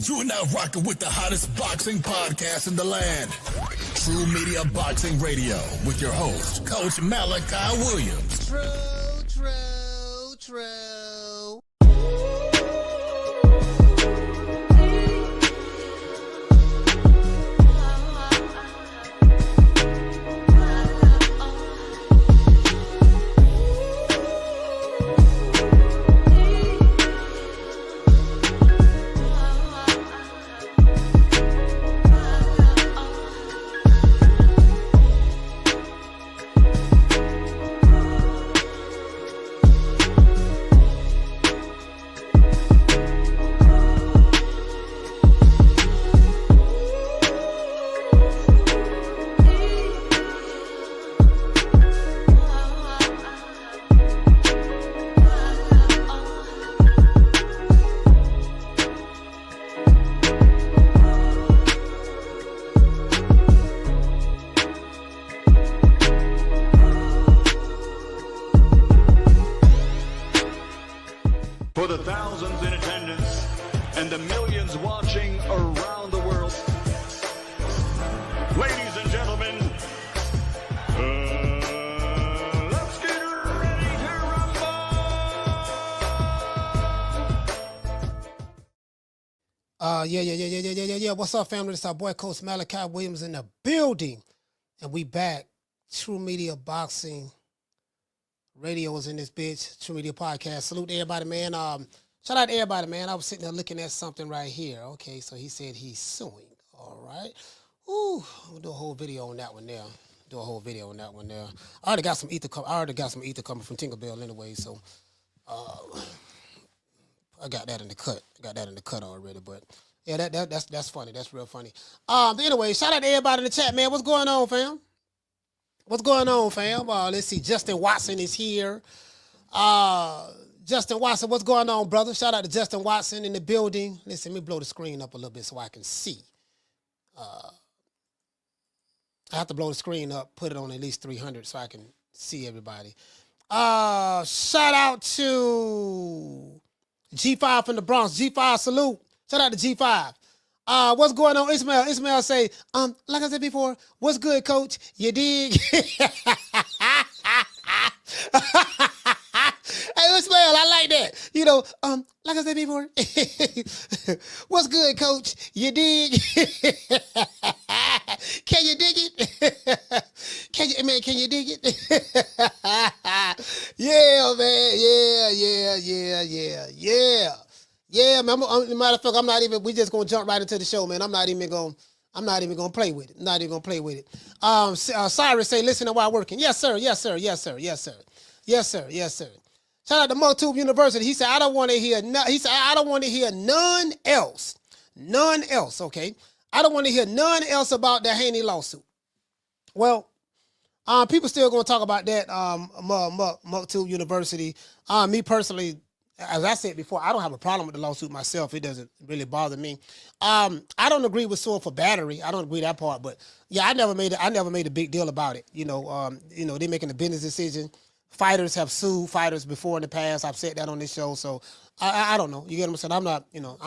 You are now rocking with the hottest boxing podcast in the land. True Media Boxing Radio with your host, Coach Malachi Williams. True. For the thousands in attendance and the millions watching around the world, ladies and gentlemen, let's get ready to rumble! Yeah. What's up, family? It's our boy, Coach Malachi Williams in the building. And we back. True Media Boxing Radio is in this bitch. True Media Podcast. Salute to everybody, man. Shout out to everybody, man. I was sitting there looking at something right here. Okay, so he said he's suing. All right. Ooh, we'll do a whole video on that one there. I already got some ether coming from Tinkerbell anyway, so I got that in the cut. Already, but yeah, that's funny. That's real funny. But anyway, shout out to everybody in the chat, man. What's going on, fam? Let's see. Justin Watson is here. Justin Watson, what's going on, brother? Shout out to Justin Watson in the building. Listen, let me blow the screen up a little bit so I can see. I have to blow the screen up, put it on at least 300 so I can see everybody. Shout out to G5 from the Bronx. G5, salute. Shout out to G5. What's going on, Ismail? Ismail say, like I said before, what's good, coach? You dig? Hey, Ismail, I like that. You know, like I said before, what's good, coach? You dig? Can you dig it? Can you dig it? Yeah, man. Yeah, man. Matter of fact, I'm not even. We just gonna jump right into the show, man. I'm not even gonna play with it. Cyrus say, listen while working. Yes, sir. Shout out to MoTube University. He said, I don't want to hear. I don't want to hear none else. Okay. I don't want to hear none else about the Haney lawsuit. Well, people still gonna talk about that. MoTube University. Me personally, as I said before, I don't have a problem with the lawsuit myself. It doesn't really bother me. I don't agree with suing for battery. I don't agree with that part, but yeah, I never made a big deal about it. They're making a business decision. Fighters have sued fighters before in the past. I've said that on this show, so I don't know. You get what I'm saying? I'm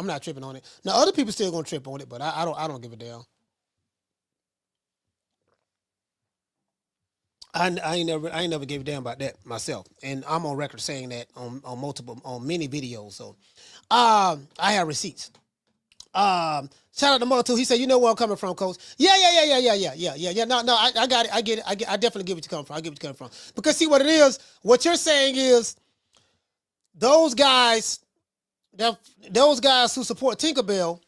not tripping on it. Now other people still gonna trip on it, but I don't give a damn. I ain't never gave a damn about that myself, and I'm on record saying that on many videos. So, I have receipts. Shout out to Mother too. He said, "You know where I'm coming from, Coach." Yeah. No, I got it. I get it. I definitely get what you're coming from. Because see what it is. What you're saying is, those guys who support Tinkerbell,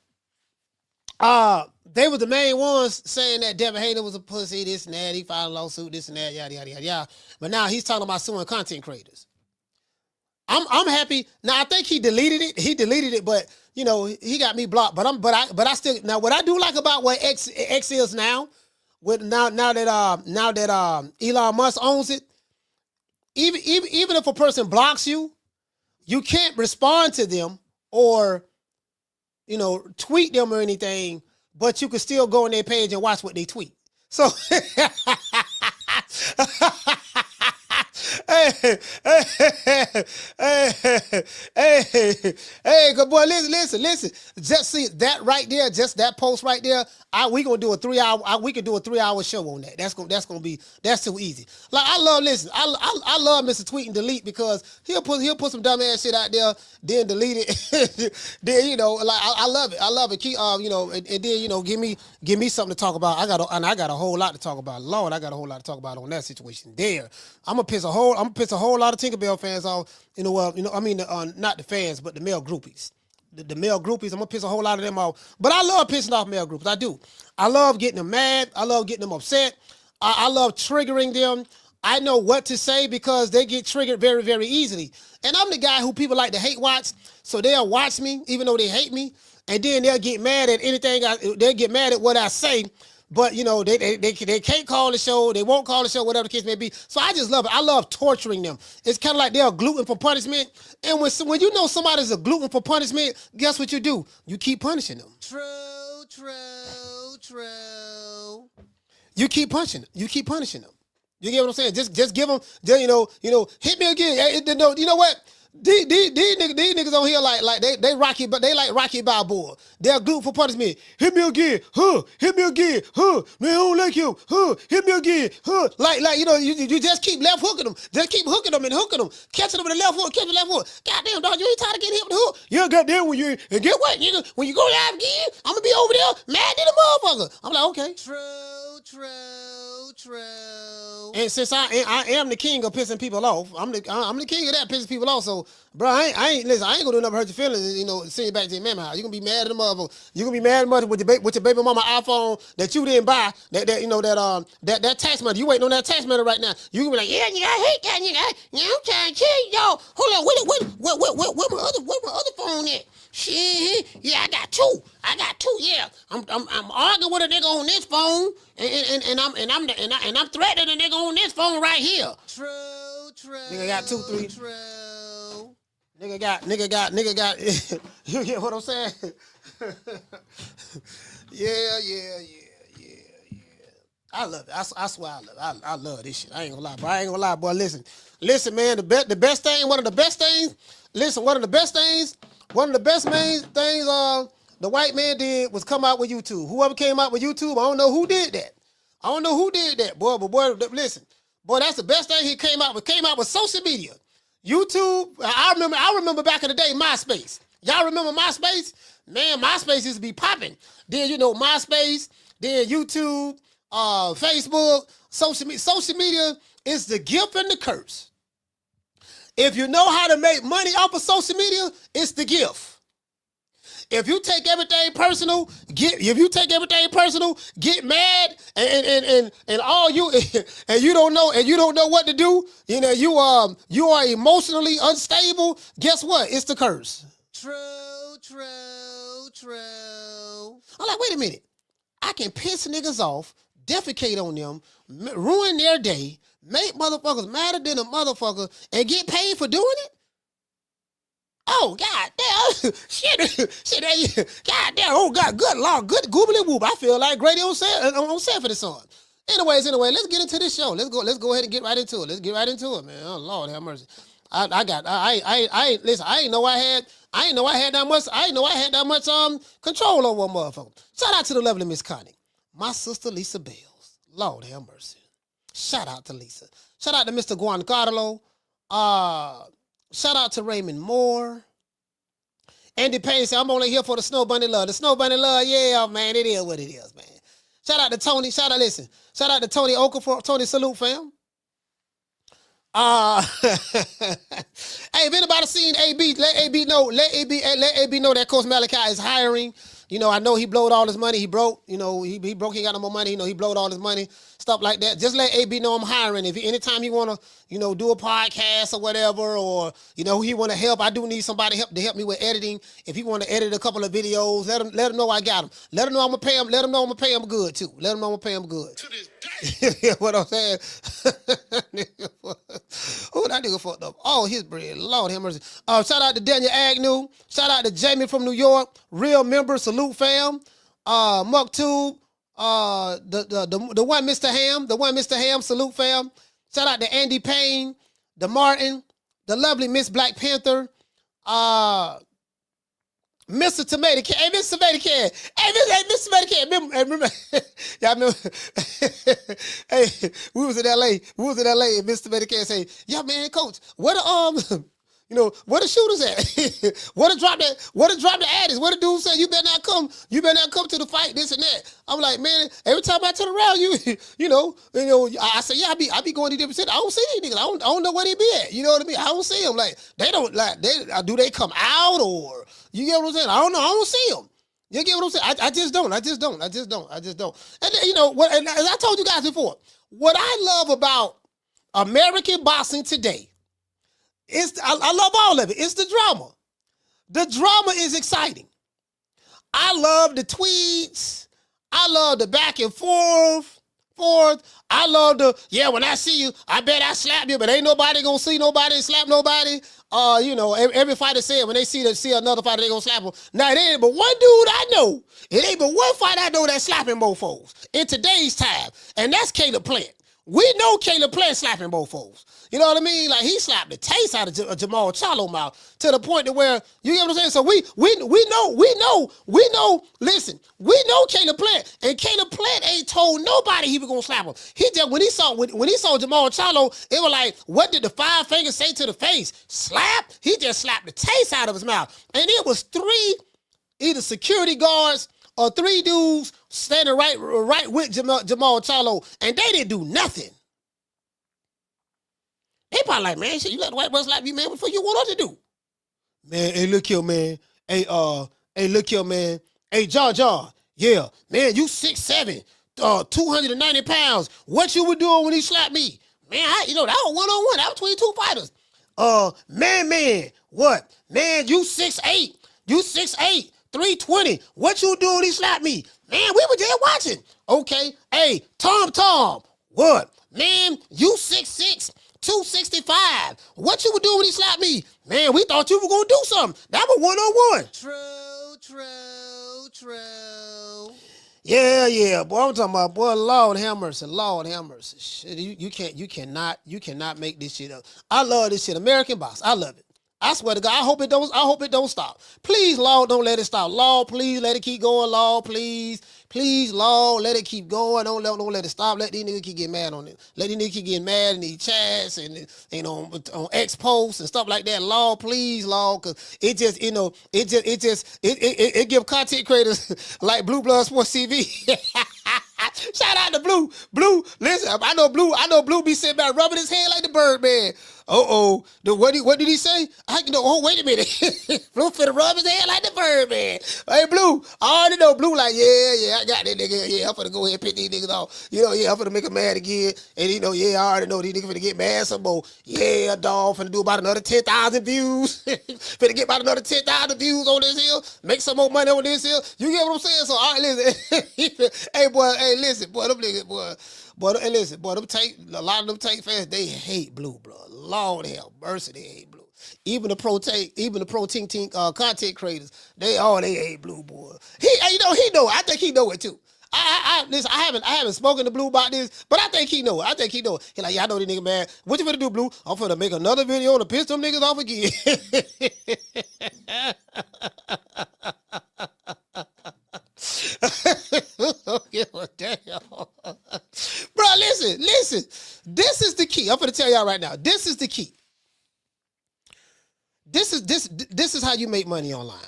they were the main ones saying that Devin Haney was a pussy, this and that. He filed a lawsuit, this and that, yada. But now he's talking about suing content creators. I'm happy. Now I think he deleted it. But he got me blocked. But I still, now what I do like about what X is now, with now that Elon Musk owns it, even if a person blocks you, you can't respond to them or tweet them or anything, but you can still go on their page and watch what they tweet. So, hey, good boy, listen. Just see that right there, just that post right there. We gonna do a 3 hour. We can do a 3 hour show on that. That's too easy. Like I love I love Mr. Tweet and Delete because he'll put some dumb ass shit out there, then delete it. Then like I love it. I love it. Keep and then give me something to talk about. I got a whole lot to talk about. Lord, I got a whole lot to talk about on that situation there. I'm gonna piss a whole lot of Tinkerbell fans off. Not the fans, but the male groupies. The male groupies, I'm gonna piss a whole lot of them off. But I love pissing off male groups. I do. I love getting them mad. I love getting them upset. I love triggering them. I know what to say because they get triggered very, very easily. And I'm the guy who people like to hate watch, so they'll watch me even though they hate me, and then they'll get mad at anything. They'll get mad at what I say. But they can't call the show, they won't call the show, whatever the case may be. So I just love it. I love torturing them. It's kind of like they're a gluten for punishment. And when you know somebody's a gluten for punishment, guess what you do? You keep punishing them. True. You keep punishing them. You get what I'm saying? Just give them. Hit me again. You know what? These niggas on here like they Rocky, but they like Rocky Balboa. They're gluten for punishment. Hit me again, huh? Hit me again, huh? Man, I don't like him, huh? Hit me again, huh? You just keep left hooking them. Just keep hooking them, catching them with the left hook, catching the left hook. Goddamn, dog, you ain't tired of getting hit with the hook. Yeah, goddamn, and get what, nigga? When you go live again, I'm gonna be over there mad at the motherfucker. I'm like, okay. True. And since I am the king of pissing people off, I'm the king of that pissing people off. So, bro, I ain't gonna do nothing to hurt your feelings. Send you back to your mama house. You gonna be mad at the motherfucker. You gonna be mad at the mother with your baby mama iPhone that you didn't buy. That tax money. You waiting on that tax money right now. You gonna be like, yeah, nigga, I hate that nigga. Yeah, I'm trying to kill y'all. Hold on, where my other phone at? Shit, yeah, I got two. Yeah, I'm arguing with a nigga on this phone, and I'm threatening a nigga on this phone right here. True. Nigga got 2, 3. True. Nigga got. You get what I'm saying? Yeah. I love it. I swear I love it. I love this shit. I ain't gonna lie, boy. Listen, man. The best thing. One of the best things. Listen, one of the best main things the white man did was come out with YouTube. Whoever came out with YouTube, I don't know who did that. Boy, but boy, listen. Boy, that's the best thing he came out with social media. YouTube, I remember back in the day, MySpace. Y'all remember MySpace? Man, MySpace used to be popping. Then, MySpace, then YouTube, Facebook, social media is the gift and the curse. If you know how to make money off of social media, it's the gift. If you take everything personal, get mad and all you and you don't know what to do, you are emotionally unstable, guess what? It's the curse. True. I'm like, wait a minute. I can piss niggas off, defecate on them, ruin their day, make motherfuckers madder than a motherfucker, and get paid for doing it? Oh, God damn. Shit. God damn. Oh, God. Good Lord. Good goobly whoop. I feel like Grady on set for this song. Anyway, let's get into this show. Let's go ahead and get right into it. Let's get right into it, man. Oh, Lord have mercy. I ain't know I had that much control over a motherfucker. Shout out to the lovely Miss Connie. My sister Lisa Bales. Lord have mercy. Shout out to Lisa. Shout out to Mr. Giancarlo. Shout out to Raymond Moore. Andy Payne said, I'm only here for the Snow Bunny love. The Snow Bunny love, yeah, man, it is what it is, man. Shout out to Tony. Shout out to Tony Okafor. Tony Salute, fam. Hey, if anybody seen AB, let AB know that Coach Malachi is hiring. I know he blowed all his money. He broke. He broke. He got no more money. He blowed all his money. Stuff like that. Just let AB know I'm hiring. If anytime he wanna, do a podcast or whatever, or he wanna help, I do need somebody to help me with editing. If he wanna edit a couple of videos, let him know I got him. Let him know I'm gonna pay him. Let him know I'm gonna pay him good too. Let him know I'm gonna pay him good. To this day. What I'm saying. Who that nigga fucked up? Oh, his bread. Lord have mercy. Shout out to Daniel Agnew. Shout out to Jamie from New York. Real member. Salute, fam. Muktube. The one Mr. Ham. The one Mr. Ham. Salute, fam. Shout out to Andy Payne. the Martin, the lovely Miss Black Panther, Mr. Tomato Can. Hey, Mr. Tomato Can. Hey, Mr. Tomato Can. Remember, y'all remember? Hey, we was in LA. And Mr. Tomato Can say, "Yeah, man, coach, where the where the shooters at? Where to drop the addicts? Where the dude say you better not come to the fight, this and that." I'm like, man, every time I turn around, I say, yeah, I be going to different cities. I don't see these niggas. I don't know where they be at. You know what I mean? I don't see them. Like, they don't, like, do they come out, or, you get what I'm saying? I don't know. I don't see them. You get what I'm saying? I just don't. And what? And as I told you guys before, what I love about American boxing today, I love all of it. It's the drama. The drama is exciting. I love the tweets. I love the back and forth. I love when I see you, I bet I slap you, but ain't nobody gonna see nobody slap nobody. Every fighter said when they see another fighter, they gonna slap him. Now, it ain't but one dude I know. It ain't but one fighter I know that's slapping mofos in today's time, and that's Caleb Plant. We know Caleb Plant slapping mofos. You know what I mean? Like, he slapped the taste out of Jamal Charlo mouth to the point to where, you get what I'm saying? So we know, listen, we know Caleb Plant, and Caleb Plant ain't told nobody he was gonna slap him. He just, when he saw Jamal Charlo, it was like, what did the five fingers say to the face? Slap? He just slapped the taste out of his mouth. And it was three, either security guards or three dudes standing right with Jamal Charlo, and they didn't do nothing. They probably like, man, shit, you let the white boy slap you, man, before you want us to do. Man, hey, look here, man. Hey, look here, man. Hey, Jar, yeah, man, you 6'7", 290 pounds. What you were doing when he slapped me? Man, that was one-on-one. That was between two fighters. Man, what? Man, you 6'8", 320. What you doing when he slapped me? Man, we were there watching. Okay, hey, Tom, what? Man, you 6'6", 265. What you were doing when he slapped me? Man, we thought you were going to do something. That was one-on-one. True. Yeah. Boy, I'm talking about, boy, Lord have mercy. Shit, you cannot make this shit up. I love this shit. American box. I love it. I swear to God, I hope it don't stop. Please, Lord, don't let it stop. Lord, please let it keep going. Lord, please, Lord, let it keep going. Don't let it stop. Let these niggas keep getting mad on it. Let these niggas keep getting mad in these chats and on X posts and stuff like that. Lord, please, Lord, because it give content creators like Blue Blood Sports TV. Shout out to Blue. Listen, I know Blue be sitting back rubbing his hand like the Birdman. What did he say? Wait a minute. Blue finna rub his hand like the Birdman. Hey, Blue, I already know Blue like, yeah, I got that nigga. Yeah, I'm finna go ahead and pick these niggas off. I'm finna make him mad again. And I already know these niggas finna get mad some more. Yeah, dog, finna do about another 10,000 views. Finna get about another 10,000 views on this hill. Make some more money on this hill. You get what I'm saying? So, all right, listen. Hey, boy, listen, boy, them niggas, boy. But hey, listen, boy, a lot of them tank fans, they hate Blue Blood. Lord have mercy, they hate Blue. Even the protein team content creators, they hate Blue, boy. He know. I think he know it too. Listen, I haven't spoken to Blue about this, but I think he know it. He like, yeah, I know these niggas mad. What you finna do, Blue? I'm finna make another video to piss them niggas off again. Damn. Bro, listen. This is the key. I'm gonna tell y'all right now. This is the key. This is how you make money online.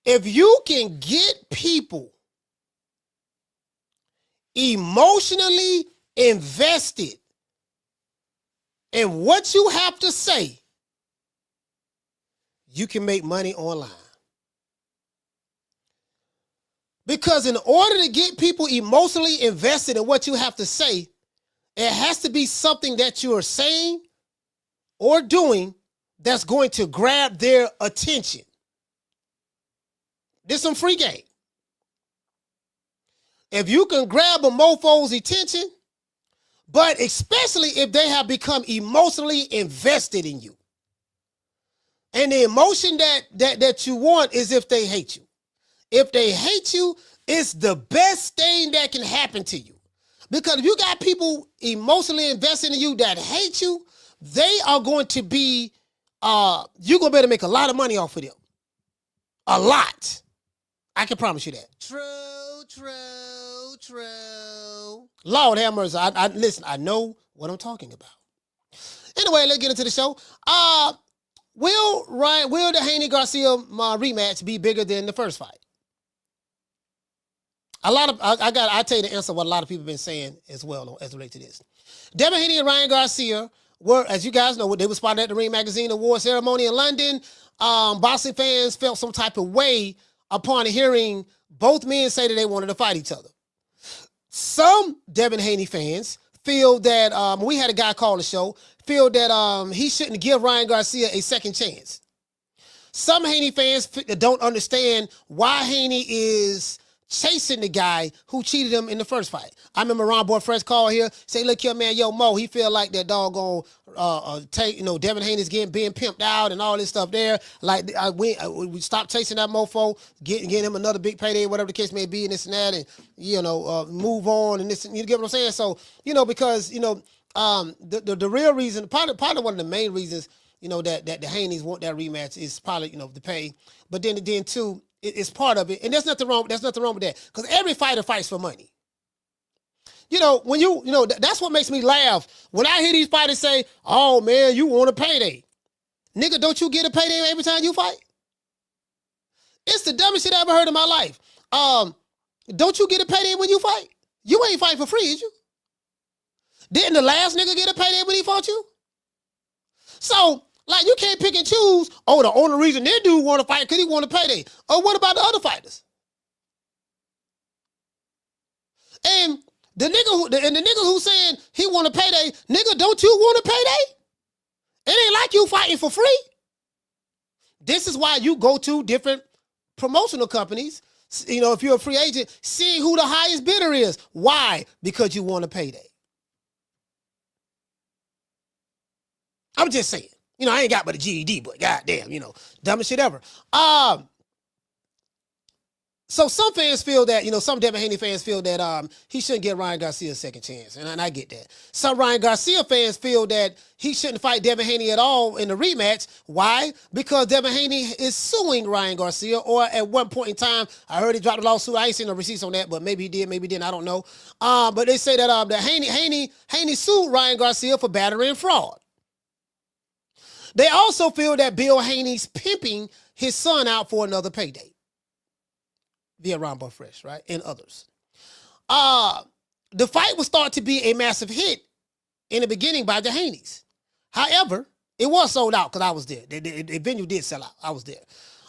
If you can get people emotionally invested in what you have to say, you can make money online. Because in order to get people emotionally invested in what you have to say, it has to be something that you are saying or doing that's going to grab their attention. This is some free game. If you can grab a mofo's attention, but especially if they have become emotionally invested in you. And the emotion that you want is if they hate you. If they hate you, it's the best thing that can happen to you. Because if you got people emotionally invested in you that hate you, they are going to be, you're going to be able to make a lot of money off of them. A lot. I can promise you that. True. Lord have mercy. Listen, I know what I'm talking about. Anyway, let's get into the show. Will the Haney Garcia rematch be bigger than the first fight? I tell you the answer what a lot of people have been saying as well as related to this. Devin Haney and Ryan Garcia were, as you guys know, they were spotted at the Ring Magazine Award ceremony in London. Boxing fans felt some type of way upon hearing both men say that they wanted to fight each other. Some Devin Haney fans feel that, we had a guy call the show, feel that he shouldn't give Ryan Garcia a second chance. Some Haney fans don't understand why Haney is chasing the guy who cheated him in the first fight. I remember Ron Boy Fresh called here, say, look here, man, yo, Mo, he feel like that doggone Devin Haney's being pimped out and all this stuff there. Like, we stopped chasing that mofo, getting him another big payday, whatever the case may be, and this and that, and, move on, and this, you get what I'm saying? So, because, the real reason, part of one of the main reasons, that the Haneys want that rematch is probably, the pay. But then too, it's part of it. And there's nothing wrong with that. Because every fighter fights for money. That's what makes me laugh. When I hear these fighters say, oh man, you want a payday. Nigga, don't you get a payday every time you fight? It's the dumbest shit I ever heard in my life. Don't you get a payday when you fight? You ain't fighting for free, is you? Didn't the last nigga get a payday when he fought you? So, like, you can't pick and choose, oh, the only reason that dude want to fight because he want a payday. Oh, what about the other fighters? And the nigga who's saying he want a payday, nigga, don't you want a payday? It ain't like you fighting for free. This is why you go to different promotional companies, if you're a free agent, seeing who the highest bidder is. Why? Because you want a payday. I'm just saying. I ain't got but a GED, but goddamn, dumbest shit ever. So some fans feel that, some Devin Haney fans feel that he shouldn't give Ryan Garcia a second chance, and I get that. Some Ryan Garcia fans feel that he shouldn't fight Devin Haney at all in the rematch. Why? Because Devin Haney is suing Ryan Garcia, or at one point in time, I heard he dropped a lawsuit. I ain't seen no receipts on that, but maybe he did, maybe he didn't, I don't know. But they say that Haney sued Ryan Garcia for battery and fraud. They also feel that Bill Haney's pimping his son out for another payday via Ron Buff Fresh, right? And others. The fight was thought to be a massive hit in the beginning by the Haneys. However, it was sold out because I was there. The venue did sell out. I was there.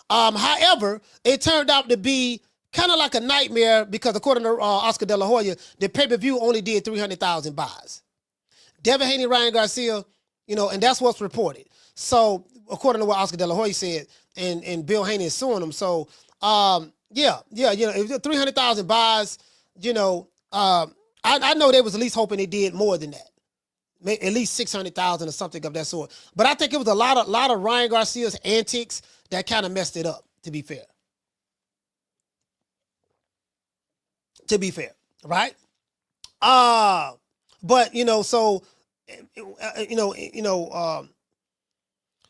However, it turned out to be kind of like a nightmare because according to Oscar De La Hoya, the pay-per-view only did 300,000 buys. Devin Haney, Ryan Garcia, and that's what's reported. So, according to what Oscar De La Hoya said, and Bill Haney is suing him. So, if 300,000 buys, I know they was at least hoping they did more than that. At least 600,000 or something of that sort. But I think it was a lot of Ryan Garcia's antics that kind of messed it up, to be fair. Right? But,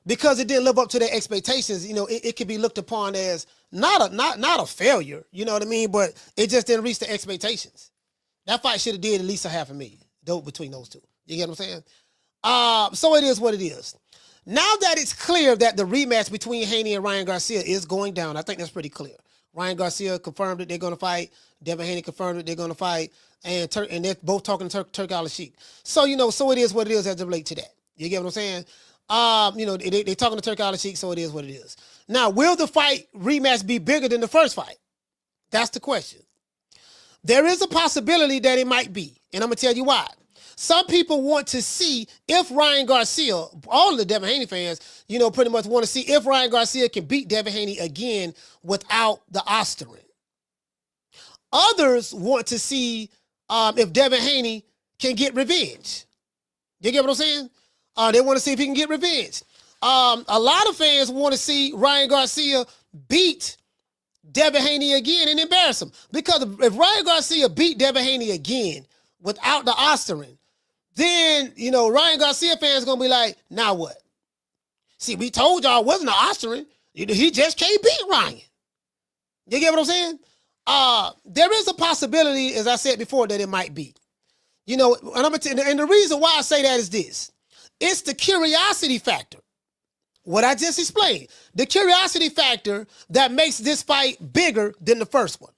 because it didn't live up to their expectations, it could be looked upon as not a failure, you know what I mean? But it just didn't reach the expectations. That fight should have did at least $500,000 between those two. You get what I'm saying? So it is what it is. Now that it's clear that the rematch between Haney and Ryan Garcia is going down, I think that's pretty clear. Ryan Garcia confirmed that they're going to fight. Devin Haney confirmed that they're going to fight. And they're both talking Turk al-Sheikh. So, so it is what it is as it relates to that. You get what I'm saying? They're talking to Turk al-Sheikh, so it is what it is. Now, will the fight rematch be bigger than the first fight? That's the question. There is a possibility that it might be, and I'm going to tell you why. Some people want to see if Ryan Garcia, all of the Devin Haney fans, pretty much want to see if Ryan Garcia can beat Devin Haney again without the Osterin. Others want to see if Devin Haney can get revenge. You get what I'm saying? They want to see if he can get revenge. A lot of fans want to see Ryan Garcia beat Devin Haney again and embarrass him. Because if Ryan Garcia beat Devin Haney again without the Osterin, then, Ryan Garcia fans going to be like, now what? See, we told y'all it wasn't an Osterin. He just can't beat Ryan. You get what I'm saying? There is a possibility, as I said before, that it might be. And the reason why I say that is this. It's the curiosity factor. What I just explained. The curiosity factor that makes this fight bigger than the first one.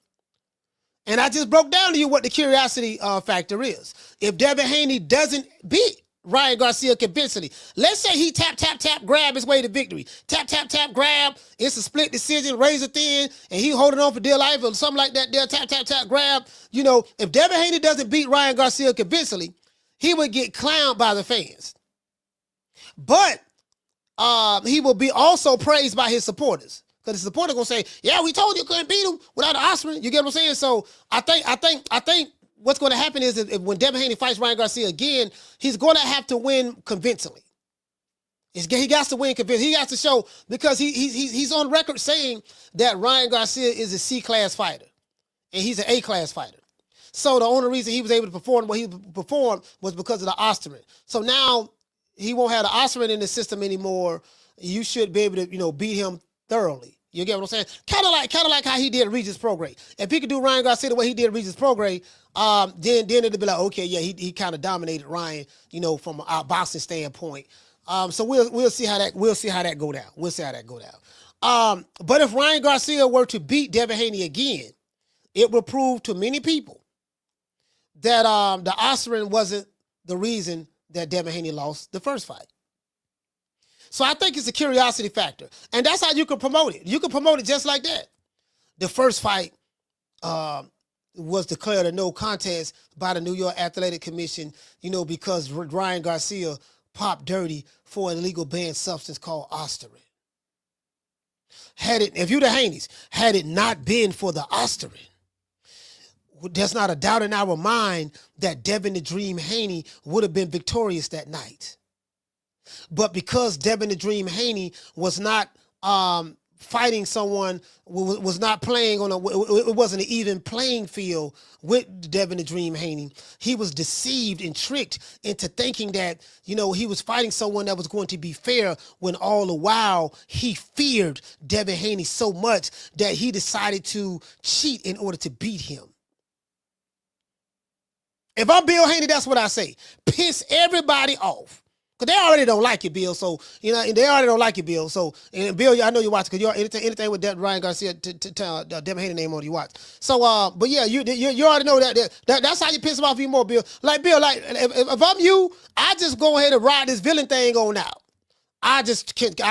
And I just broke down to you what the curiosity factor is. If Devin Haney doesn't beat Ryan Garcia convincingly, let's say he tap, grab his way to victory. Tap, grab. It's a split decision, razor thin, and he holding on for dear life or something like that there. Tap, grab. If Devin Haney doesn't beat Ryan Garcia convincingly, he would get clowned by the fans. But he will be also praised by his supporters. Because the supporter gonna say, yeah, we told you couldn't beat him without the Osterin. You get what I'm saying? So I think what's going to happen is if when Devin Haney fights Ryan Garcia again, he's going to have to win convincingly. He got to win convincingly. He got to show, because he's on record saying that Ryan Garcia is a C-class fighter and he's an A-class fighter. So the only reason he was able to perform what he performed was because of the Osterin. So now he won't have the Osterin in the system anymore. You should be able to beat him thoroughly. You get what I'm saying? Kind of like how he did Regis Prograis. If he could do Ryan Garcia the way he did Regis Prograis, then it'd be like, okay, yeah, he kind of dominated Ryan, from a boxing standpoint. So we'll see how that go down. We'll see how that go down. But if Ryan Garcia were to beat Devin Haney again, it will prove to many people that the Osterin wasn't the reason that Devin Haney lost the first fight. So I think it's a curiosity factor. And that's how you can promote it. You can promote it just like that. The first fight was declared a no contest by the New York Athletic Commission, because Ryan Garcia popped dirty for an illegal banned substance called Osterin. If you the Haneys, had it not been for the Osterin, there's not a doubt in our mind that Devin the Dream Haney would have been victorious that night. But because Devin the Dream Haney was not fighting someone, was not playing it wasn't an even playing field with Devin the Dream Haney, he was deceived and tricked into thinking that, he was fighting someone that was going to be fair, when all the while he feared Devin Haney so much that he decided to cheat in order to beat him. If I'm Bill Haney, that's what I say. Piss everybody off. Because they already don't like you, Bill. So, they already don't like you, Bill. So, and Bill, I know you watch, because anything with that Ryan Garcia, Devin Haney name on you watch. So, but yeah, you already know that's how you piss him off even more, Bill. Like, Bill, if I'm you, I just go ahead and ride this villain thing on out. I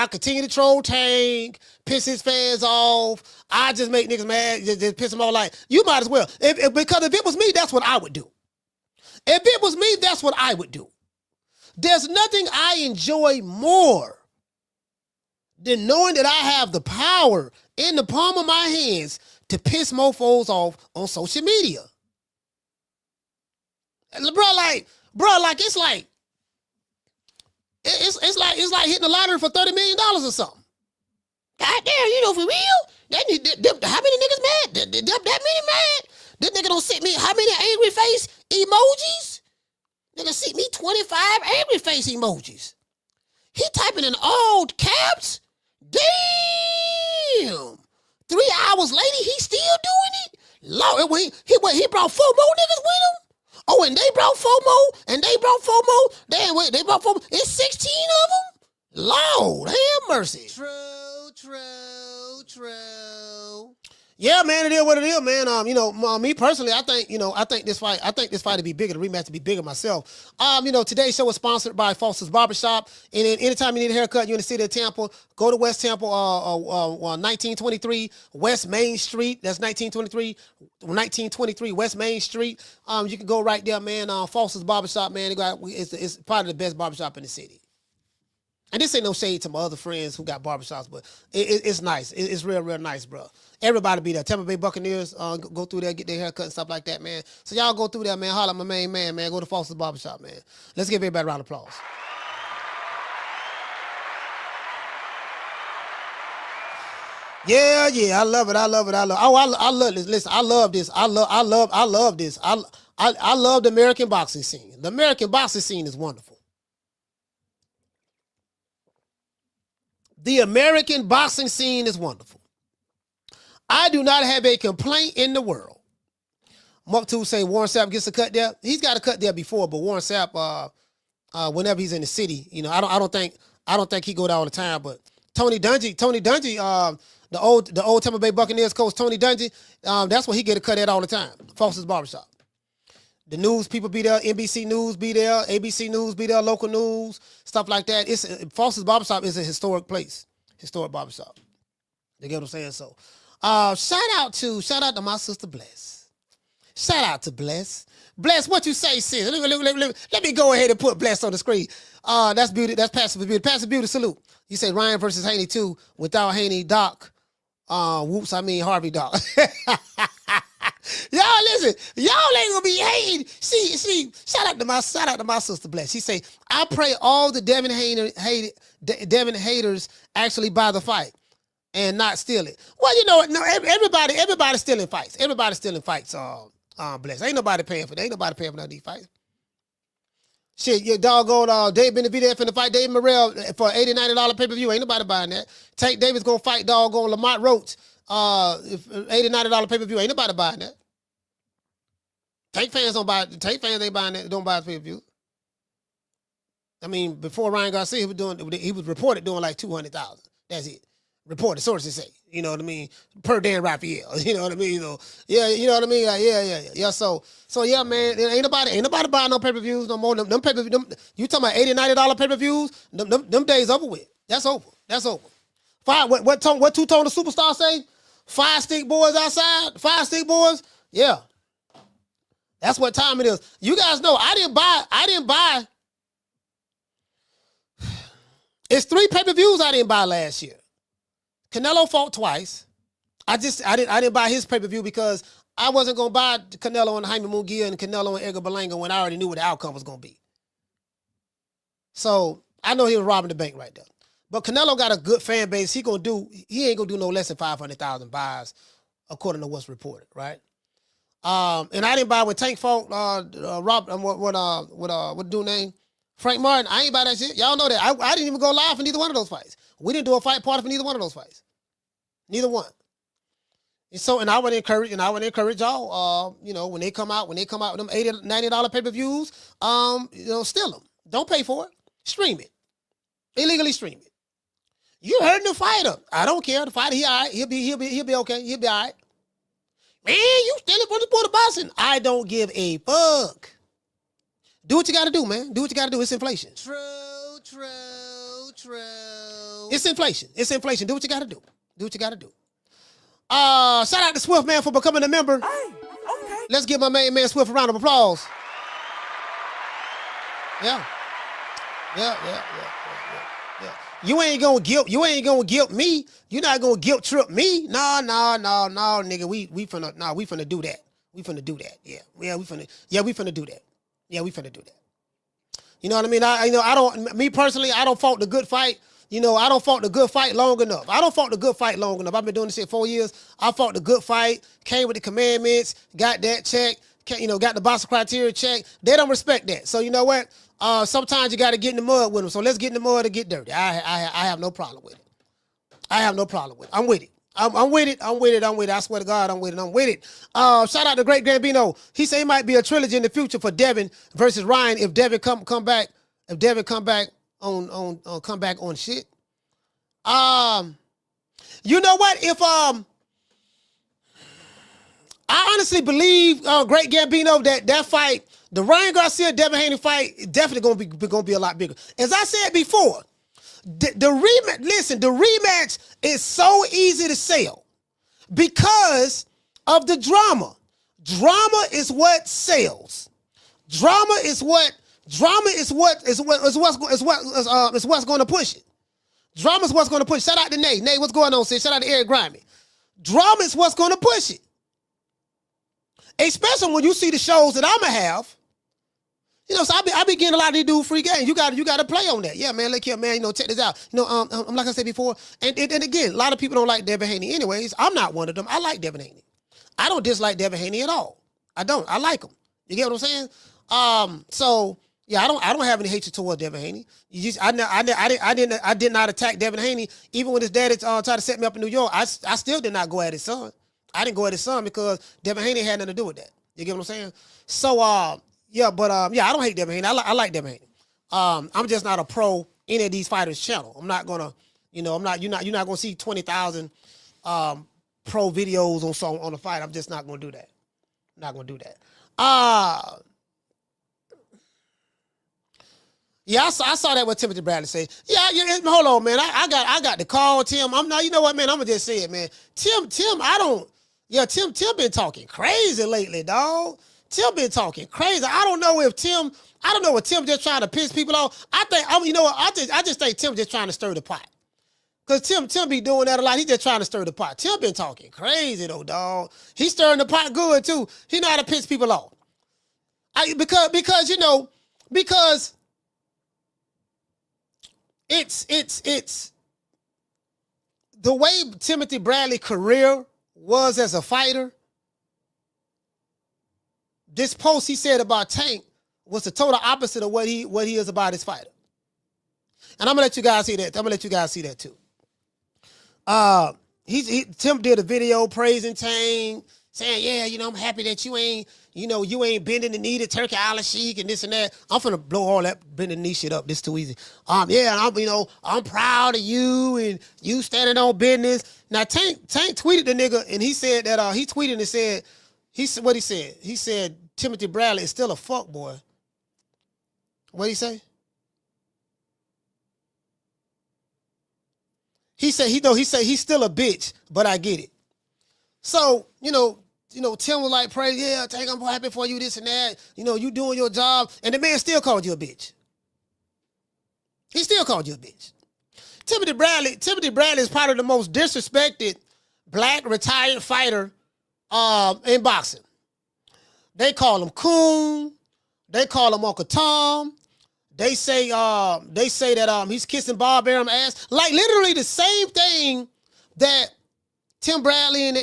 continue to troll Tank, piss his fans off. I just make niggas mad, just piss them off. Like, you might as well. Because if it was me, that's what I would do. If it was me, that's what I would do. There's nothing I enjoy more than knowing that I have the power in the palm of my hands to piss mofos off on social media. And bro, it's like hitting the lottery for $30 million or something. God damn, for real? How many niggas mad? That many mad? This nigga don't send me how many angry face emojis? Nigga sent me 25 angry face emojis. He typing in all caps? Damn. 3 hours later, he still doing it? Lord, he brought 4 more niggas with him? Oh, and they brought 4 more, and they brought 4 more. Damn, wait, they brought 4 more. It's 16 of them? Lord, have mercy. True. Yeah, man, it is what it is, man. Me personally, I think this fight to be bigger, the rematch to be bigger myself. Today's show is sponsored by Foster's Barbershop. And then anytime you need a haircut, you're in the city of Tampa, go to West Tampa, 1923 West Main Street. That's 1923 West Main Street. You can go right there, man. Foster's Barbershop, man. It's probably the best barbershop in the city. And this ain't no shade to my other friends who got barbershops, but it's nice. It's real nice, bro. Everybody be there. Tampa Bay Buccaneers, go through there, get their haircut and stuff like that, man. So y'all go through there, man. Holler at my main man, man. Go to Foster's Barbershop, man. Let's give everybody a round of applause. Yeah. I love it. I love this. Listen, I love this. I love this. I love the American boxing scene. The American boxing scene is wonderful. The American boxing scene is wonderful. I do not have a complaint in the world. Muktu say Warren Sapp gets a cut there. He's got a cut there before, but Warren Sapp, whenever he's in the city, you know, I don't think he go there all the time. But Tony Dungy, the old Tampa Bay Buccaneers coach Tony Dungy, that's where he get a cut at all the time. Foster's Barbershop. The news people be there, NBC News be there, ABC News be there, local news, stuff like that. Foster's Barbershop is a historic place, historic barbershop. You get what I'm saying? So, shout out to my sister Bless. Shout out to Bless. Bless, what you say, sis? Let me go ahead and put Bless on the screen. That's beauty. That's Passive Beauty. Passive Beauty, salute. You say Ryan versus Haney too. Without Haney, Doc. Whoops, I mean Harvey Doc. Y'all listen, y'all ain't gonna be hating. See, shout out to my sister Bless. She say, I pray all the Devin haters actually buy the fight and not steal it. Well, you know what? No, everybody's stealing fights. Everybody's stealing fights. Bless. Ain't nobody paying for that. Ain't nobody paying for none of these fights. Shit, your doggone Dave been to be there finna fight Dave Morrell for $80, $90 pay-per-view. Ain't nobody buying that. Tank Davis gonna fight doggone Lamont Roach. $80, $90 pay-per-view. Ain't nobody buying that. Tank fans ain't buying that, don't buy pay-per-view. I mean, before Ryan Garcia, he was reported doing like 200,000. That's it. Reported, sources say. You know what I mean? Per Dan Raphael. You know what I mean? So, yeah, you know what I mean? Like, yeah. So yeah, man. Ain't nobody buying no pay-per-views no more. Them pay-per-view. You talking about $80, $90 pay-per-views? Them days over with. That's over. What two-tone the superstar say? 5 stick boys outside. 5 stick boys. Yeah. That's what time it is. You guys know I didn't buy. It's 3 pay-per-views I didn't buy last year. Canelo fought twice. I didn't buy his pay-per-view because I wasn't gonna buy Canelo and Jaime Munguia and Canelo and Edgar Berlanga when I already knew what the outcome was gonna be. So I know he was robbing the bank right there. But Canelo got a good fan base. He ain't gonna do no less than 500,000 buys, according to what's reported, right? And I didn't buy when Tank fought what dude name? Frank Martin. I ain't buy that shit. Y'all know that. I didn't even go live for neither one of those fights. We didn't do a fight party for neither one of those fights. Neither one. And I would encourage y'all, when they come out with them $80, $90 pay-per-views, steal them. Don't pay for it. Stream it. Illegally stream it. You hurting the fighter. I don't care. The fighter, he all right. He'll be okay. He'll be all right. Man, you stealing from the sport of boxing. I don't give a fuck. Do what you got to do, man. Do what you got to do. It's inflation. True. It's inflation. Do what you got to do. Shout out to Swift, man, for becoming a member. Hey, okay. Let's give my main man Swift a round of applause. Yeah. You ain't gonna guilt me. You're not gonna guilt trip me. No, nigga. We finna do that. We finna do that. We finna do that. You know what I mean? I don't fault the good fight. I don't fault the good fight long enough. I've been doing this shit 4 years. I fought the good fight, came with the commandments, got that check, got the boxing criteria check. They don't respect that. So you know what? Sometimes you got to get in the mud with them. So let's get in the mud and get dirty. I have no problem with it. I'm with it. I'm with it. I swear to God, I'm with it. Shout out to Great Gambino. He said he might be a trilogy in the future for Devin versus Ryan if Devin come back. If Devin come back on shit. You know what? If I honestly believe Great Gambino that fight, the Ryan Garcia Devin Haney fight, is definitely gonna be a lot bigger. As I said before, the rematch is so easy to sell because of the drama. Drama is what sells. Drama is what's going to push it. Drama is what's going to push it. Shout out to Nate. Nate, what's going on, sis? Shout out to Eric Grimey. Drama is what's going to push it. Especially when you see the shows that I'm going to have. So I be getting a lot of these dude free games. You got to play on that. Yeah, man, look here, man, check this out. Like I said before, and again, a lot of people don't like Devin Haney anyways. I'm not one of them. I like Devin Haney. I don't dislike Devin Haney at all. I don't. I like him. You get what I'm saying? So yeah, I don't have any hatred towards Devin Haney. I did not attack Devin Haney even when his daddy tried to set me up in New York. I still did not go at his son. I didn't go at his son because Devin Haney had nothing to do with that. You get what I'm saying? So yeah, but yeah, I don't hate Devin Haney. I like Devin Haney. I'm just not a pro any of these fighters' channel. I'm not gonna, you're not gonna see 20,000 pro videos on the fight. I'm just not gonna do that. Not gonna do that. Yeah, I saw that what Timothy Bradley said. Yeah, hold on, man. I got to call Tim. You know what, man? I'm gonna just say it, man. Tim, Tim been talking crazy lately, dog. Tim been talking crazy. I don't know if Tim just trying to piss people off. I just think Tim just trying to stir the pot. Cause Tim be doing that a lot. He just trying to stir the pot. Tim been talking crazy though, dog. He stirring the pot good too. He know how to piss people off. Because it's the way Timothy Bradley's career was as a fighter. This post he said about Tank was the total opposite of what he is about his fighter. And I'm gonna let you guys see that. I'm gonna let you guys see that too. Tim did a video praising Tank, saying, yeah, I'm happy that you ain't bending the knee to Turkey Al-Sheikh and this and that. I'm finna blow all that bending the knee shit up. This is too easy. Yeah, I'm proud of you and you standing on business. Now Tank tweeted the nigga and he said that he tweeted and said what he said. He said Timothy Bradley is still a fuck boy. What'd he say? He said he's still a bitch, but I get it. So, Tim was like, praise, yeah, Tank, I'm happy for you, this and that. You doing your job. And the man still called you a bitch. He still called you a bitch. Timothy Bradley is probably the most disrespected black retired fighter in boxing. They call him Coon. They call him Uncle Tom. They say that he's kissing Bob Arum ass. Like literally the same thing that Tim Bradley and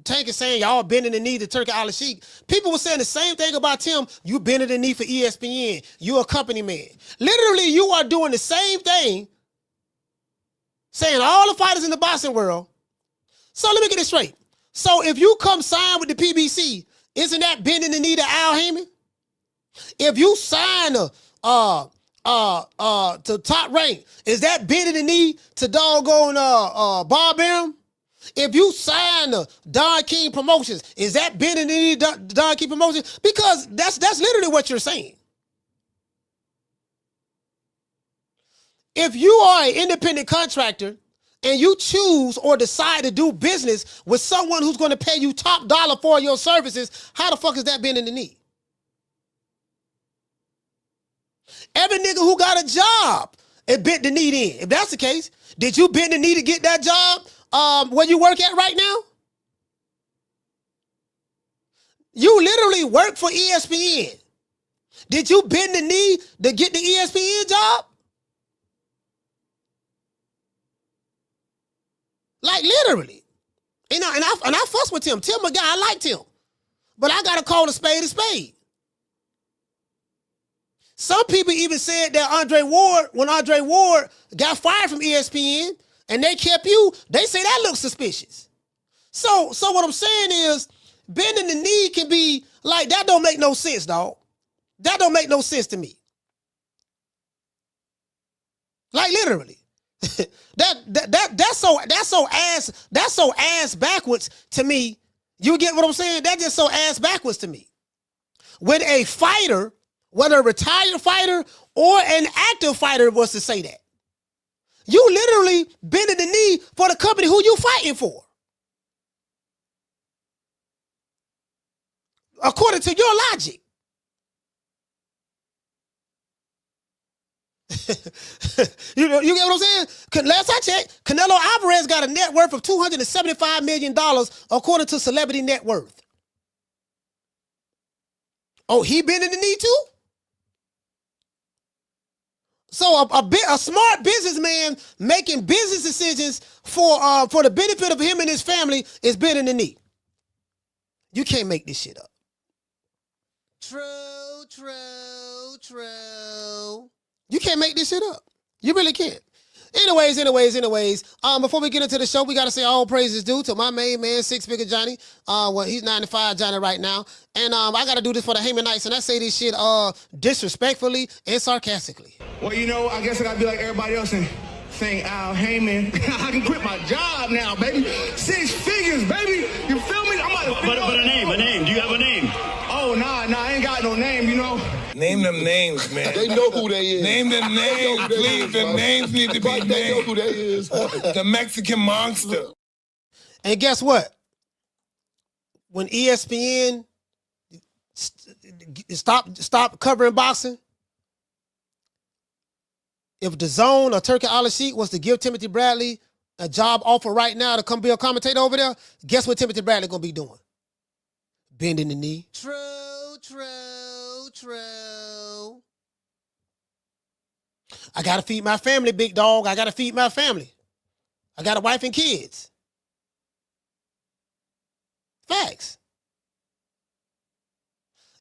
Tank is saying, y'all bending the knee to Turkey Al-Sheikh. People were saying the same thing about Tim. You bending the knee for ESPN. You a company man. Literally, you are doing the same thing, saying all the fighters in the boxing world. So let me get this straight. So if you come sign with the PBC, isn't that bending the knee to Al Heyman? If you sign to Top Rank, is that bending the knee to doggone Bob Arum? If you sign to Don King Promotions, is that bending the knee to Don King Promotions? Because that's literally what you're saying. If you are an independent contractor and you choose or decide to do business with someone who's going to pay you top dollar for your services, how the fuck is that bending the knee? Every nigga who got a job, it bent the knee then. If that's the case, did you bend the knee to get that job where you work at right now? You literally work for ESPN. Did you bend the knee to get the ESPN job? Like literally. And I fuss with Tim. Tim a guy, I liked him. But I gotta call a spade a spade. Some people even said that when Andre Ward got fired from ESPN and they kept you, they say that looks suspicious. So what I'm saying is, bending the knee can be like, that don't make no sense, dog. That don't make no sense to me. Like literally. That's so ass backwards to me. You get what I'm saying? That's just so ass backwards to me. When a fighter, whether a retired fighter or an active fighter, was to say that, you literally bending the knee for the company who you fighting for. According to your logic. You get what I'm saying? Last I checked, Canelo Alvarez got a net worth of $275 million according to Celebrity Net Worth. Oh, he bending the knee too? So a smart businessman making business decisions for the benefit of him and his family is bending the knee. You can't make this shit up. True. You can't make this shit up. You really can't. Anyways. Before we get into the show, we gotta say all praises due to my main man, Six Figure Johnny. Well, he's 95 Johnny right now, and I gotta do this for the Hamanites, and I say this shit disrespectfully and sarcastically. Well, I guess I gotta be like everybody else and sing Al Heyman. I can quit my job now, baby. 6 figures, baby. You feel me? I'm about to But a name. Do you have a name? Oh, nah, I ain't got no name, Name them names, man. They know who they is. Name them names, please. The names need to be named. They know who they is. The Mexican Monster. And guess what? When ESPN stop covering boxing, if the Zone or Turkey Al-Sheikh was to give Timothy Bradley a job offer right now to come be a commentator over there, guess what Timothy Bradley gonna be doing? Bending the knee. True. I gotta feed my family, big dog. I gotta feed my family. I got a wife and kids. Facts.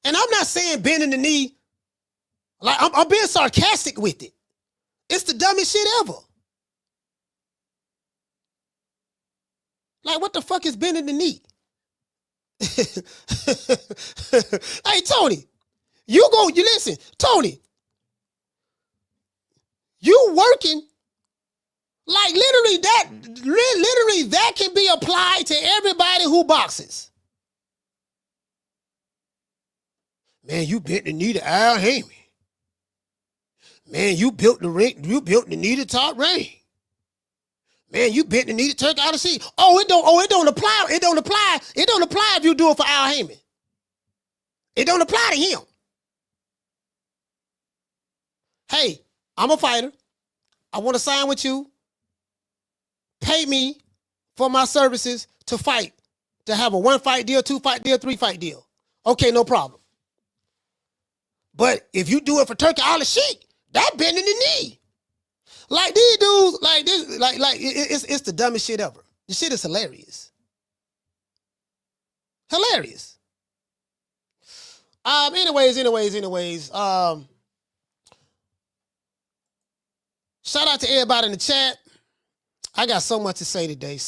And I'm not saying bending the knee. Like I'm being sarcastic with it. It's the dumbest shit ever. Like, what the fuck is bending the knee? Hey, Tony, you listen, Tony, you working like literally that can be applied to everybody who boxes. Man, you bent the knee to Al Haney. Man, you built the knee to Top Rank. Man, you bent the knee to Turkey Al-Sheikh. It don't apply. It don't apply if you do it for Al Heyman. It don't apply to him. Hey, I'm a fighter. I want to sign with you. Pay me for my services to fight, to have a 1-fight deal, 2-fight deal, 3-fight deal. Okay, no problem. But if you do it for Turkey Al-Sheikh, that bending the knee. Like these dudes, like this, it's the dumbest shit ever. The shit is hilarious. Hilarious. Anyways. Shout out to everybody in the chat. I got so much to say today.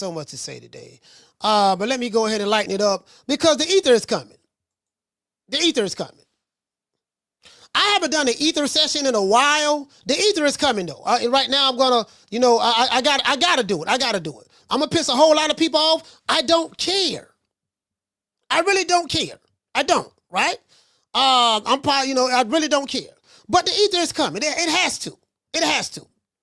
But let me go ahead and lighten it up because the ether is coming. I haven't done an ether session in a while. The ether is coming though. Right now I'm gonna, I gotta do it. I'm gonna piss a whole lot of people off. I don't care. I really don't care. I don't, right? I'm probably, I really don't care. But the ether is coming. It has to.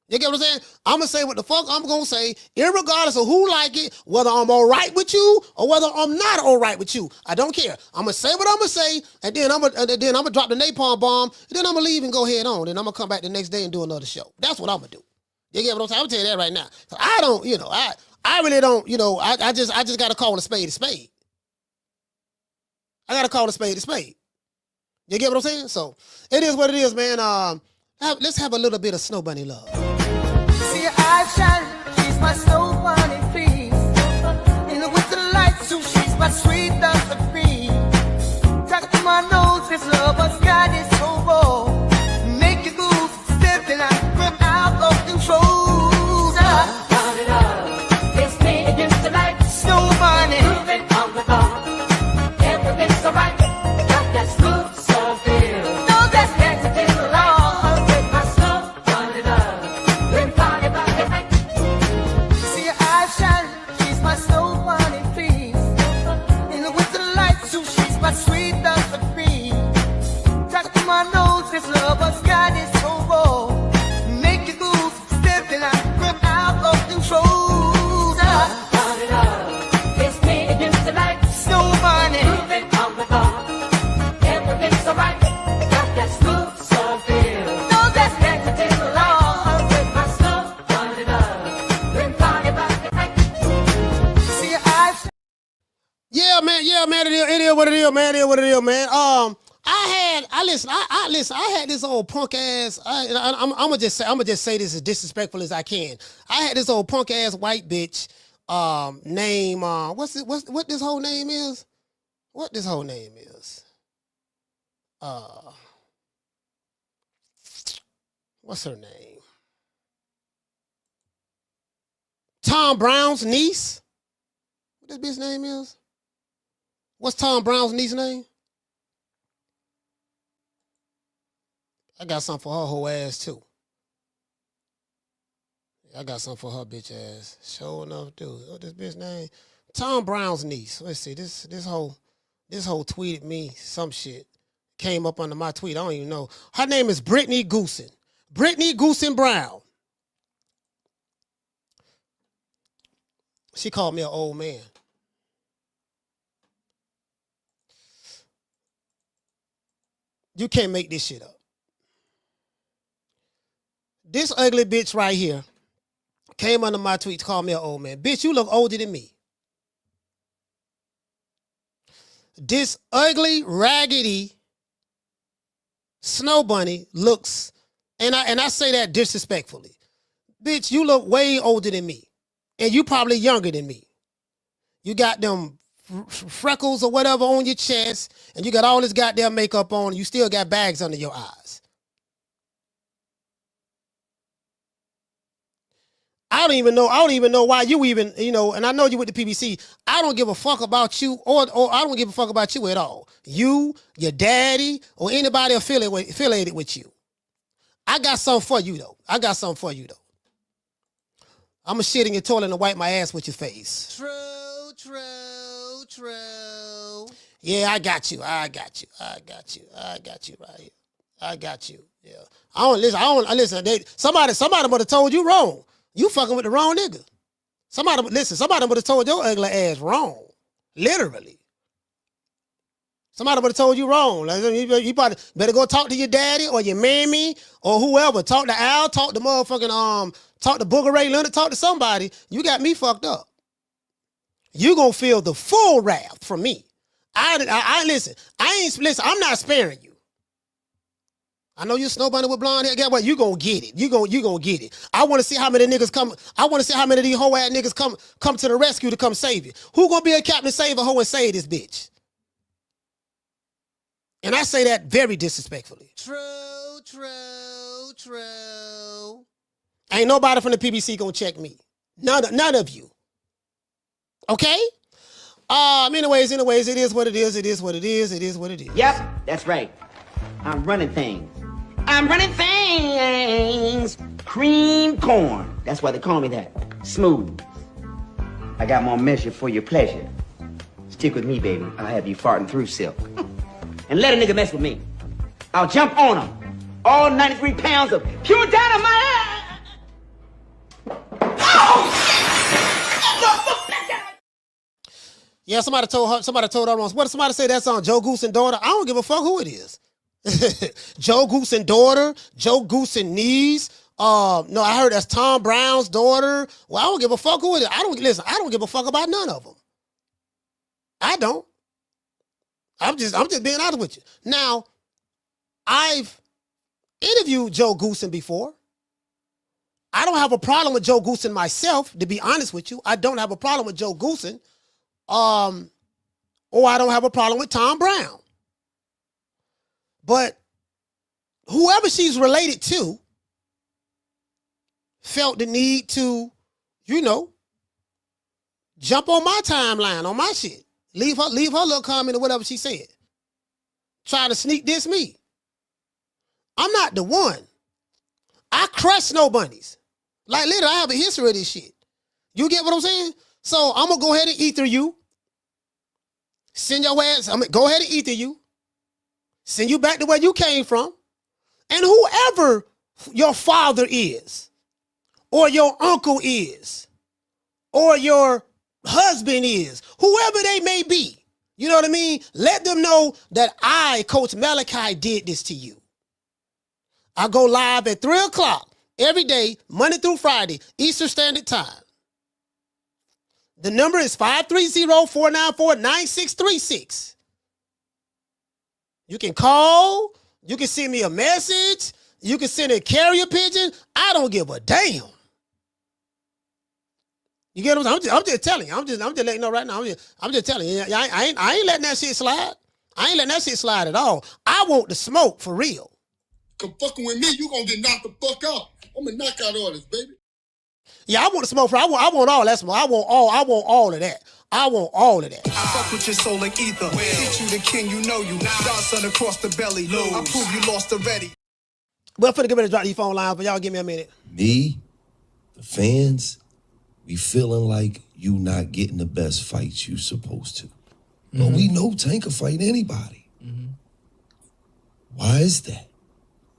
You get what I'm saying? I'm going to say what the fuck I'm going to say, irregardless of who like it, whether I'm all right with you or whether I'm not all right with you. I don't care. I'm going to say what I'm going to say, and then I'm going to drop the napalm bomb, and then I'm going to leave and go head on, and I'm going to come back the next day and do another show. That's what I'm going to do. You get what I'm saying? I'm going to tell you that right now. I don't, I really don't, I just got to call a spade a spade. I got to call a spade a spade. You get what I'm saying? So, it is what it is, man. Let's have a little bit of Snow Bunny love. See your eyes shining, she's my Snow Bunny, please. And with the lights, so she's my sweet Dr. Queen. Talk to my nose, this lover's got it so raw. Make you move, stepping out of control. Turn it up, it's me against the light. Snow Bunny, Moving on the bar, everything's so right. Got that smooth soul feel. no, that's see your eyes shining, she's my Snow Bunny, please. And with the lights, so she's my sweet Dr. Queen. Talk to my nose, this lover's got it so raw. Make you move, stepping out of control. Turn it up, it's me against the light. Snow Bunny, Moving on the bar, everything's so right. Got that smooth soul feel. no, that's Connected to the law, with my Snow Bunny love. Been party about the night. see your eyes. Yeah, man. It is what it is, man. I had this old punk ass. I'm gonna just say this as disrespectful as I can. I had this old punk ass white bitch. Name. What this whole name is? What this whole name is? what's her name? Tom Brown's niece. What this bitch name is? What's Tom Brown's niece name? I got something for her whole ass too. I got something for her bitch ass. Sure enough, dude. What this bitch name? Tom Brown's niece. Let's see. This whole tweeted me some shit. Came up under my tweet. I don't even know. Her name is Brittany Goosen. Brittany Goosen Brown. She called me an old man. You can't make this shit up. This ugly bitch right here came under my tweet to call me an old man. Bitch, you look older than me. This ugly, raggedy snow bunny looks, and I say that disrespectfully. Bitch, you look way older than me. And you probably younger than me. You got them freckles or whatever on your chest, and you got all this goddamn makeup on, and you still got bags under your eyes. I don't even know why you even, and I know you with the PBC. I don't give a fuck about you, or I don't give a fuck about you at all. You, your daddy, or anybody affiliated with you. I got something for you, though. I'm going to shit in your toilet and wipe my ass with your face. True. Yeah, I got you right here. I got you. Yeah. I don't listen. Somebody would have told you wrong. You fucking with the wrong nigga. Somebody would have told your ugly ass wrong. Literally. Somebody would have told you wrong. Like, you probably better go talk to your daddy or your mammy or whoever. Talk to Al, talk to motherfucking, talk to Booger Ray Leonard, talk to somebody. You got me fucked up. You gonna feel the full wrath from me. Listen, I'm not sparing you. I know you snow bunny with blonde hair. Guess what? You gonna get it. You gonna get it. I want to see how many niggas come. I want to see how many of these hoe ass niggas come to the rescue to come save you. Who gonna be a captain save a hoe and save this bitch? And I say that very disrespectfully. True. Ain't nobody from the PBC gonna check me. None of you. Okay? Anyways, it is what it is. Yep, that's right. I'm running things. Cream corn. That's why they call me that. Smooth. I got more measure for your pleasure. Stick with me, baby. I'll have you farting through silk. And let a nigga mess with me. I'll jump on him. All 93 pounds of pure dynamite. Yeah, somebody told her once. What did somebody say that's on Joe Goose and daughter? I don't give a fuck who it is. Joe Goose and daughter, Joe Goose and niece. No, I heard that's Tom Brown's daughter. Well, I don't give a fuck who it is. I don't give a fuck about none of them. I don't. I'm just being honest with you. Now, I've interviewed Joe Goosen before. I don't have a problem with Joe Goosen myself, to be honest with you. I don't have a problem with Joe Goosen. Or I don't have a problem with Tom Brown. But whoever she's related to felt the need to, jump on my timeline, on my shit. Leave her little comment or whatever she said. Try to sneak diss me. I'm not the one. I crush snow bunnies. Like, literally, I have a history of this shit. You get what I'm saying? So I'm going to go ahead and ether you. Send your ass, go ahead and ether you. Send you back to where you came from. And whoever your father is, or your uncle is, or your husband is, whoever they may be, you know what I mean? Let them know that I, Coach Malachi, did this to you. I go live at 3 o'clock every day, Monday through Friday, Eastern Standard Time. The number is 530-494-9636. You can call, you can send me a message, you can send a carrier pigeon. I don't give a damn. You get what I'm saying? I'm just telling you. I'm just letting you know right now. I'm just telling you. I ain't letting that shit slide. I ain't letting that shit slide at all. I want the smoke for real. Come fucking with me, you gonna get knocked the fuck out. I'm a knockout artist, baby. Yeah, I want the smoke for. I want all that smoke. I want all of that. I want all of that. Fuck with your soul like ether. Teach you the king, you know you. Godson across the belly. I prove you lost already. Well, for the get ready to drop these phone lines, but y'all give me a minute. Me, the fans, we feeling like you not getting the best fights you supposed to. But we know Tank can fight anybody. Why is that?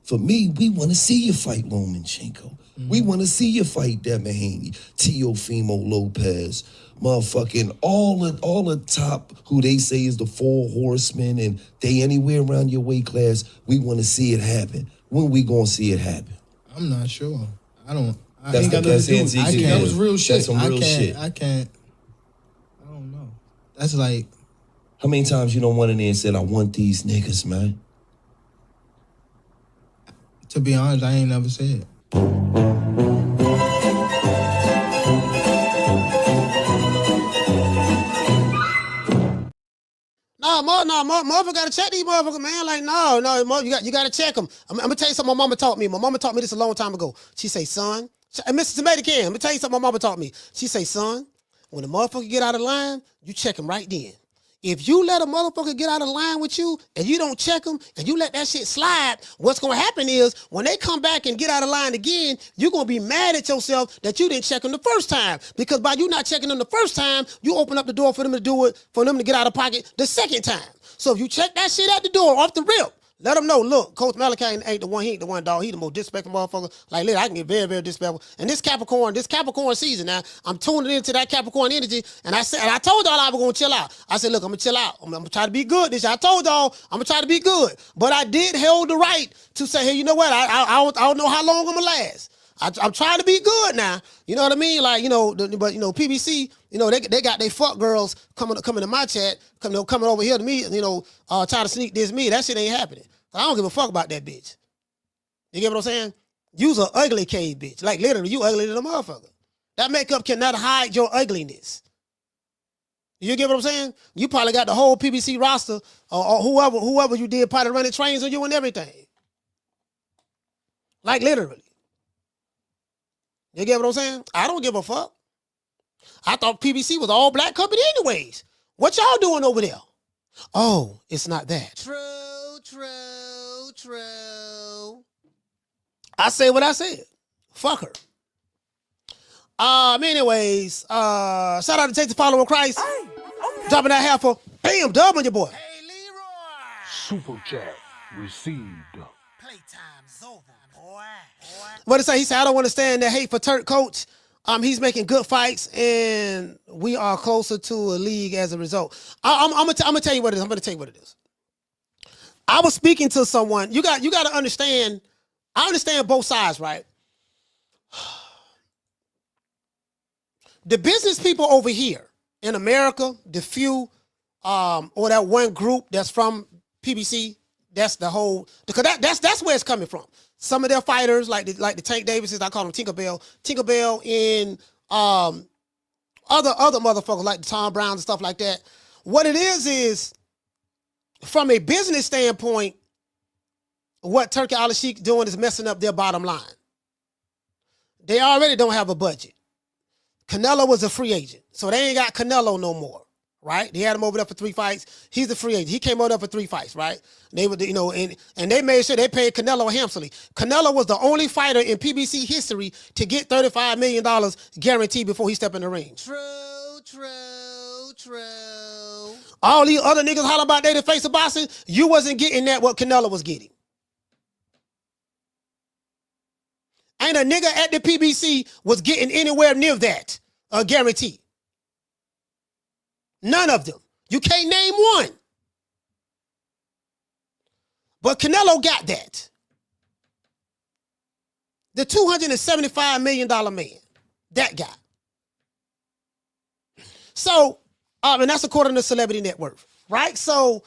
For me, we want to see you fight Lomachenko. We want to see you fight Devin Haney, Teofimo Lopez, motherfucking all the top who they say is the 4 horsemen and they anywhere around your weight class. We want to see it happen. When we gonna see it happen? I'm not sure. I ain't got that's nothing to do. that was real shit. That's some real shit. I don't know. That's like. How many times you don't went in there and said, I want these niggas, man? To be honest, I ain't never said it. Motherfucker gotta check these motherfuckers, man. Like, no, you gotta check them. I'm gonna tell you something my mama taught me. My mama taught me this a long time ago. She say, son, and Mr. Tomato Can, let me tell you something my mama taught me. She say, son, when a motherfucker get out of line, you check him right then. If you let a motherfucker get out of line with you and you don't check them and you let that shit slide, what's going to happen is when they come back and get out of line again, you're going to be mad at yourself that you didn't check them the first time. Because by you not checking them the first time, you open up the door for them to do it, for them to get out of pocket the second time. So if you check that shit at the door off the rip, let them know, look, Coach Malachi ain't the one, he ain't the one, dog. He the most disrespectful motherfucker. Like, literally, I can get very, very disrespectful. And this Capricorn season now, I'm tuning into that Capricorn energy, and I told y'all I was going to chill out. I said, look, I'm going to chill out. I'm going to try to be good this year. I told y'all I'm going to try to be good. But I did hold the right to say, hey, you know what? I don't know how long I'm going to last. I'm trying to be good now. You know what I mean? Like, but PBC, they got they fuck girls coming to my chat, coming over here to me, trying to sneak this me. That shit ain't happening. I don't give a fuck about that bitch. You get what I'm saying? You's an ugly cave bitch. Like, literally, you ugly than a motherfucker. That makeup cannot hide your ugliness. You get what I'm saying? You probably got the whole PBC roster or whoever you did probably running trains on you and everything. Like, literally. You get what I'm saying? I don't give a fuck. I thought PBC was an all-black company anyways. What y'all doing over there? Oh, it's not that. True. I say what I said. Fuck her. Anyways, shout out to Take the Follower of Christ. Hey, okay. Dropping that half for bam, dub on your boy. Hey, Leroy. Super chat received. Playtime's over, boy. What did it say? He said, I don't understand the hate for Turk coach. He's making good fights, and we are closer to a league as a result. I'm gonna tell you what it is. I'm gonna tell you what it is. I was speaking to someone. You got to understand. I understand both sides, right? The business people over here in America, the few, or that one group that's from PBC, that's the whole. Because that's where it's coming from. Some of their fighters, like the Tank Davises, I call them Tinkerbell, and other motherfuckers like the Tom Browns and stuff like that. What it is from a business standpoint, what Turki Al-Sheikh doing is messing up their bottom line. They already don't have a budget. Canelo was a free agent, so they ain't got Canelo no more, right? They had him over there for 3 fights. He's a free agent. He came over there for 3 fights, right? They were, and they made sure they paid Canelo handsomely. Canelo was the only fighter in PBC history to get $35 million guaranteed before he stepped in the ring. True. All these other niggas holler about they the face of boxing. You wasn't getting that what Canelo was getting. Ain't a nigga at the PBC was getting anywhere near that, guarantee. None of them. You can't name one. But Canelo got that. The $275 million man. That guy. So, and that's according to Celebrity Net Worth, right? So,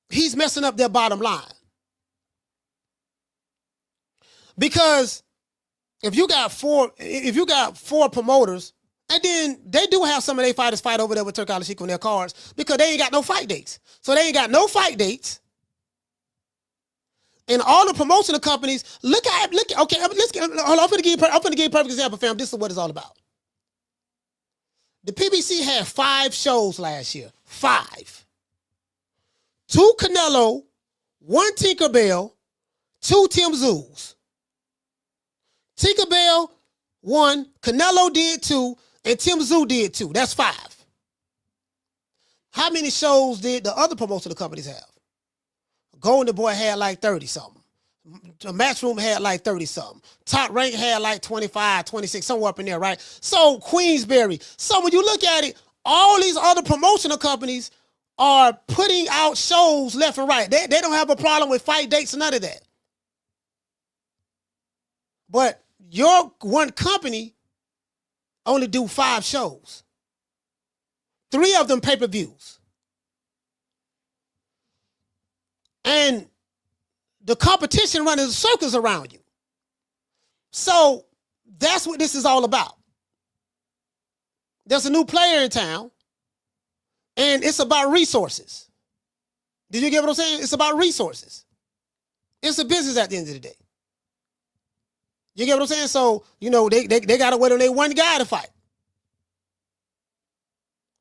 he's messing up their bottom line. Because if you got four promoters, And then they do have some of their fighters fight over there with Turk Al-Sheikh on their cards because they ain't got no fight dates. So they ain't got no fight dates. And all the promotional companies, okay, let's get, hold on, I'm gonna give you a perfect example, fam. This is what it's all about. The PBC had 5 shows last year. 5. 2 Canelo, 1 Tinkerbell, 2 Tim Zoos. Tinkerbell 1, Canelo did 2, and Tim Zoo did 2. That's 5. How many shows did the other promotional companies have? Golden Boy had like 30-something. The Matchroom had like 30-something. Top Rank had like 25, 26, somewhere up in there, right? So Queensberry. So when you look at it, all these other promotional companies are putting out shows left and right. They don't have a problem with fight dates, none of that. But your one company only do 5 shows. 3 of them pay-per-views. And the competition running circles around you. So that's what this is all about. There's a new player in town, and it's about resources. Did you get what I'm saying? It's about resources. It's a business at the end of the day. You get what I'm saying? So, you know, they got to wait on their one guy to fight.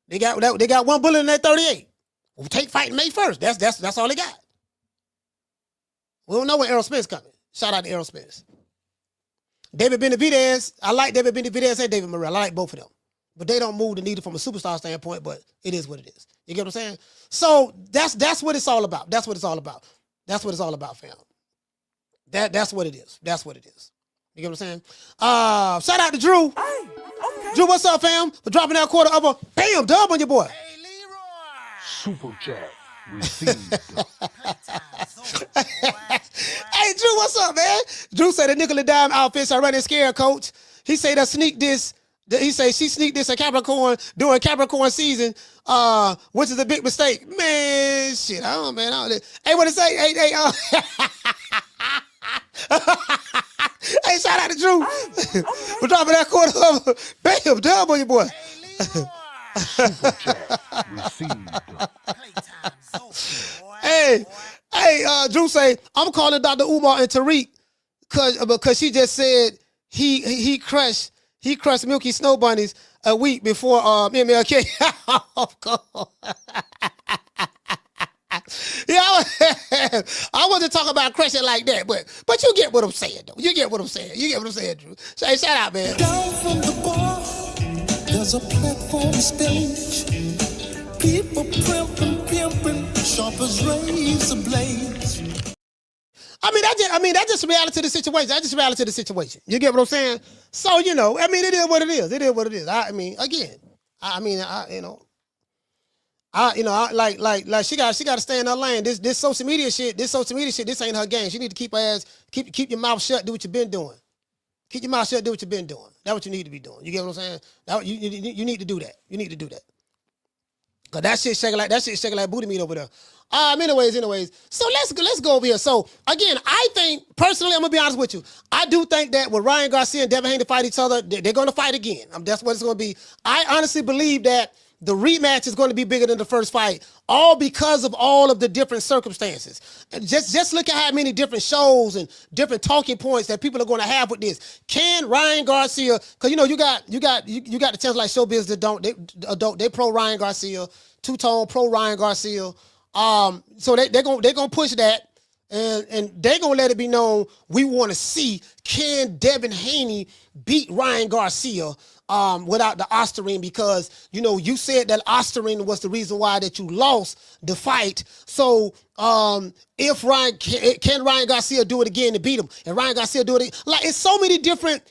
They got 1 bullet in their 38. We'll take fighting May 1st. That's all they got. We don't know when Errol Spence coming. Shout out to Errol Spence. David Benavidez, I like David Benavidez and David Morrell. I like both of them. But they don't move the needle from a superstar standpoint, but it is what it is. You get what I'm saying? So that's what it's all about. That's what it's all about. That's what it's all about, fam. That's what it is. That's what it is. You get what I'm saying? Shout out to Drew. Hey, okay. Drew, what's up, fam? For dropping that quarter of a bam dub on your boy. Hey, Leroy. Super chat received. Hey, Drew, what's up, man? Drew said the nickel and dime outfits are running scared, coach. He said they sneak this. He said she sneaked this at Capricorn during Capricorn season, which is a big mistake. Man, shit, I don't, man. Hey, what it say? Hey, hey, shout out to Drew. We're dropping that quarter of bam, dub on your boy. Super chat received. Hey, Drew say, I'm calling Dr. Umar and Tariq because she just said he crushed Milky Snow Bunnies a week before MLK. Of course. Yeah, I wasn't talking about crushing like that, but you get what I'm saying, though. You get what I'm saying, Drew. So, hey, shout out, man. Down from the bar, there's a platform stage. People pimping, sharp as razor blades. That's just reality of the situation. That's just reality of the situation. You get what I'm saying? So, you know, I mean, it is what it is. It is what it is. She got to stay in her lane. This social media shit, this ain't her game. She need to keep her ass, keep your mouth shut, do what you've been doing. Keep your mouth shut, do what you've been doing. That's what you need to be doing. You get what I'm saying? You need to do that. You need to do that. Cause that shit shaking like booty meat over there. Anyways. So let's go over here. So again, I think personally, I'm gonna be honest with you. I do think that when Ryan Garcia and Devin Haney fight each other, they're gonna fight again. That's what it's gonna be. I honestly believe that the rematch is going to be bigger than the first fight, all because of all of the different circumstances. And just look at how many different shows and different talking points that people are going to have with this. Can Ryan Garcia? Because you know you got the chance like Showbiz that they pro Ryan Garcia, Two-Tone pro Ryan Garcia. So they're gonna push that. And they're going to let it be known we want to see, can Devin Haney beat Ryan Garcia without the Osterine? Because, you know, you said that Osterine was the reason why that you lost the fight. So if can Ryan Garcia do it again to beat him? And Ryan Garcia do it again? Like, it's so many different,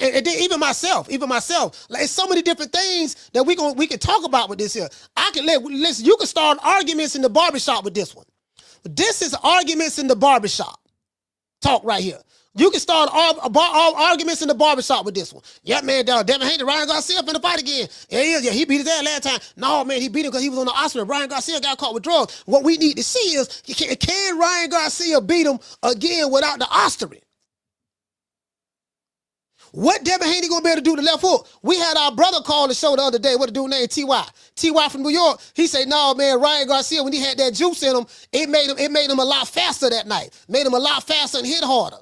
and then even myself, like, it's so many different things that we can talk about with this here. Listen, you can start arguments in the barbershop with this one. This is arguments in the barbershop talk right here. You can start all arguments in the barbershop with this one. Yeah, man, Devin Haney, Ryan Garcia finna fight again. Yeah, he beat his ass last time. No, man, he beat him because he was on the Oscar. Ryan Garcia got caught with drugs. What we need to see is, can Ryan Garcia beat him again without the Osterine? What Devin Haney gonna be able to do to left hook? We had our brother call the show the other day. What a dude named T.Y. T.Y. from New York. He said, no, man, Ryan Garcia, when he had that juice in him, it made him a lot faster that night. Made him a lot faster and hit harder.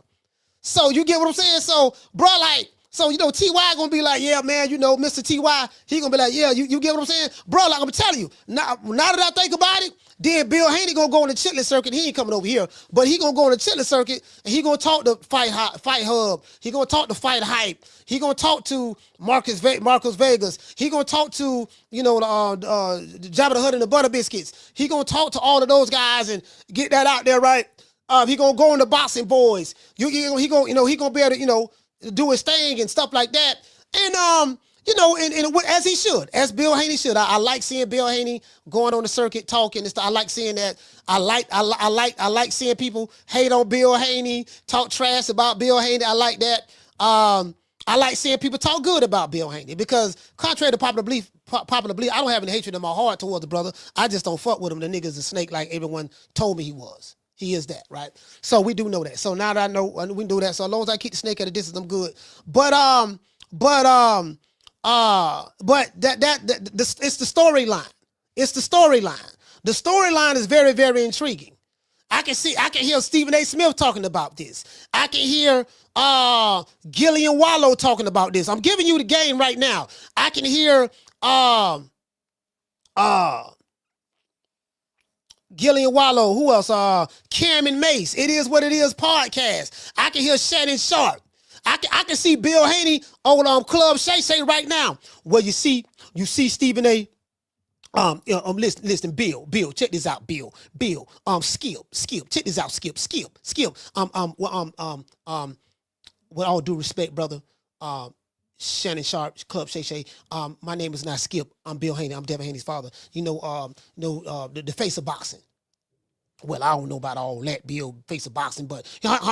So you get what I'm saying? So, bro, like, so, you know, T.Y. gonna be like, yeah, man, you know, Mr. T.Y., he gonna be like, yeah, you get what I'm saying? Bro, like I'm telling you, now that I think about it, then Bill Haney gonna go on the chitlin circuit. He ain't coming over here, but he gonna go on the chitlin circuit and he gonna talk to Fight Hub. He gonna talk to Fight Hype. He gonna talk to Marcus Vegas. He gonna talk to, you know, Jabba the Hutt and the Butter Biscuits. He gonna talk to all of those guys and get that out there, right? He gonna go on the Boxing Boys. He gonna be able to, you know, do his thing and stuff like that. And you know, and as he should, as Bill Haney should. I like seeing Bill Haney going on the circuit talking and stuff. I like seeing that. I like seeing people hate on Bill Haney, talk trash about Bill Haney. I like that. I like seeing people talk good about Bill Haney because contrary to popular belief, I don't have any hatred in my heart towards the brother. I just don't fuck with him. The nigga's a snake like everyone told me he was. He is that, right? So we do know that. So now that I know we can do that. So as long as I keep the snake at a distance, I'm good. But it's the storyline. It's the storyline. The storyline is very, very intriguing. I can hear Stephen A. Smith talking about this. I can hear Gillian Wallow talking about this. I'm giving you the game right now. I can hear Gillian Wallow, who else? Cameron Mace, It Is What It Is podcast. I can hear Shannon Sharp. I can see Bill Haney on Club Shay Shay right now. Well, you see Stephen A. Listen, Bill, check this out, Bill, Skip, check this out, Skip. With all due respect, brother, Shannon Sharp, Club Shay Shay. My name is not Skip. I'm Bill Haney. I'm Devin Haney's father. You know, the face of boxing. Well, I don't know about all that, Bill, face of boxing, but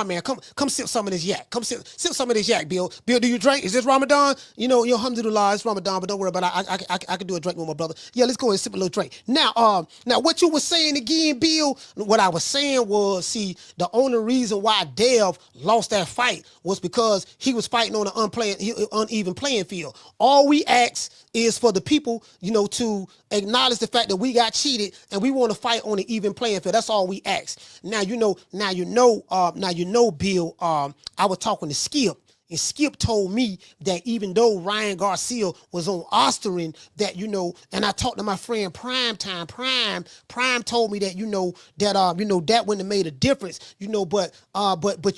man, come sip some of this yak. Come sip some of this yak, Bill. Bill, do you drink? Is this Ramadan? You know, alhamdulillah, it's Ramadan, but don't worry about it. I can do a drink with my brother. Yeah, let's go and sip a little drink. Now what you were saying again, Bill, what I was saying was, see, the only reason why Dev lost that fight was because he was fighting on an uneven playing field. All we ask is for the people, you know, to acknowledge the fact that we got cheated and we want to fight on an even playing field. That's all we ask. Now you know, Bill, I was talking to Skip, and Skip told me that even though Ryan Garcia was on Osterin, that, you know, and I talked to my friend Prime told me that, that wouldn't have made a difference, you know, but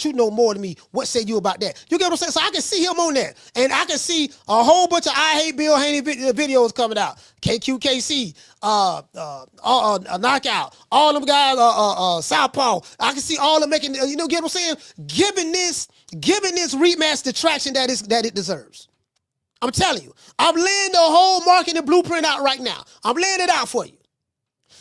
you know more than me. What say you about that? You get what I'm saying? So I can see him on that, and I can see a whole bunch of I Hate Bill Haney videos coming out. KQKC, Knockout, all them guys, Southpaw. I can see all of them making, you know, get what I'm saying? Giving this rematch the traction that it deserves. I'm telling you, I'm laying the whole marketing blueprint out right now. I'm laying it out for you.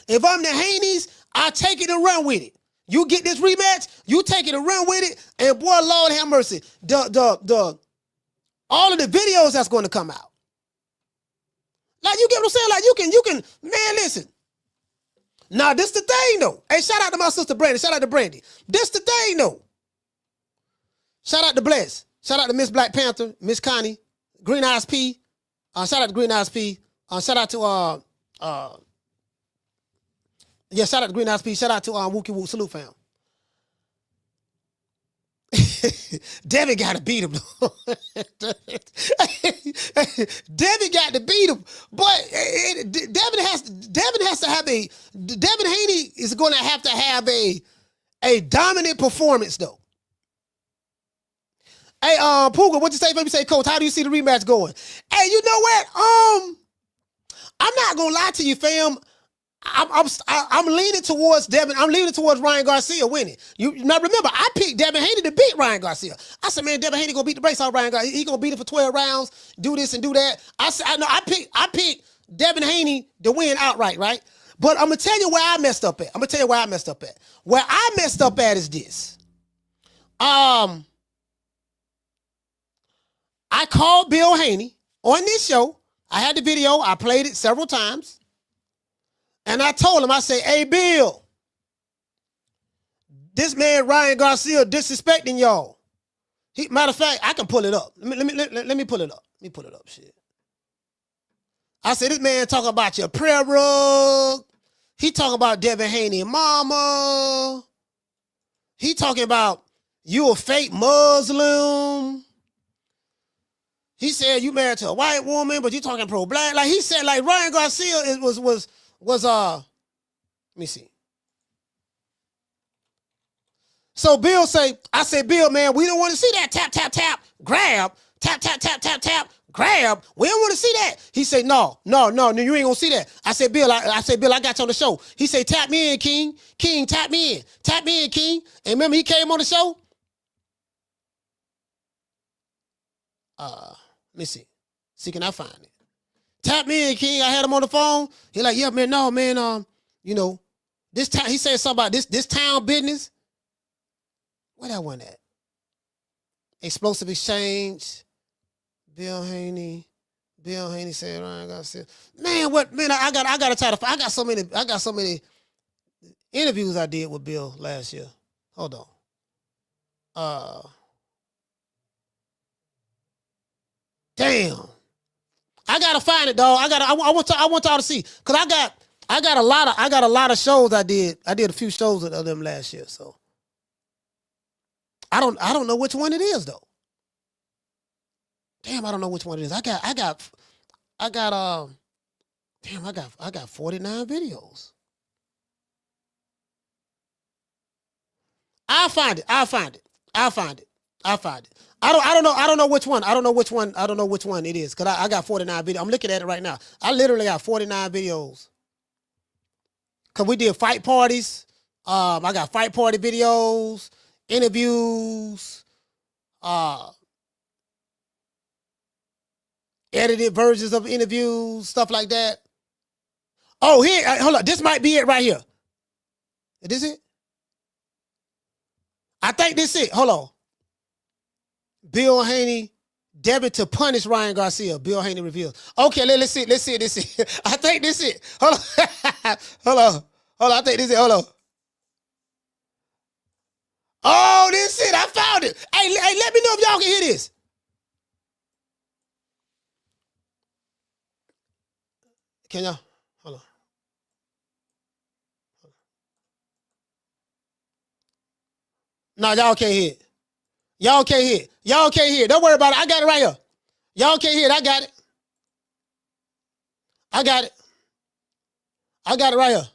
If I'm the Haneys, I take it and run with it. You get this rematch, you take it and run with it, and boy, Lord have mercy, all of the videos that's going to come out. Like, you get what I'm saying? Like, you can, man, listen. Now, this the thing, though. Hey, shout out to my sister Brandy. Shout out to Brandy. This the thing, though. Shout out to Bless. Shout out to Miss Black Panther, Miss Connie, Green Eyes P. Shout out to Green Eyes P. Shout out to, shout out to Green Eyes P. Shout out to Wookie Woo. Salute, fam. Devin got to beat him, though. Devin got to beat him, but Devin Haney is going to have a dominant performance, though. Hey, Pooga, what you say? Let me say, Coach, how do you see the rematch going? Hey, you know what? I'm not gonna lie to you, fam. I'm leaning towards Devin. I'm leaning towards Ryan Garcia winning. Now remember, I picked Devin Haney to beat Ryan Garcia. I said, man, Devin Haney gonna beat the brakes out of Ryan Garcia. He gonna beat it for 12 rounds, do this and do that. I picked Devin Haney to win outright, right? But I'm gonna tell you where I messed up at. Where I messed up at is this. I called Bill Haney on this show. I had the video. I played it several times. And I told him, I say, hey, Bill, this man Ryan Garcia disrespecting y'all. Matter of fact, I can pull it up. Let me pull it up. Let me pull it up. Shit. I said this man talking about your prayer rug. He talking about Devin Haney mama. He talking about you a fake Muslim. He said you married to a white woman, but you talking pro-black. Like he said, like Ryan Garcia was let me see. So Bill I said, Bill, man, we don't want to see that tap, tap, tap, grab, tap, tap, tap, tap, tap, grab. We don't want to see that. He said, no, you ain't gonna see that. I said, Bill, I got you on the show. He said, tap me in, King. King, tap me in, King. And remember he came on the show? Let me see. See, can I find it? Tap me in, King. I had him on the phone. He like, yeah, man, no, man, you know, this time, he said something about this town business. Where that one at? Explosive exchange. Bill Haney said Ryan Garcia. Man, what man? I gotta try to. I got so many interviews I did with Bill last year. Hold on. Damn. I gotta find it, dog. I want y'all to see, cause I got a lot of shows I did. I did a few shows of them last year, so. I don't know which one it is though. Damn, I don't know which one it is. I got 49 videos. I'll find it. I don't know which one. I don't know which one it is. Cause I got 49 videos. I'm looking at it right now. I literally got 49 videos. Cause we did fight parties. I got fight party videos. Interviews, edited versions of interviews, stuff like that. Oh, here, hold on. This might be it right here. Is this it? I think this is it. Hold on. Bill Haney, Devin to punish Ryan Garcia. Bill Haney reveals. Okay, let's see. This is it. I think this is it. Hold on. Hold on. I think this is it. Hold on. Oh, this is it. I found it. Hey, let me know if y'all can hear this. Can y'all? Hold on. No, y'all can't hear it. Y'all can't hear it. Y'all can't hear it. Don't worry about it. I got it right here. Y'all can't hear it. I got it. I got it. I got it right here.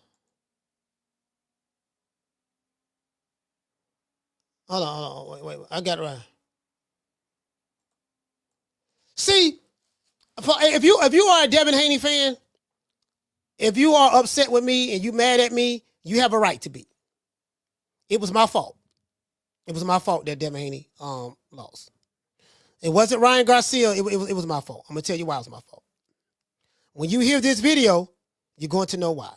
Hold on. Wait. I got it right. See, if you are a Devin Haney fan, if you are upset with me and you mad at me, you have a right to be. It was my fault. It was my fault that Devin Haney lost. It wasn't Ryan Garcia. It was my fault. I'm gonna tell you why it was my fault. When you hear this video, you're going to know why.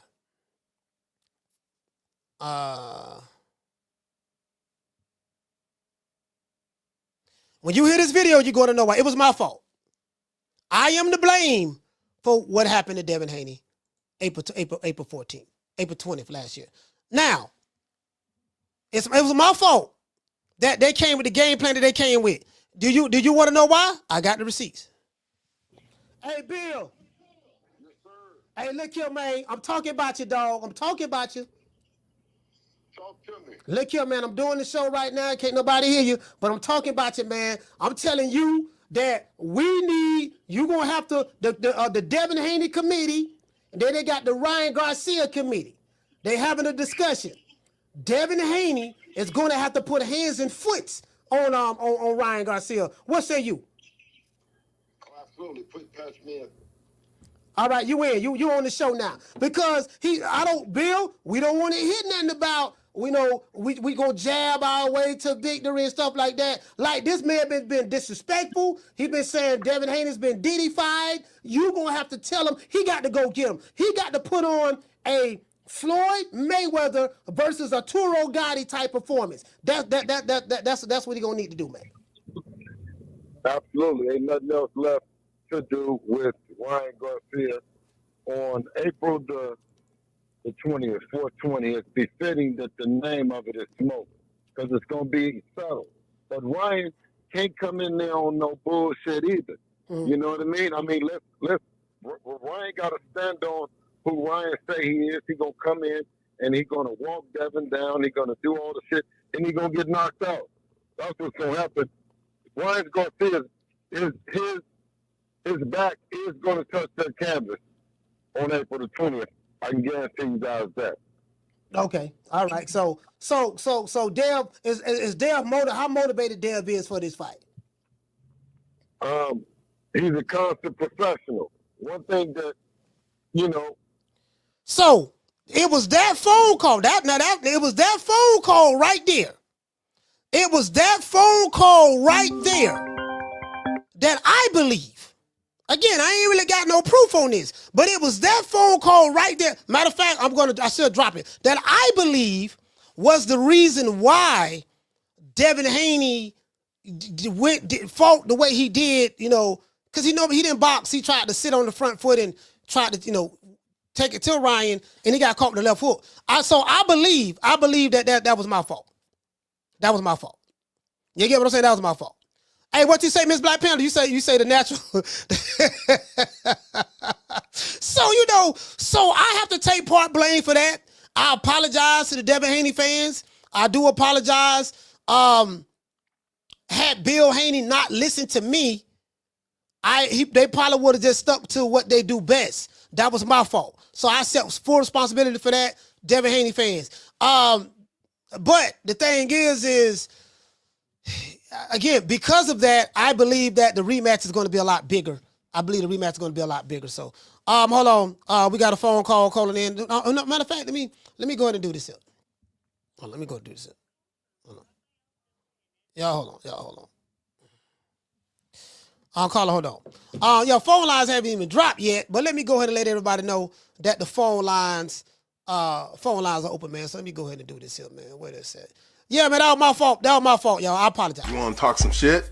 When you hear this video, you're going to know why. It was my fault. I am to blame for what happened to Devin Haney April 14th, April 20th last year. Now, it was my fault that they came with the game plan that they came with. Do you want to know why? I got the receipts. Hey, Bill. Yes, sir. Hey, look here, man. I'm talking about you, dog. I'm talking about you. Talk to me. Look here, man. I'm doing the show right now. Can't nobody hear you, but I'm talking about you, man. I'm telling you that you going to have to, the Devin Haney committee, and then they got the Ryan Garcia committee. They having a discussion. Devin Haney is going to have to put hands and foot on Ryan Garcia. What say you? Oh, absolutely. Patch me in. All right, you in. You on the show now. Because Bill, we don't want to hear nothing about, we gonna jab our way to victory and stuff like that. Like, this man been disrespectful. He been saying Devin Haney's been DD-fied. You gonna have to tell him he got to go get him. He got to put on a Floyd Mayweather versus Arturo Gotti type performance. That's what he gonna need to do, man. Absolutely. Ain't nothing else left to do with Ryan Garcia on April the 20th, 420. It's befitting that the name of it is Smoke, because it's going to be subtle. But Ryan can't come in there on no bullshit either. You know what I mean? I mean, Ryan got to stand on who Ryan say he is. He gonna come in and he gonna walk Devin down. He gonna do all the shit, and he gonna get knocked out. That's what's gonna happen. Ryan Garcia, his back is gonna touch that canvas on April the 20th. I can guarantee you guys that. Okay, all right. So Dev is Dev how motivated Dev is for this fight? He's a constant professional. One thing that, you know. So it was that phone call. It was that phone call right there. It was that phone call right there that I believe. Again, I ain't really got no proof on this, but it was that phone call right there. Matter of fact, I should drop it. That I believe was the reason why Devin Haney fought the way he did, you know, because he didn't box. He tried to sit on the front foot and tried to, you know, take it to Ryan, and he got caught with the left hook. So I believe that was my fault. That was my fault. You get what I'm saying? That was my fault. Hey, what you say, Miss Black Panther? You say the natural. So I have to take part blame for that. I apologize to the Devin Haney fans. I do apologize. Had Bill Haney not listened to me, they probably would have just stuck to what they do best. That was my fault. So I accept full responsibility for that, Devin Haney fans. But the thing is again, because of that, I believe that the rematch is going to be a lot bigger. I believe the rematch is going to be a lot bigger. So, hold on. We got a phone call calling in. No, matter of fact, let me go ahead and do this here. Let me go do this here. Hold on. Y'all hold on. Caller, hold on. Phone lines haven't even dropped yet, but let me go ahead and let everybody know that the phone lines are open, man. So let me go ahead and do this here, man. Wait a second. Yeah, man, that was my fault, y'all. I apologize. You want to talk some shit?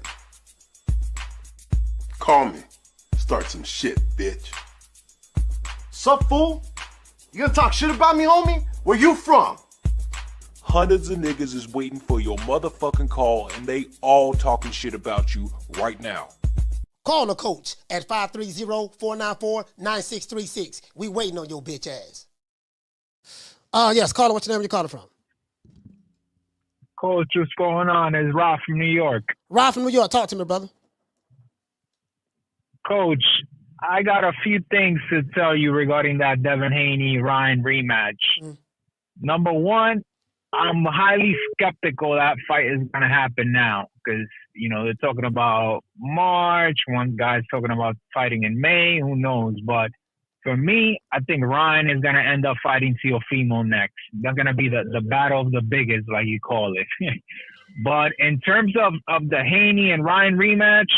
Call me. Start some shit, bitch. Sup, fool? You gonna talk shit about me, homie? Where you from? Hundreds of niggas is waiting for your motherfucking call, and they all talking shit about you right now. Call the coach at 530-494-9636. We waiting on your bitch ass. Yes, caller, what's your name? Where you calling from? Coach, what's going on? It's Rob from New York. Rob from New York. Talk to me, brother. Coach, I got a few things to tell you regarding that Devin Haney Ryan rematch. Number one, I'm highly skeptical that fight is going to happen now because, you know, they're talking about March. One guy's talking about fighting in May. Who knows? But for me, I think Ryan is going to end up fighting Teofimo next. That's going to be the battle of the biggest, like you call it. But in terms of the Haney and Ryan rematch,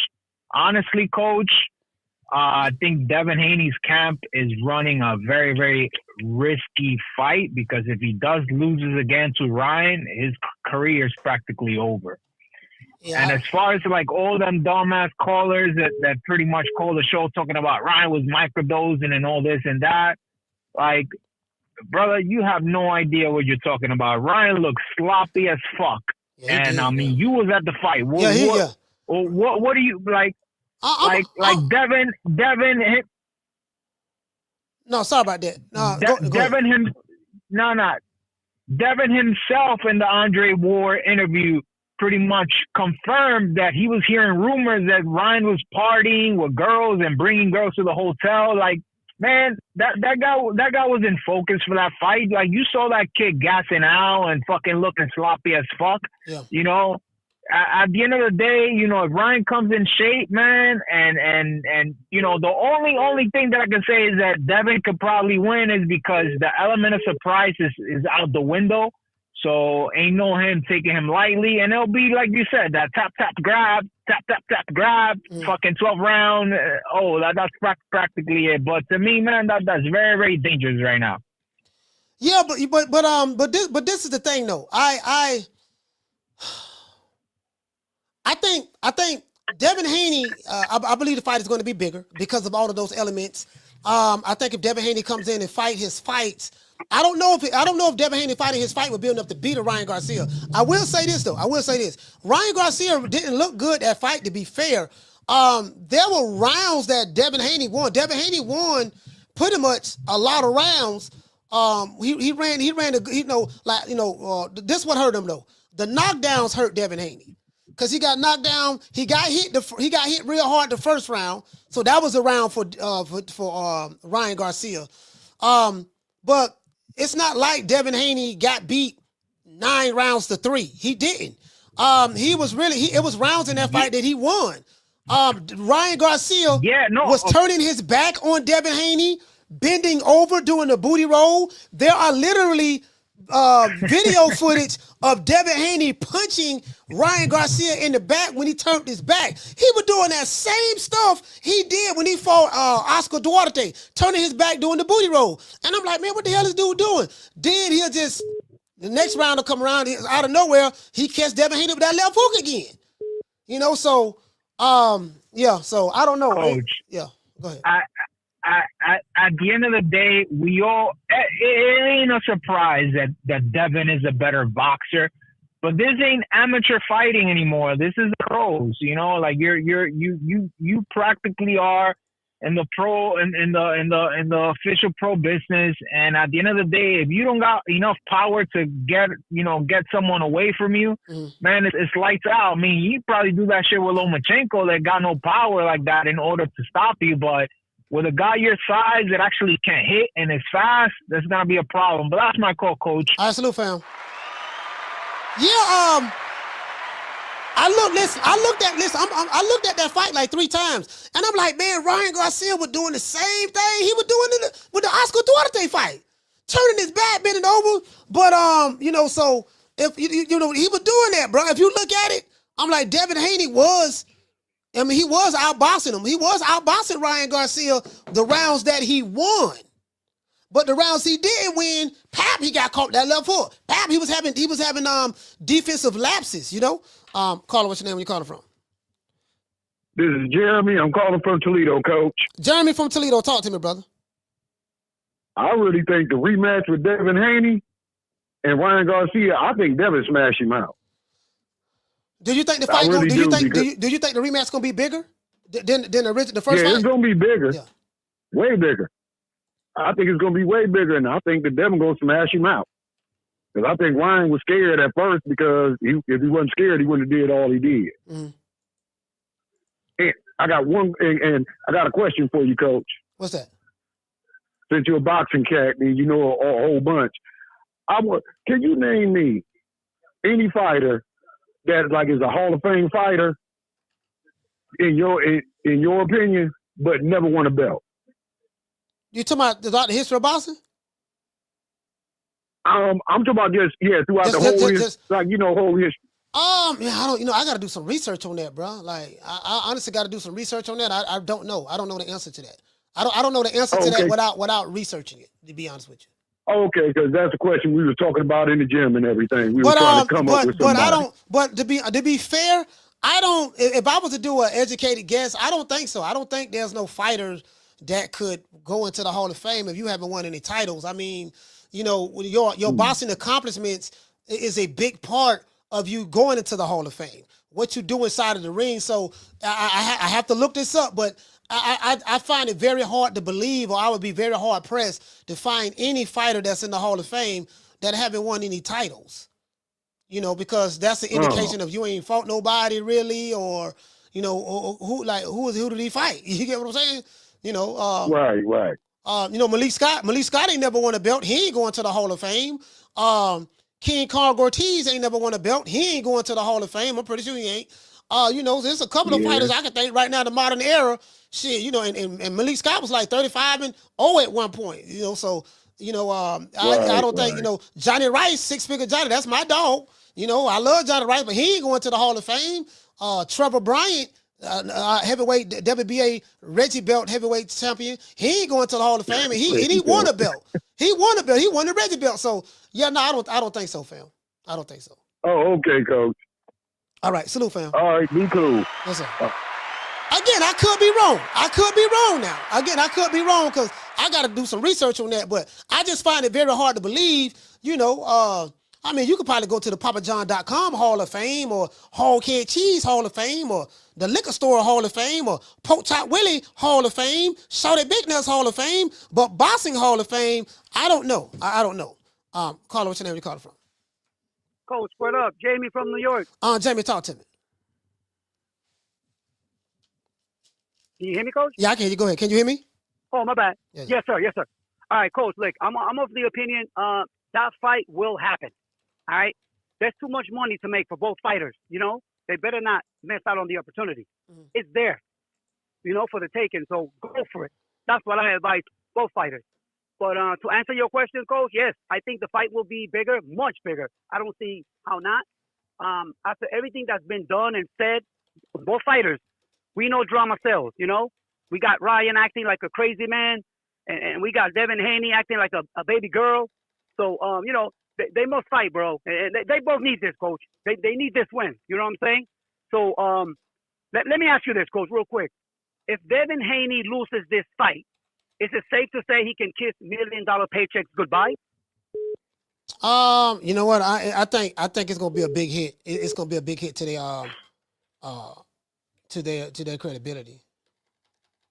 honestly, Coach, I think Devin Haney's camp is running a very, very risky fight because if he loses again to Ryan, his career is practically over. Yeah. And as far as like all them dumbass callers that pretty much call the show talking about Ryan was microdosing and all this and that, like, brother, you have no idea what you're talking about. Ryan looks sloppy as fuck. Yeah, and I mean, you was at the fight. What do you like? Devin hit. No, sorry about that. Devin himself in the Andre Ward interview pretty much confirmed that he was hearing rumors that Ryan was partying with girls and bringing girls to the hotel. Like, man, that guy was in focus for that fight. Like, you saw that kid gassing out and fucking looking sloppy as fuck. Yeah. You know, at the end of the day, you know, if Ryan comes in shape, man, and you know, the only thing that I can say is that Devin could probably win is because the element of surprise is out the window. So ain't no him taking him lightly, and it'll be like you said, that tap grab, fucking 12 round. That's practically it. But to me, man, that's very, very dangerous right now. Yeah, but this is the thing though. I think Devin Haney. I believe the fight is going to be bigger because of all of those elements. I think if Devin Haney comes in and fight his fights I don't know if Devin Haney fighting his fight would be enough to beat a Ryan Garcia. I will say this though. Ryan Garcia didn't look good that fight. To be fair, there were rounds that Devin Haney won. Devin Haney won pretty much a lot of rounds. This what hurt him though. The knockdowns hurt Devin Haney. Cause he got knocked down. He got hit real hard the first round. So that was a round for Ryan Garcia. But it's not like Devin Haney got beat 9 rounds to 3. He didn't. It was rounds in that fight that he won. Ryan Garcia was turning his back on Devin Haney, bending over, doing the booty roll. There are literally video footage of Devin Haney punching Ryan Garcia in the back when he turned his back. He was doing that same stuff he did when he fought Oscar Duarte, turning his back, doing the booty roll. And I'm like, man, what the hell is dude doing? Then he'll just, the next round will come around, out of nowhere, he catch Devin Haney with that left hook again. So I don't know. Coach, yeah, go ahead. At the end of the day, it ain't a surprise that Devin is a better boxer, but this ain't amateur fighting anymore. This is the pros, like you practically are in the pro in the official pro business. And at the end of the day, if you don't got enough power to get someone away from you, man, it's lights out. I mean, you probably do that shit with Lomachenko that got no power like that in order to stop you, but with a guy your size that actually can hit and is fast, that's gonna be a problem. But that's my call, Coach. All right, salute, fam. Yeah, I looked at that fight like 3 times, and I'm like, man, Ryan Garcia was doing the same thing he was doing with the Oscar Duarte fight, turning his back, bending over. But so if he was doing that, bro. If you look at it, I'm like, Devin Haney was. I mean, he was outboxing him. He was outboxing Ryan Garcia the rounds that he won. But the rounds he didn't win, he got caught that left hook. He was having defensive lapses, Caller, what's your name? Where you calling from? This is Jeremy. I'm calling from Toledo, Coach. Jeremy from Toledo. Talk to me, brother. I really think the rematch with Devin Haney and Ryan Garcia, I think Devin smashed him out. Do you think the fight? Do you think the rematch gonna be bigger than the first fight? Yeah, it's gonna be bigger. Yeah. Way bigger. I think it's gonna be way bigger, and I think that Devin gonna smash him out. Because I think Ryan was scared at first because if he wasn't scared, he wouldn't have did all he did. Mm-hmm. And I got I got a question for you, Coach. What's that? Since you're a boxing cat and you know a whole bunch, can you name me any fighter that is a Hall of Fame fighter in your opinion, but never won a belt? You talking about the history of boxing? I'm talking about throughout the whole history, whole history. I got to do some research on that, bro. Like, I honestly got to do some research on that. I don't know. I don't know the answer to that. I don't know the answer to that without researching it. To be honest with you. Okay, because that's the question we were talking about in the gym and everything. We were trying to come up with somebody. But to be fair, I don't. If I was to do an educated guess, I don't think so. I don't think there's no fighters that could go into the Hall of Fame if you haven't won any titles. I mean, your boxing accomplishments is a big part of you going into the Hall of Fame. What you do inside of the ring. So I have to look this up, but I find it very hard to believe, or I would be very hard pressed to find any fighter that's in the Hall of Fame that haven't won any titles. Because that's an indication of you ain't fought nobody really, or who did he fight? You get what I'm saying? Right. Malik Scott ain't never won a belt. He ain't going to the Hall of Fame. King Carl Ortiz ain't never won a belt. He ain't going to the Hall of Fame. I'm pretty sure he ain't. There's a couple of fighters I can think right now in the modern era. Shit, and Malik Scott was like 35-0 at one point. I don't think, Johnny Rice, 6-figure Johnny, that's my dog. I love Johnny Rice, but he ain't going to the Hall of Fame. Trevor Bryant, heavyweight WBA Reggie Belt heavyweight champion, he ain't going to the Hall of Fame, and he won a belt. He won a belt. He won the Reggie Belt. So I don't think so, fam. I don't think so. Oh, okay, Coach. All right, salute, fam. All right, be cool. Yes, sir. Again, I could be wrong. I could be wrong now. Again, I could be wrong because I got to do some research on that. But I just find it very hard to believe, you know, I mean, you could probably go to the papajohn.com Hall of Fame or Hog Head Cheese Hall of Fame or the Liquor Store Hall of Fame or Pork Chop Willie Hall of Fame, Shorty Big Nuts Hall of Fame, but Boxing Hall of Fame, I don't know. I don't know. Carla, what's your name? Where you calling from? Coach, what up? Jamie from New York. Jamie, talk to me. Can you hear me, Coach? Yeah, I can hear you. Go ahead. Can you hear me? Oh, my bad. Yeah. Yes, sir. Yes, sir. All right, Coach. Look, I'm of the opinion that fight will happen. All right? There's too much money to make for both fighters, you know? They better not miss out on the opportunity. Mm-hmm. It's there, you know, for the taking. So go for it. That's what I advise both fighters. But to answer your question, Coach, yes, I think the fight will be bigger, much bigger. I don't see how not. After everything that's been done and said, both fighters, we know drama sells, you know? We got Ryan acting like a crazy man, and we got Devin Haney acting like a baby girl. So, you know, they must fight, bro. And they both need this, Coach. They need this win. You know what I'm saying? So let me ask you this, Coach, real quick. If Devin Haney loses this fight, is it safe to say he can kiss $1 million paychecks goodbye? You know what? I think it's gonna be a big hit. It's gonna be a big hit to their credibility.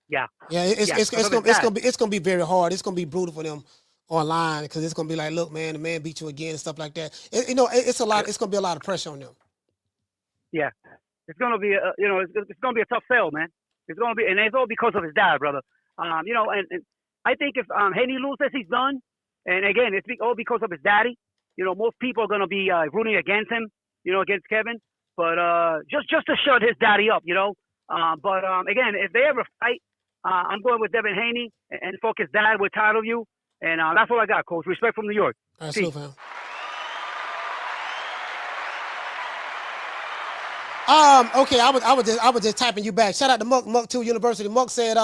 Yeah. Yeah, it's gonna be very hard. It's gonna be brutal for them online because it's gonna be like, look, man, the man beat you again and stuff like that. It's a lot. It's gonna be a lot of pressure on them. Yeah, it's gonna be it's gonna be a tough sell, man. It's gonna be, and it's all because of his dad, brother. You know, and I think if Haney loses, he's done. And again, it's all because of his daddy. You know, most people are gonna be rooting against him. You know, against Kevin. But just to shut his daddy up, you know. But again, if they ever fight, I'm going with Devin Haney and fuck his dad with title you. And that's all I got, Coach. Respect from New York. All right, salute, fam. Okay, I was just typing you back. Shout out to Muck 2 University. Muck said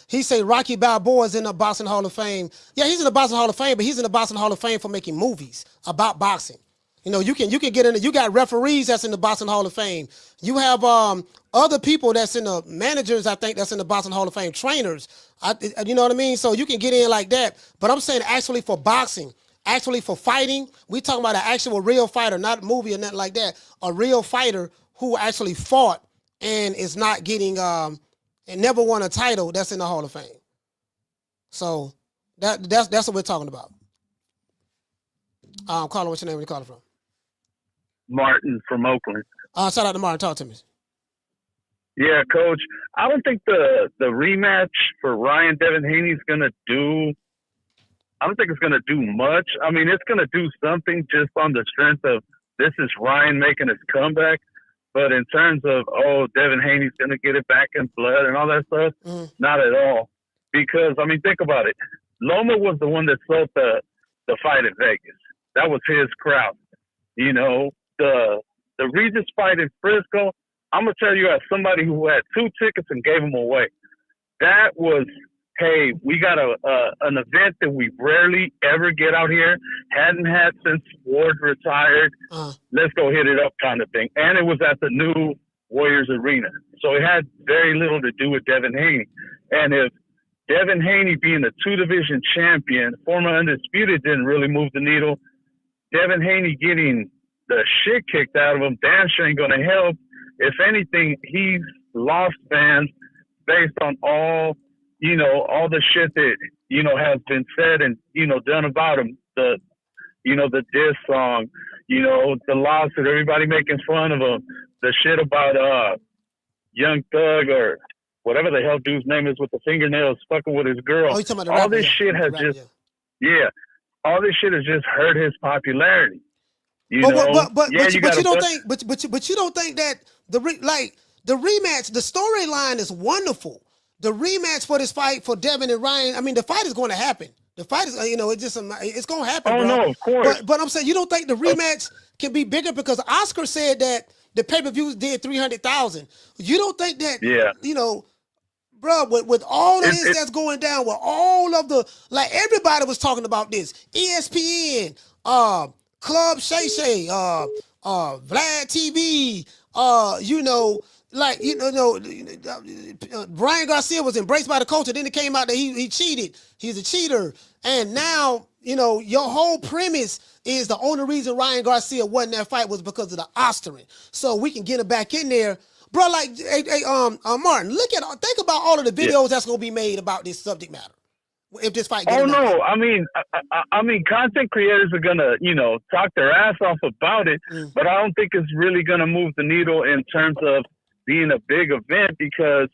he said Rocky Balboa is in the Boxing Hall of Fame. Yeah, he's in the Boxing Hall of Fame, but he's in the Boxing Hall of Fame for making movies about boxing. You know, you can get in it. You got referees that's in the Boxing Hall of Fame. You have other people that's in the managers, I think, that's in the Boxing Hall of Fame, trainers. You know what I mean? So you can get in like that. But I'm saying actually for boxing, actually for fighting, we talking about an actual real fighter, not a movie or nothing like that. A real fighter who actually fought and is not getting and never won a title that's in the Hall of Fame. So that's what we're talking about. Carla, what's your name? Where you calling from? Martin from Oakland. Shout out to Martin. Talk to me. Yeah, Coach. I don't think the rematch for Ryan Devin Haney is gonna do. I don't think it's gonna do much. I mean, it's gonna do something just on the strength of this is Ryan making his comeback. But in terms of Devin Haney's gonna get it back in blood and all that stuff, not at all. Because I mean, think about it. Loma was the one that sold the fight in Vegas. That was his crowd. You know, the Regis fight in Frisco, I'm going to tell you as somebody who had 2 tickets and gave them away, that was, hey, we got an event that we rarely ever get out here, hadn't had since Ward retired. Let's go hit it up kind of thing. And it was at the new Warriors Arena. So it had very little to do with Devin Haney. And if Devin Haney being a 2-division champion, former undisputed, didn't really move the needle, Devin Haney getting the shit kicked out of him damn sure ain't going to help. If anything, he's lost fans based on all the shit that, you know, has been said and, you know, done about him. The diss song, you know, the lawsuit, everybody making fun of him, the shit about Young Thug or whatever the hell dude's name is with the fingernails fucking with his girl. All this shit has all this shit has just hurt his popularity. You don't think that the rematch, the storyline is wonderful. The rematch for this fight for Devin and Ryan, I mean, the fight is going to happen. The fight is, you know, it's going to happen. Oh, no, of course. But I'm saying you don't think the rematch can be bigger because Oscar said that the pay-per-views did 300,000. You don't think that, you know, bro, with all of this that's going down, with all of the, like everybody was talking about this. ESPN, Club Shay Shay, Vlad TV, you know, like Ryan Garcia was embraced by the culture. Then it came out that he cheated. He's a cheater, and now your whole premise is the only reason Ryan Garcia won that fight was because of the osterin. So we can get him back in there, bro. Like, Martin, think about all of the videos that's gonna be made about this subject matter if this fight. Oh no, I mean, content creators are gonna, talk their ass off about it, but I don't think it's really gonna move the needle in terms of being a big event because,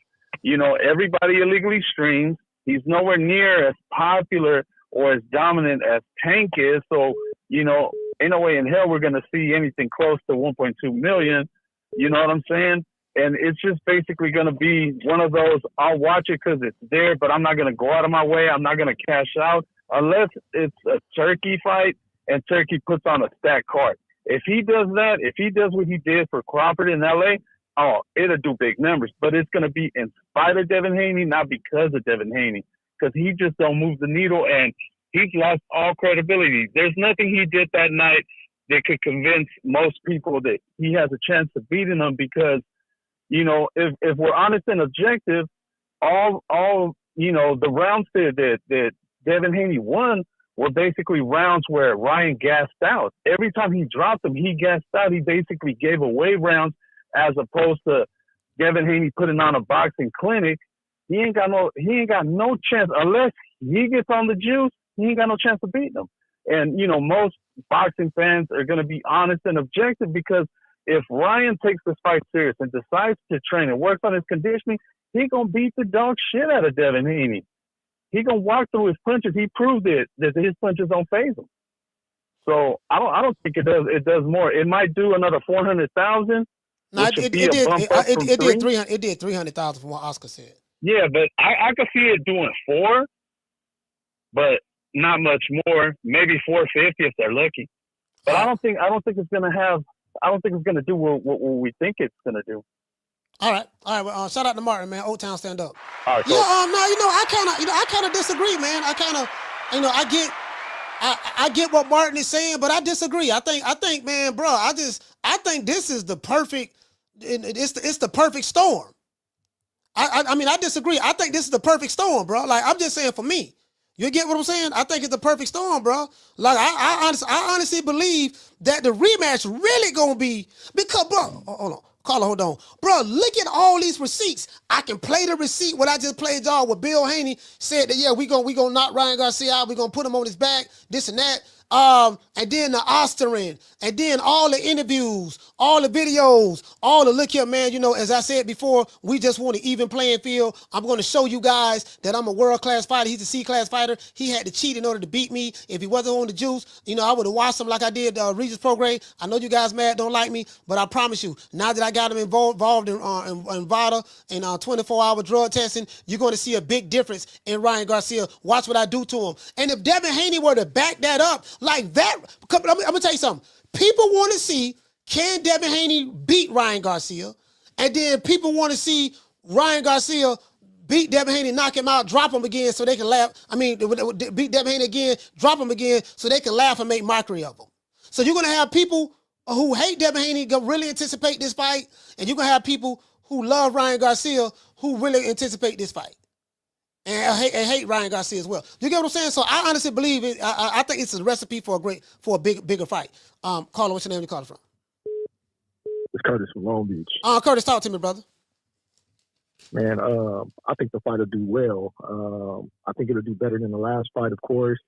everybody illegally streams. He's nowhere near as popular or as dominant as Tank is. So, ain't no way in hell we're gonna see anything close to 1.2 million. You know what I'm saying? And it's just basically going to be one of those, I'll watch it because it's there, but I'm not going to go out of my way. I'm not going to cash out unless it's a Turkey fight and Turkey puts on a stacked card. If he does that, if he does what he did for Crawford in L.A., it'll do big numbers. But it's going to be in spite of Devin Haney, not because of Devin Haney, because he just don't move the needle and he's lost all credibility. There's nothing he did that night that could convince most people that he has a chance of beating them because, if we're honest and objective, all the rounds that Devin Haney won were basically rounds where Ryan gassed out. Every time he dropped him, he gassed out. He basically gave away rounds as opposed to Devin Haney putting on a boxing clinic. He ain't got no chance unless he gets on the juice. He ain't got no chance of beating him. And most boxing fans are going to be honest and objective because if Ryan takes this fight serious and decides to train and works on his conditioning, he gonna beat the dog shit out of Devin Haney. He gonna walk through his punches. He proved it that his punches don't phase him. So I don't think it does. It does more. It might do another 400,000. No, it did 300,000 from what Oscar said. Yeah, but I could see it doing 4, but not much more. Maybe 450 if they're lucky. But I don't think it's gonna have. I don't think it's gonna do what we think it's gonna do. All right. Well, shout out to Martin, man. Old Town, stand up. All right, yeah. No, I kind of disagree, man. I kind of, I get what Martin is saying, but I disagree. I think, man, bro. I think this is the perfect. It's the perfect storm. I disagree. I think this is the perfect storm, bro. Like, I'm just saying for me. You get what I'm saying? I think it's the perfect storm, bro. Like, I honestly believe that the rematch really gonna be because, bro. Hold on, Carla, hold on, bro. Look at all these receipts. I can play the receipt. What I just played y'all with Bill Haney said that we gonna knock Ryan Garcia out. We gonna put him on his back. This and that. And then the Osterin, and then all the interviews, all the videos, all the look here, man. As I said before, we just want an even playing field. I'm going to show you guys that I'm a world-class fighter. He's a C-class fighter. He had to cheat in order to beat me. If he wasn't on the juice, I would have watched him like I did Regis program. I know you guys mad, don't like me, but I promise you, now that I got him involved in VADA and 24-hour drug testing, you're going to see a big difference in Ryan Garcia. Watch what I do to him. And if Devin Haney were to back that up, like that, I'm gonna tell you something. People want to see, can Devin Haney beat Ryan Garcia? And then people want to see Ryan Garcia beat Devin Haney, knock him out, drop him again so they can laugh. Beat Devin Haney again, drop him again so they can laugh and make mockery of him. So you're gonna have people who hate Devin Haney really anticipate this fight, and you're gonna have people who love Ryan Garcia who really anticipate this fight. And hate Ryan Garcia as well. You get what I'm saying? So I honestly believe it. I think it's a recipe for a bigger fight. Carla, what's your name? You calling from? It's Curtis from Long Beach. Curtis, talk to me, brother. Man, I think the fight will do well. I think it'll do better than the last fight, of course.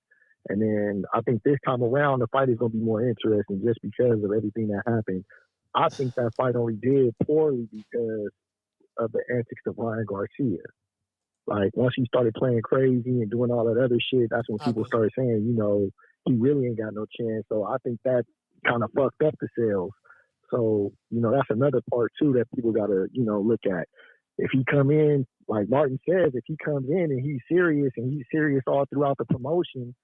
And then I think this time around, the fight is going to be more interesting just because of everything that happened. I think that fight only did poorly because of the antics of Ryan Garcia. Like, once he started playing crazy and doing all that other shit, that's when people started saying, he really ain't got no chance. So I think that kind of fucked up the sales. So, that's another part, too, that people got to, look at. If he come in, like Martin says, if he comes in and he's serious all throughout the promotion,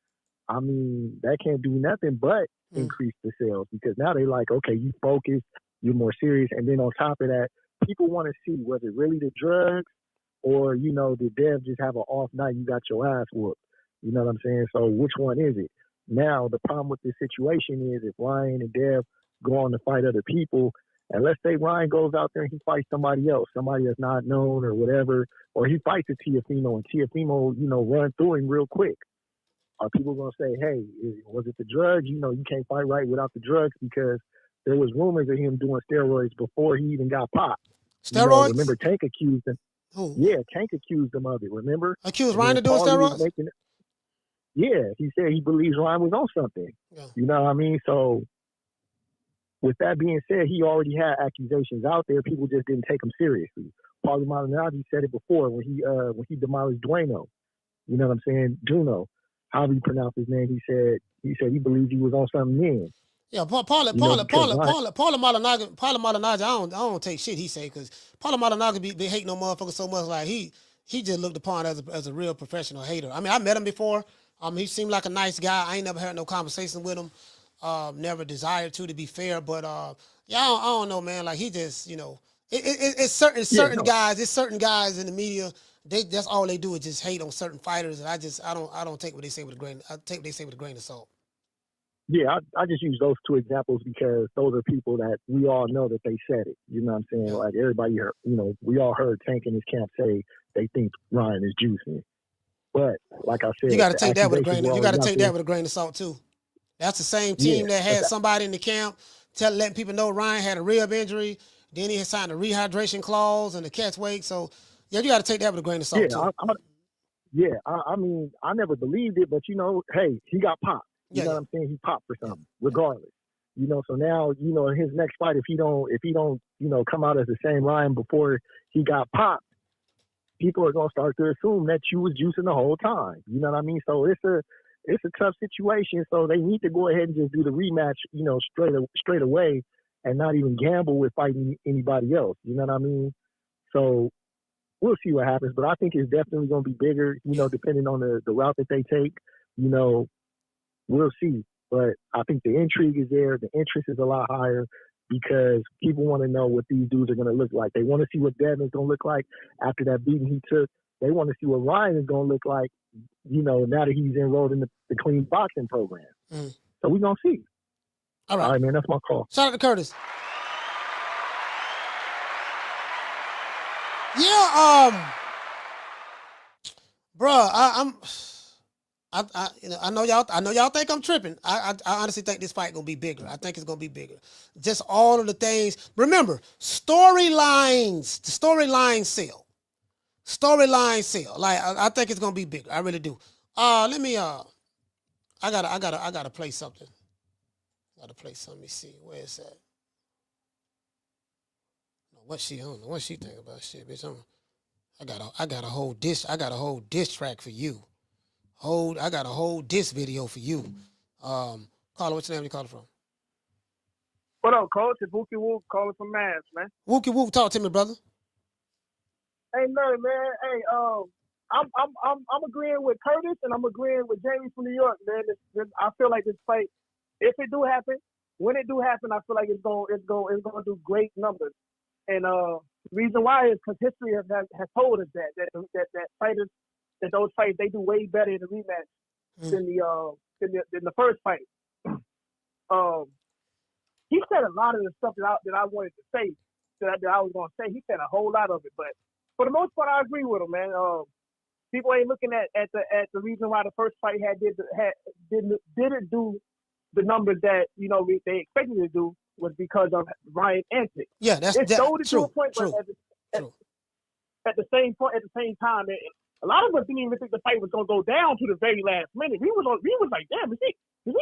I mean, that can't do nothing but increase the sales because now they like, okay, you focus, you're more serious. And then on top of that, people want to see, was it really the drugs? Or, did Dev just have an off night? You got your ass whooped. You know what I'm saying? So which one is it? Now, the problem with this situation is if Ryan and Dev go on to fight other people, And let's say Ryan goes out there and he fights somebody else, somebody that's not known or whatever, or he fights a Tiafimo and Tiafimo, run through him real quick. Are people going to say, hey, was it the drugs? You can't fight right without the drugs, because there was rumors of him doing steroids before he even got popped. Steroids? Remember, Tank accused him. Who? Yeah, Tank accused him of it, remember? Accused And Ryan then of doing Paulie was steroids? Yeah, he said he believes Ryan was on something. Yeah. You know what I mean? So with that being said, he already had accusations out there. People just didn't take him seriously. Paulie Malignaggi said it before when he demolished Dueno. You know what I'm saying? Juno. How do you pronounce his name? He said he believed he was on something then. Yeah, Paula Malignaggi, I don't take shit he say, because Paula Malignaggi be hating no motherfucker so much, like he just looked upon as a real professional hater. I mean, I met him before. He seemed like a nice guy. I ain't never had no conversation with him. Never desired to be fair, but yeah, I don't know, man. Like he just, it's certain guys. It's certain guys in the media. That's all they do is just hate on certain fighters, and I don't take what they say with a grain. I take what they say with a grain of salt. Yeah, I just use those two examples because those are people that we all know that they said it. You know what I'm saying? Like everybody heard, we all heard Tank in his camp say they think Ryan is juicing. But like I said, you got to take that with a grain. You got to take that with a grain of salt too. That's the same team that had somebody in the camp letting people know Ryan had a rib injury. Then he had signed a rehydration clause and the catch weight. So yeah, you got to take that with a grain of salt too. I mean, I never believed it, but hey, he got popped. You know what I'm saying? He popped for something, regardless. So now, in his next fight, if he don't, come out as the same Ryan before he got popped, people are gonna start to assume that you was juicing the whole time. You know what I mean? So it's a tough situation. So they need to go ahead and just do the rematch, straight away, and not even gamble with fighting anybody else. You know what I mean? So we'll see what happens, but I think it's definitely gonna be bigger. Depending on the route that they take. We'll see. But I think the intrigue is there. The interest is a lot higher because people want to know what these dudes are going to look like. They want to see what Devin's going to look like after that beating he took. They want to see what Ryan is going to look like, now that he's enrolled in the clean boxing program. So we're going to see. All right, man. That's my call. Shout out to Curtis. Yeah, bruh, I know y'all think I'm tripping. I honestly think this fight gonna be bigger. I think it's gonna be bigger. Just all of the things. Remember, storylines. The storylines sell. Storylines sell. Like I think it's gonna be bigger. I really do. Let me. I gotta play something. Gotta play something. Let me see. Where is that? I don't know what she think about shit, bitch. I got a whole diss track for you. I got a whole diss video for you. Carla, what's your name? You calling from? What up, Coach? It's Wookie Wook calling from Mass, man. Wookie Wook, talk to me, brother. Hey, nothing, man. Hey, I'm agreeing with Curtis and I'm agreeing with Jamie from New York, man. I feel like this fight, if it do happen, when it do happen, I feel like it's gonna do great numbers. And the reason why is because history has told us that fighters, that those fights, they do way better in the rematch than the first fight. He said a lot of the stuff that I wanted to say, that I was gonna say. He said a whole lot of it, but for the most part, I agree with him, man. People ain't looking at the reason why the first fight didn't do the numbers that they expected to do was because of Ryan antics. Yeah, that's true. To a point, true. At the same time, a lot of us didn't even think the fight was gonna go down to the very last minute. We was like, damn, is he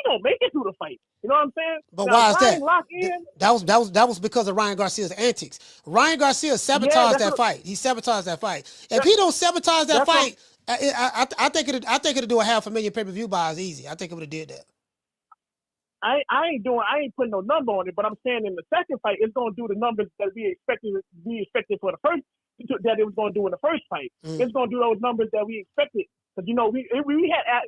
gonna make it through the fight? You know what I'm saying? But now, why is Ryan that? Locked in, that was because of Ryan Garcia's antics. Ryan Garcia sabotaged that fight. He sabotaged that fight. If he don't sabotage that fight, I think it'd do a $500,000 pay-per-view buys easy. I think it would have did that. I ain't putting no number on it, but I'm saying in the second fight, it's gonna do the numbers that we expected for the first, that it was gonna do in the first fight. It's gonna do those numbers that we expected, because we had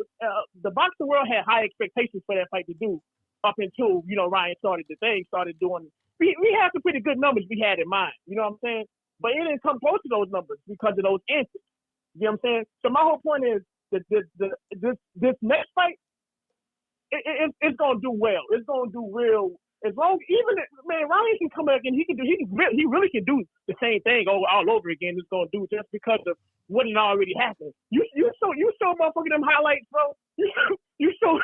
the boxing world had high expectations for that fight to do up until Ryan started doing. We had some pretty good numbers we had in mind. You know what I'm saying? But it didn't come close to those numbers because of those antics. You know what I'm saying? So my whole point is that this next fight, it's gonna do well. It's gonna do real. As long, man, Ryan can come back and he really can do the same thing all over again. It's gonna do just because of what had already happened. You show motherfucking them highlights, bro. You show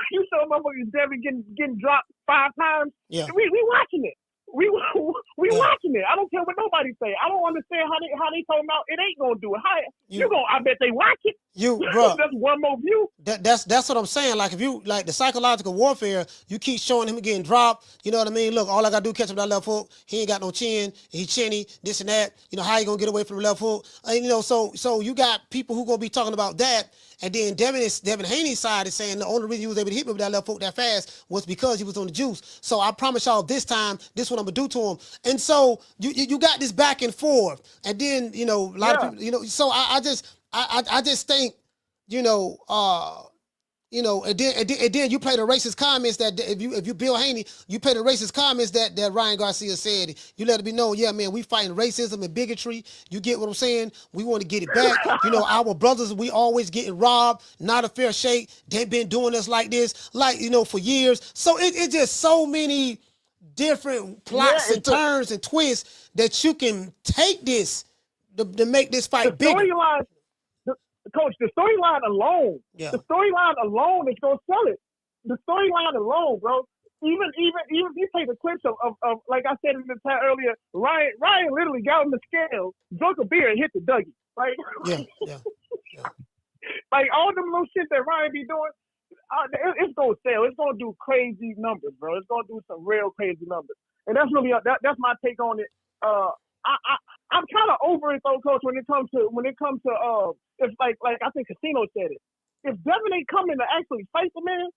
motherfucking Devin getting dropped 5 times. Yeah. We watching it. We watching it. I don't care what nobody say. I don't understand how they talking about it ain't gonna do it. I bet they watch it. Bro. That's one more view. That's what I'm saying. Like if you like the psychological warfare, you keep showing him getting dropped. You know what I mean? Look, all I gotta do is catch him with that left hook. He ain't got no chin. He chinny. This and that. You know how you gonna get away from the left hook? And, you know, so you got people who gonna be talking about that. And then Devin Haney's side is saying the only reason he was able to hit me with that left hook that fast was because he was on the juice. So I promise y'all this time, this is what I'm gonna do to him. And so you got this back and forth. And then, you know, a lot of people, you know, so I just think, and then you play the racist comments that if you Bill Haney, you play the racist comments that Ryan Garcia said. You let it be known, yeah, man, we fighting racism and bigotry. You get what I'm saying? We want to get it back. You know, our brothers, we always getting robbed, not a fair shake. They've been doing us like this, like, you know, for years. So it's just so many different plots and turns and twists that you can take this to make this fight bigger. Coach, the storyline alone, the storyline alone is gonna sell it. The storyline alone, bro. Even if you take the clips of like I said in the time earlier, Ryan literally got on the scale, drunk a beer, and hit the Dougie. Like, like all them little shit that Ryan be doing, it's gonna sell. It's gonna do crazy numbers, bro. It's gonna do some real crazy numbers, and that's really that's my take on it. I'm kind of over it though, Coach. When it comes to it's like I think Casino said it. If Devin ain't coming to actually fight the man,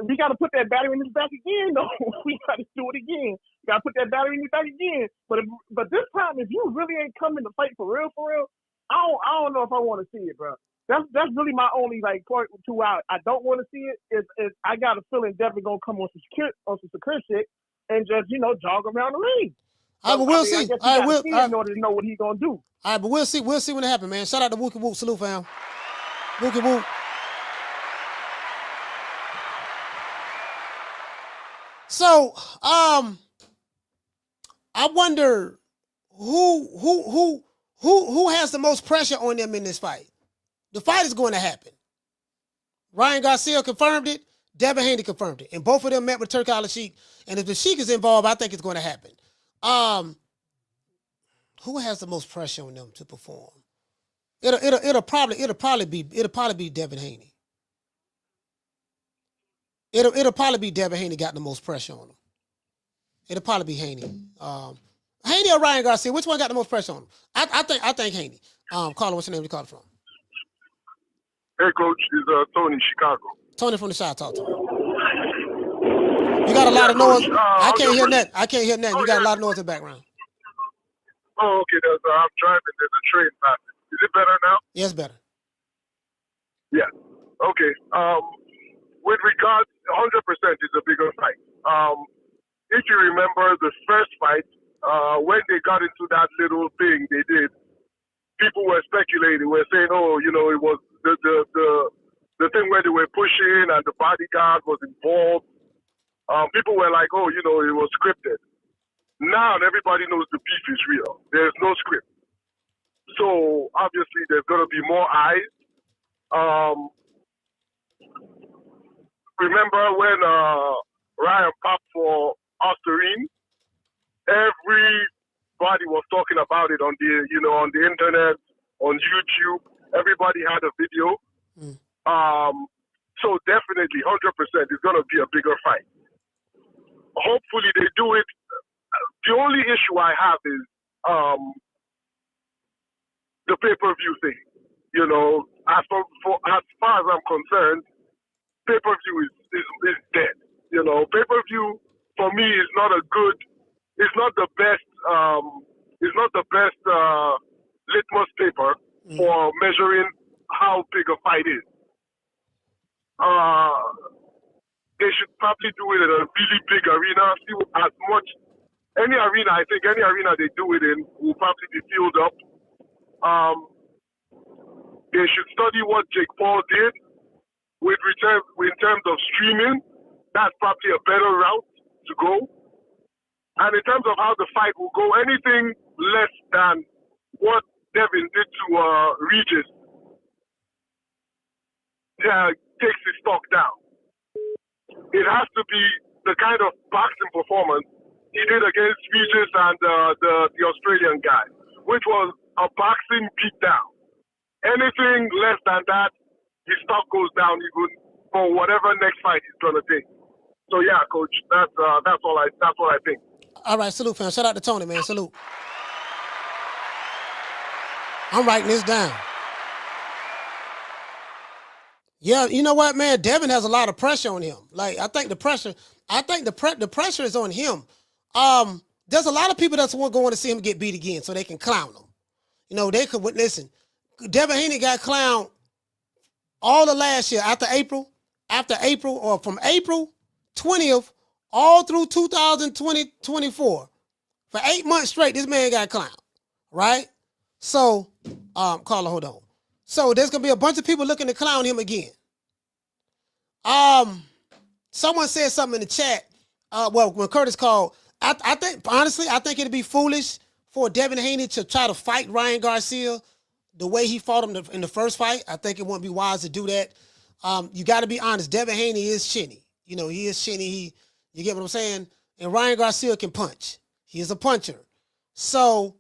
we got to put that battery in his back again. No, we got to do it again. We got to put that battery in his back again. But this time, if you really ain't coming to fight for real, I don't know if I want to see it, bro. That's really my only like point to why I don't want to see it. Is I got a feeling Devin gonna come on some secure shit and just jog around the ring. All right, but we'll see. All right, in order to know what he's gonna do. All right, but we'll see. We'll see when it happens, man. Shout out to Wookie Whoop. Salute, fam. Wookie Whoop. So, I wonder who has the most pressure on them in this fight. The fight is going to happen. Ryan Garcia confirmed it. Devin Haney confirmed it, and both of them met with Turk Al-Sheikh. And if the Sheik is involved, I think it's going to happen. Who has the most pressure on them to perform? It'll probably be Devin Haney. It'll probably be Devin Haney got the most pressure on him. It'll probably be Haney. Haney or Ryan Garcia, which one got the most pressure on him? I think Haney. Carla, what's your name? You called from? Hey, Coach, it's Tony, Chicago. Tony from the South. Talk to me. You got a lot of noise. I can't hear nothing. You got a lot of noise in the background. Oh, okay. I'm driving. There's a train passing. Is it better now? Yes, better. Yeah. Okay. With regards, 100% is a bigger fight. If you remember the first fight, when they got into that little thing they did, people were speculating, were saying, oh, it was the thing where they were pushing and the bodyguard was involved. People were like, oh, it was scripted. Now everybody knows the beef is real. There's no script. So obviously there's going to be more eyes. Remember when Ryan popped for Osterine? Everybody was talking about it on the internet, on YouTube. Everybody had a video. So definitely 100% it's going to be a bigger fight. Hopefully they do it. The only issue I have is the pay-per-view thing. As far as I'm concerned, pay-per-view is dead. Pay-per-view for me is not the best litmus paper for measuring how big a fight is. They should probably do it in a really big arena. Any arena they do it in will probably be filled up. They should study what Jake Paul did in terms of streaming. That's probably a better route to go. And in terms of how the fight will go, anything less than what Devin did to Regis takes his stock down. It has to be the kind of boxing performance he did against Regis and the Australian guy, which was a boxing beatdown. Anything less than that, his stock goes down even for whatever next fight he's gonna take. So yeah, coach, that's what I think. All right, salute, fam. Shout out to Tony, man. Salute. I'm writing this down. Yeah, you know what, man? Devin has a lot of pressure on him. Like, I think the pressure is on him. There's a lot of people that's going to see him get beat again so they can clown him. You know, they could listen. Devin Haney got clowned all of last year after April, or from April 20th all through 2024. For 8 months straight, this man got clowned, right? So, Carla, hold on. So there's gonna be a bunch of people looking to clown him again. Someone said something in the chat. When Curtis called, I think honestly, I think it'd be foolish for Devin Haney to try to fight Ryan Garcia the way he fought him in the first fight. I think it wouldn't be wise to do that. You got to be honest. Devin Haney is shinny. You know, he is shinny. You get what I'm saying? And Ryan Garcia can punch. He is a puncher. So,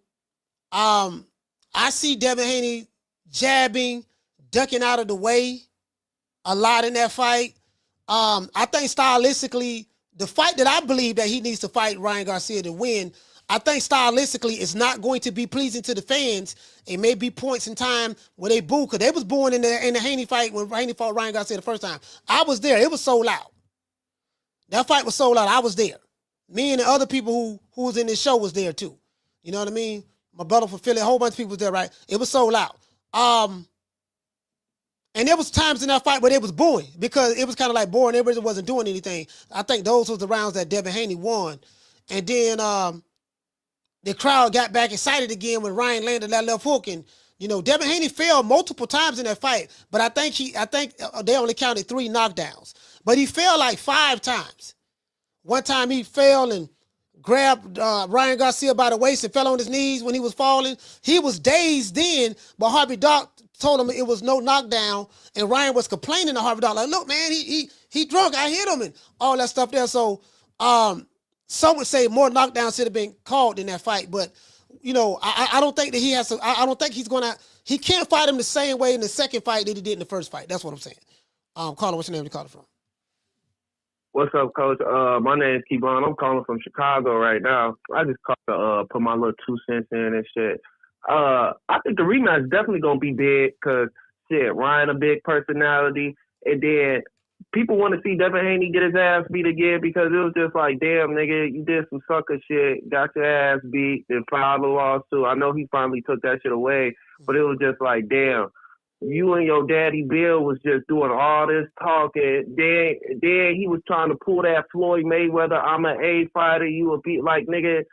I see Devin Haney jabbing, ducking out of the way a lot in that fight. I think stylistically, the fight that I believe that he needs to fight Ryan Garcia to win, I think stylistically it's not going to be pleasing to the fans. It may be points in time where they boo, because they was booing in the Haney fight when Haney fought Ryan Garcia the first time. I was there. It was so loud. That fight was so loud. I was there. Me and the other people who was in this show was there too. You know what I mean? My brother from Philly, a whole bunch of people was there, right? It was so loud. And there was times in that fight where they was booing because it was kind of like boring. Everybody wasn't doing anything. I think those was the rounds that Devin Haney won. And then the crowd got back excited again when Ryan landed that left hook. And, you know, Devin Haney fell multiple times in that fight, but I think they only counted 3 knockdowns. But he fell like 5 times. One time he fell and grabbed Ryan Garcia by the waist and fell on his knees when he was falling. He was dazed then, but Harvey Doc told him it was no knockdown, and Ryan was complaining to Harvey Doc, like, look, man, he drunk, I hit him, and all that stuff there. So some would say more knockdowns should have been called in that fight, but you know, I don't think that he has to, I don't think he can't fight him the same way in the second fight that he did in the first fight. That's what I'm saying. Carla, what's your name? You calling from? What's up, Coach? My name's Keybon. I'm calling from Chicago right now. I just called to put my little 2 cents in and shit. I think the rematch is definitely going to be big because, shit, Ryan a big personality. And then people want to see Devin Haney get his ass beat again because it was just like, damn, nigga, you did some sucker shit, got your ass beat, then filed a lawsuit. I know he finally took that shit away, but it was just like, damn. You and your daddy Bill was just doing all this talking. Then he was trying to pull that Floyd Mayweather, I'm an A fighter, you a beat, like, nigga.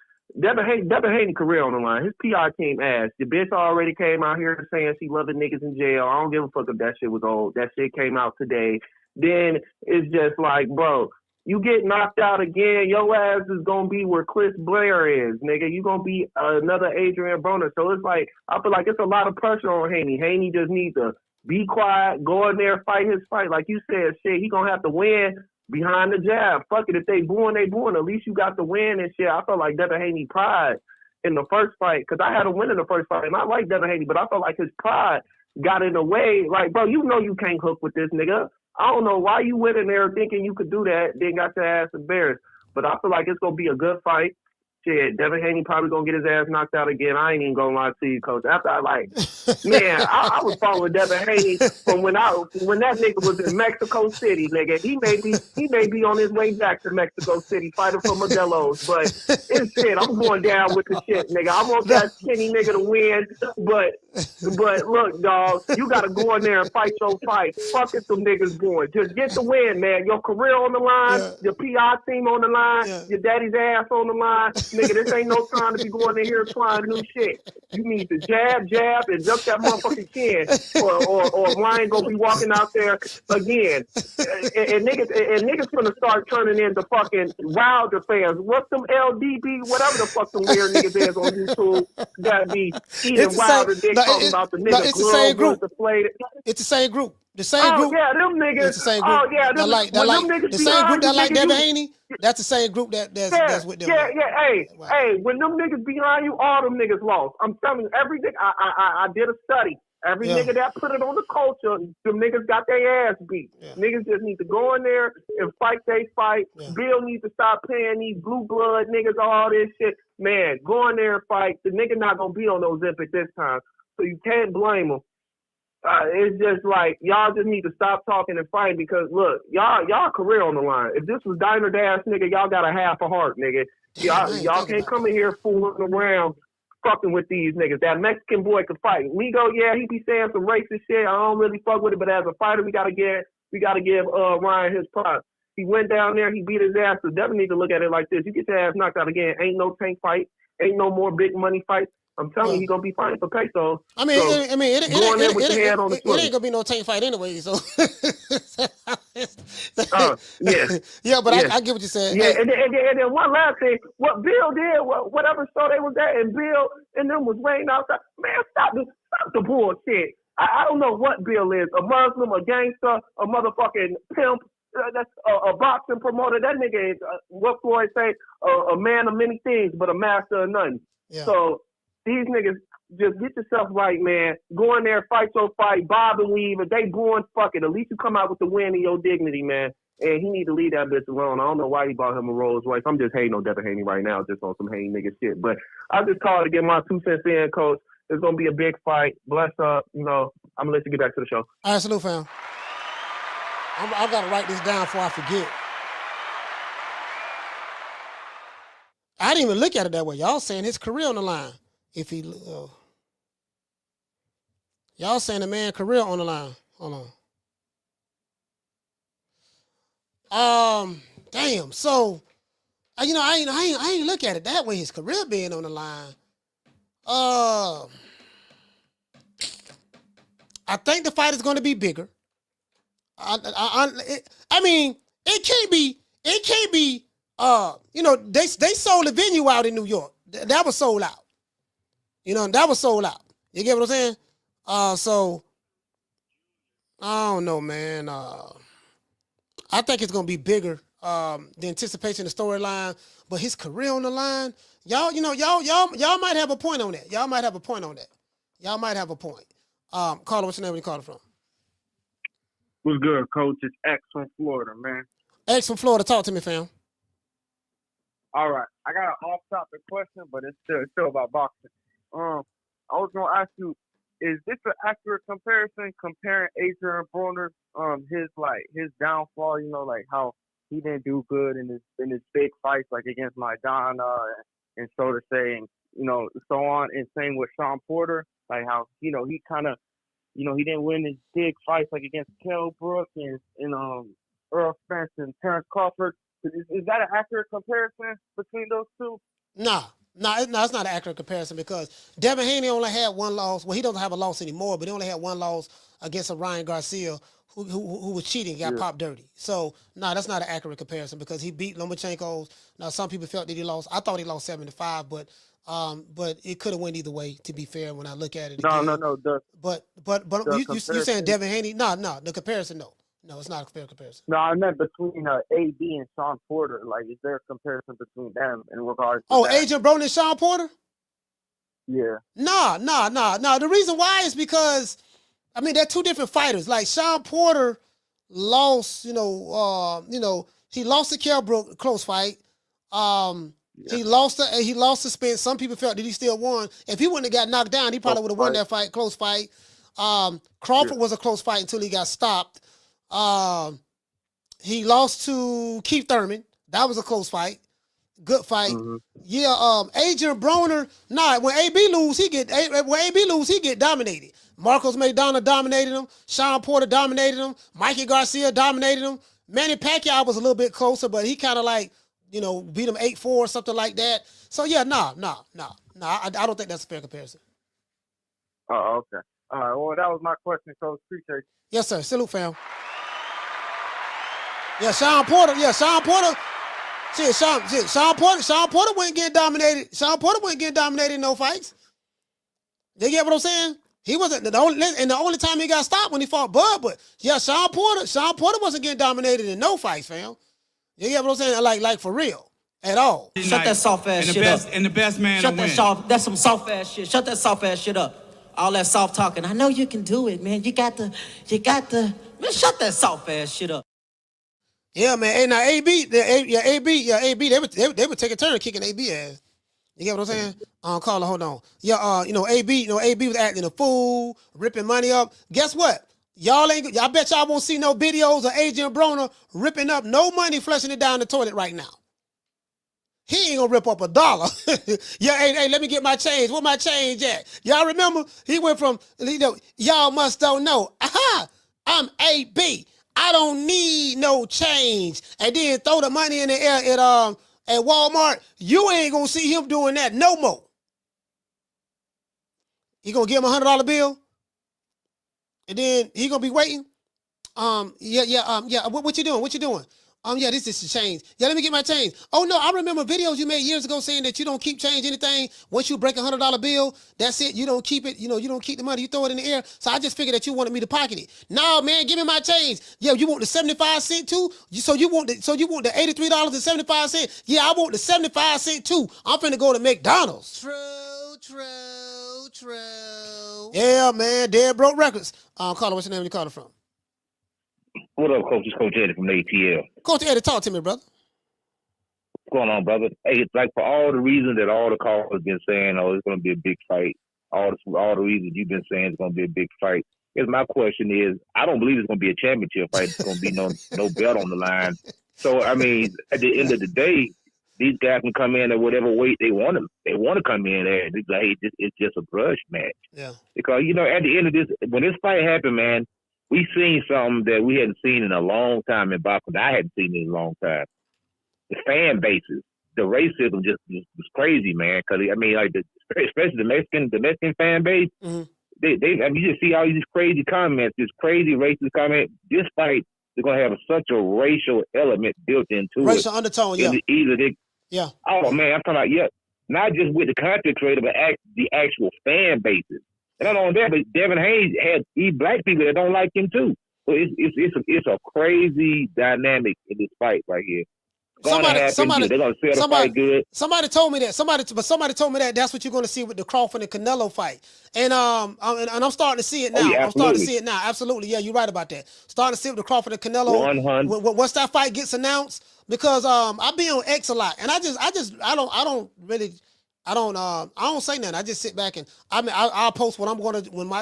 Devin Haney career on the line. His PR team ass. The bitch already came out here saying she loved the niggas in jail. I don't give a fuck if that shit was old. That shit came out today. Then it's just like, bro, you get knocked out again, your ass is going to be where Chris Blair is, nigga. You going to be another Adrian Broner. So it's like, I feel like it's a lot of pressure on Haney. Haney just needs to be quiet, go in there, fight his fight. Like you said, shit, he going to have to win behind the jab. Fuck it, if they booing, they booing. At least you got the win and shit. I felt like Devin Haney pride in the first fight, because I had a win in the first fight, and I like Devin Haney, but I felt like his pride got in the way. Like, bro, you know you can't hook with this nigga. I don't know why you went in there thinking you could do that, then got your ass embarrassed. But I feel like it's going to be a good fight. Shit, Devin Haney probably going to get his ass knocked out again. I ain't even going to lie to you, Coach. After I I was following Devin Haney from when that nigga was in Mexico City, nigga. He may be on his way back to Mexico City fighting for Modelo's. But it's shit, I'm going down with the shit, nigga. I want that skinny nigga to win. But look, dog, you got to go in there and fight your fight. Fuck it, some niggas going. Just get the win, man. Your career on the line, your PR team on the line, your daddy's ass on the line. Nigga, this ain't no time to be going in here trying new shit. You need to jab, and jump that motherfucking chin, or Ryan gonna be walking out there again. And niggas gonna start turning into fucking Wilder fans. What's them LDB, whatever the fuck them weird niggas is on YouTube that be eating Wilder dick talking about the nigga it's the same group. deflated. It's the same group. The same group. Yeah, them niggas. It's the same group. Oh yeah, them niggas the same group that like nigga, Devin Haney. That's the same group that's with them. Yeah. Hey, when them niggas behind you, all them niggas lost. I'm telling you, every nigga. I did a study. Every nigga that put it on the culture, them niggas got their ass beat. Niggas just need to go in there and fight they fight. Bill needs to stop paying these blue blood niggas all this shit. Man, go in there and fight. The nigga not gonna be on those Ozempic this time, so you can't blame him. It's just like y'all just need to stop talking and fighting because look, y'all career on the line. If this was Diner Dash, nigga, y'all got a half a heart, nigga. Y'all can't come in here fooling around, fucking with these niggas. That Mexican boy can fight. Migo, yeah, he be saying some racist shit. I don't really fuck with it, but as a fighter, we gotta give Ryan his props. He went down there, he beat his ass. So definitely need to look at it like this. You get your ass knocked out again. Ain't no tank fight. Ain't no more big money fights. I'm telling you, he's gonna be fighting for pesos. I mean, it ain't gonna be no tank fight anyway. So, yeah, but I get what you're saying. Yeah, and then one last thing, what Bill did, whatever show they was at, and Bill and them was waiting outside. Man, stop the bullshit. I don't know what Bill is, a Muslim, a gangster, a motherfucking pimp. That's a boxing promoter. That nigga is what Floyd say, a man of many things, but a master of none. Yeah. So. These niggas, just get yourself right, man. Go in there, fight your fight, bob and weave. If they born, fuck it. At least you come out with the win in your dignity, man. And he need to leave that bitch alone. I don't know why he bought him a Rolls Royce. I'm just hating on Devin Haney right now, just on some Haney nigga shit. But I just called to get my 2 cents in, coach. It's going to be a big fight. Bless up. I'm going to let you get back to the show. All right, salute, fam. I got to write this down before I forget. I didn't even look at it that way. Y'all saying his career on the line. If he, y'all saying the man career on the line. Hold on. Damn. So, I ain't look at it that way. His career being on the line. I think the fight is going to be bigger. I mean, it can't be. They sold the venue out in New York. That was sold out. That was sold out. You get what I'm saying? So, I don't know, man. I think it's going to be bigger, the anticipation, the storyline, but his career on the line, y'all might have a point on that. Y'all might have a point. Caller, what's your name? Where you calling from? What's good, Coach? It's X from Florida, man. X from Florida. Talk to me, fam. All right. I got an off-topic question, but it's still about boxing. I was gonna ask you, is this an accurate comparison comparing Adrian Broner, his downfall, how he didn't do good in his big fights like against Maidana and so to say, and so on, and same with Sean Porter, like how he kind of he didn't win his big fights like against Kell Brook and Earl Spence and Terrence Crawford. Is that an accurate comparison between those two? No, it's not an accurate comparison because Devin Haney only had one loss. Well, he doesn't have a loss anymore, but he only had one loss against a Ryan Garcia who was cheating, got popped dirty. So, no, that's not an accurate comparison because he beat Lomachenko's. Now, some people felt that he lost. I thought he lost 7-5, but it could have went either way, to be fair, when I look at it again. No. But you saying Devin Haney? No, the comparison, no. No, it's not a fair comparison. No, I meant between AB and Sean Porter. Like, is there a comparison between them in regards to that? Adrian Broner and Sean Porter? Yeah. No. The reason why is because, they're two different fighters. Like, Sean Porter lost, he lost to Kell Brook, close fight. He lost to Spence. Some people felt that he still won. If he wouldn't have got knocked down, he probably would have won that fight, close fight. Crawford was a close fight until he got stopped. He lost to Keith Thurman. That was a close fight. Good fight. Mm-hmm. Yeah, Adrian Broner, when AB lose, he get dominated. Marcos Maidana dominated him. Sean Porter dominated him. Mikey Garcia dominated him. Manny Pacquiao was a little bit closer, but he kind of beat him 8-4, something like that. So yeah, nah. I don't think that's a fair comparison. Oh, okay. All right. Well, that was my question, Coach. Appreciate it. Yes, sir. Salute, fam. Yeah, Sean Porter. Shit, Sean Porter wasn't getting dominated. Sean Porter wasn't getting dominated in no fights. You get what I'm saying? He wasn't the only time he got stopped when he fought Bud. But yeah, Sean Porter wasn't getting dominated in no fights, fam. You get what I'm saying? Like for real, at all. Shut that soft ass shit up. And the best man Shut that that's some soft ass shit. Shut that soft ass shit up. All that soft talking. I know you can do it, man. You got the. Man, shut that soft ass shit up. Yeah, man. Hey, now AB, they would take a turn kicking AB ass. You get what I'm saying? Carla, hold on. Yeah, AB was acting a fool, ripping money up. Guess what? I bet y'all won't see no videos of Adrian Broner ripping up no money, flushing it down the toilet right now. He ain't gonna rip up $1. Yeah, hey, let me get my change. Where my change at? Y'all remember? He went from, y'all must don't know. Aha! I'm AB. I don't need no change. And then throw the money in the air at Walmart. You ain't gonna see him doing that no more. You gonna give him $100 bill? And then he gonna be waiting? What you doing? What you doing? Yeah, this is the change. Yeah, let me get my change. Oh no, I remember videos you made years ago saying that you don't keep change anything. Once you break $100 bill, that's it. You don't keep it. You don't keep the money. You throw it in the air. So I just figured that you wanted me to pocket it. No, man, give me my change. Yeah, you want the 75 cent too? So you want the $83.75? Yeah, I want the 75 cent too. I'm finna go to McDonald's. True. Yeah, man, Dead Broke Records. Carla, what's your name? Where you calling from? What up, Coach? It's Coach Eddie from ATL. Coach Eddie, talk to me, brother. What's going on, brother? Hey, it's like for all the reasons that all the callers have been saying, it's going to be a big fight. All the reasons you've been saying it's going to be a big fight. Here's my question is, I don't believe it's going to be a championship fight. It's going to be no belt on the line. So, I mean, at the end of the day, these guys can come in at whatever weight they want to. They want to come in there. It's like, it's just a brush match. Yeah. Because, at the end of this, when this fight happened, man, we seen something that we hadn't seen in a long time in boxing. I hadn't seen in a long time. The fan bases, the racism just was crazy, man. Because especially the Mexican fan base, you just see all these crazy comments, this crazy racist comment. This fight is gonna have such a racial element built into it. Racial undertone, yeah. Yeah. Oh man, I'm talking about not just with the content creator, but the actual fan bases. And not only that, but Devin Haney had black people that don't like him too. So it's a crazy dynamic in this fight right here. They're gonna sell the fight good. Somebody told me that. Somebody told me that that's what you're going to see with the Crawford and Canelo fight. And I'm starting to see it now. Yeah, I'm starting to see it now. Absolutely, yeah, you're right about that. Starting to see it with the Crawford and Canelo. 100. Once that fight gets announced, because I be on X a lot, and I don't say nothing. I just sit back and I'll post when I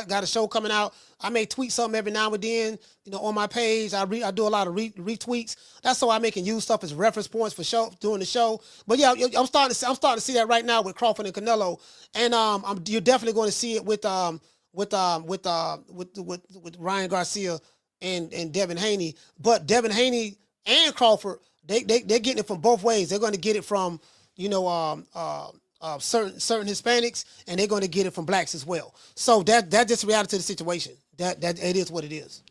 got a show coming out. I may tweet something every now and then, on my page. I do a lot of retweets. That's so I can use stuff as reference points for during the show. But yeah, I'm starting to see that right now with Crawford and Canelo, and you're definitely going to see it with Ryan Garcia and Devin Haney. But Devin Haney and Crawford, they're getting it from both ways. They're going to get it from certain Hispanics, and they're going to get it from blacks as well. So that's just the reality of the situation. That it is what it is.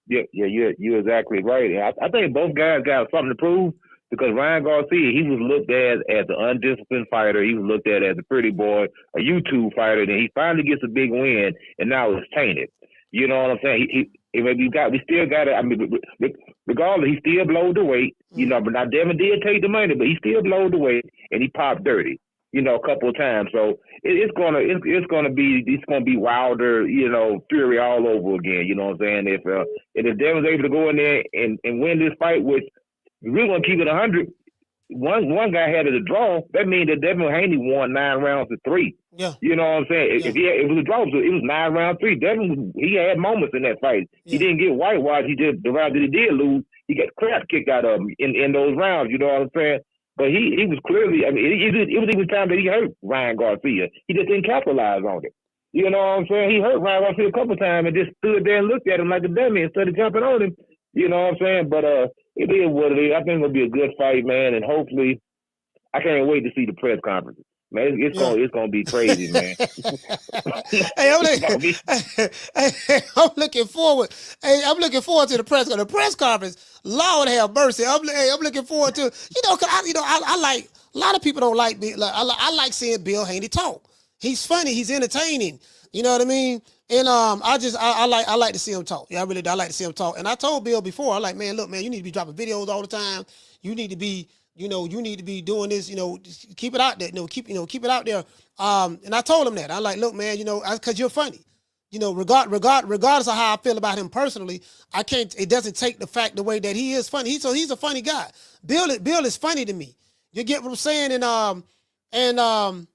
Yeah, you're exactly right. And I think both guys got something to prove, because Ryan Garcia, he was looked at as an undisciplined fighter. He was looked at as a pretty boy, a YouTube fighter. Then he finally gets a big win, and now it's tainted. You know what I'm saying? We still got it. I mean, regardless, he still blowed the weight. But now Devin did take the money, but he still blowed the weight, and he popped dirty. A couple of times. So it's gonna be Wilder, Fury all over again. You know what I'm saying? If Devin's able to go in there and win this fight, which we're gonna keep it 100. One guy had it a draw. That means that Devin Haney won 9 rounds to 3. Yeah. You know what I'm saying? Yeah. If it was a draw, so it was 9 rounds 3. Devin, he had moments in that fight. Yeah. He didn't get whitewashed. The rounds that he did lose, he got crap kicked out of him in those rounds. You know what I'm saying? But he was clearly, I mean, it was even time that he hurt Ryan Garcia. He just didn't capitalize on it. You know what I'm saying? He hurt Ryan Garcia a couple of times and just stood there and looked at him like a dummy instead of jumping on him. You know what I'm saying? But It is what it is. I think it'll be a good fight, man, and hopefully, I can't wait to see the press conference. Man, it's gonna be crazy, man. Hey, I'm looking forward. Hey, I'm looking forward to the press conference. The press conference, Lord have mercy. I'm looking forward to. Cause I like a lot of people don't like me. Like, I like seeing Bill Haney talk. He's funny. He's entertaining. You know what I mean? And I like to see him talk. Yeah, I really do. I like to see him talk. And I told Bill before, I'm like, man, look, man, you need to be dropping videos all the time. You need to be, you need to be doing this, just keep it out there, keep it out there. And I told him that. I'm like, look, man, cause you're funny. Regardless of how I feel about him personally, it doesn't take the fact the way that he is funny. He's a funny guy. Bill is funny to me. You get what I'm saying? And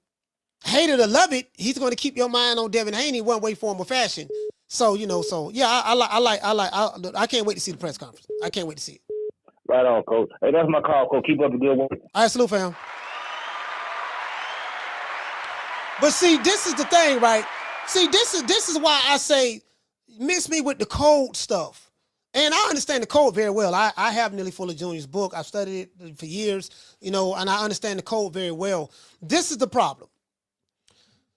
hate it or love it, he's going to keep your mind on Devin Haney one way, form, or fashion. So, yeah, I can't wait to see the press conference. I can't wait to see it. Right on, Coach. Hey, that's my call, Coach. Keep up the good work. All right, salute, fam. But see, this is the thing, right? See, this is why I say miss me with the code stuff. And I understand the code very well. I have Nearly Full of Junior's book. I've studied it for years, and I understand the code very well. This is the problem.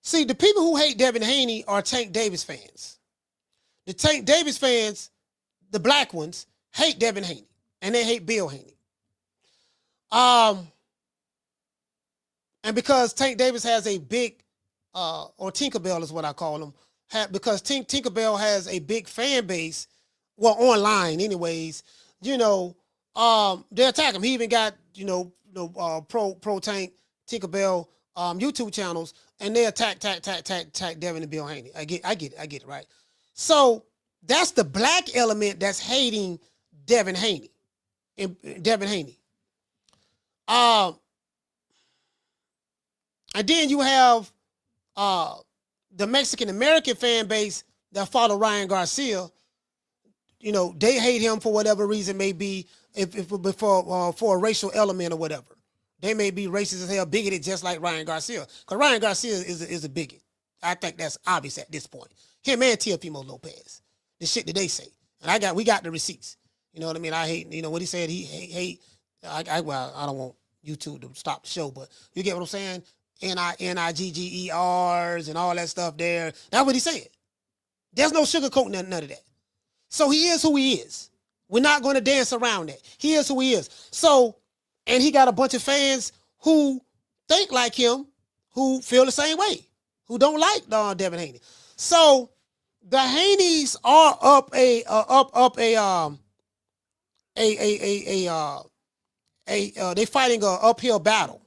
See, the people who hate Devin Haney are Tank Davis fans. The Tank Davis fans, the black ones, hate Devin Haney, and they hate Bill Haney. And because Tank Davis has a big, or Tinkerbell is what I call him, because Tinkerbell has a big fan base, well, online anyways, they attack him. He even got, Pro Tank, Tinkerbell, YouTube channels, and they attack Devin and Bill Haney. I get it, right? So that's the black element that's hating Devin Haney. And then you have the Mexican American fan base that follow Ryan Garcia. They hate him for whatever reason, may be for a racial element or whatever. They may be racist as hell, bigoted, just like Ryan Garcia. Because Ryan Garcia is a bigot. I think that's obvious at this point. Him and Teofimo Lopez. The shit that they say. And we got the receipts. You know what I mean? I hate, what he said, he hate. I don't want YouTube to stop the show, but you get what I'm saying? Niggers and all that stuff there. That's what he said. There's no sugarcoating none of that. So he is who he is. We're not going to dance around that. He is who he is. So, and he got a bunch of fans who think like him, who feel the same way, who don't like Devin Haney. So the Haneys are they fighting an uphill battle.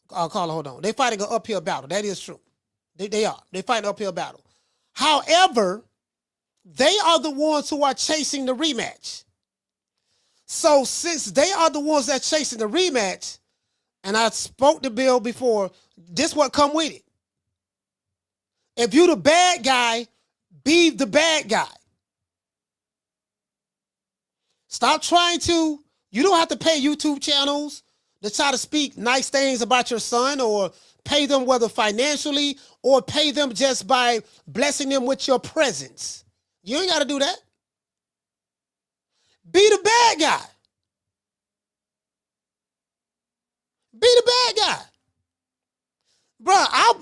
Hold on. They fighting an uphill battle. That is true. They are. They fighting an uphill battle. However, they are the ones who are chasing the rematch. So since they are the ones that chasing the rematch, and I spoke to Bill before, this what come with it. If you the bad guy, be the bad guy. Stop trying to, you don't have to pay YouTube channels to try to speak nice things about your son, or pay them whether financially or pay them just by blessing them with your presence. You ain't got to do that. Be the bad guy. Be the bad guy. Bro, I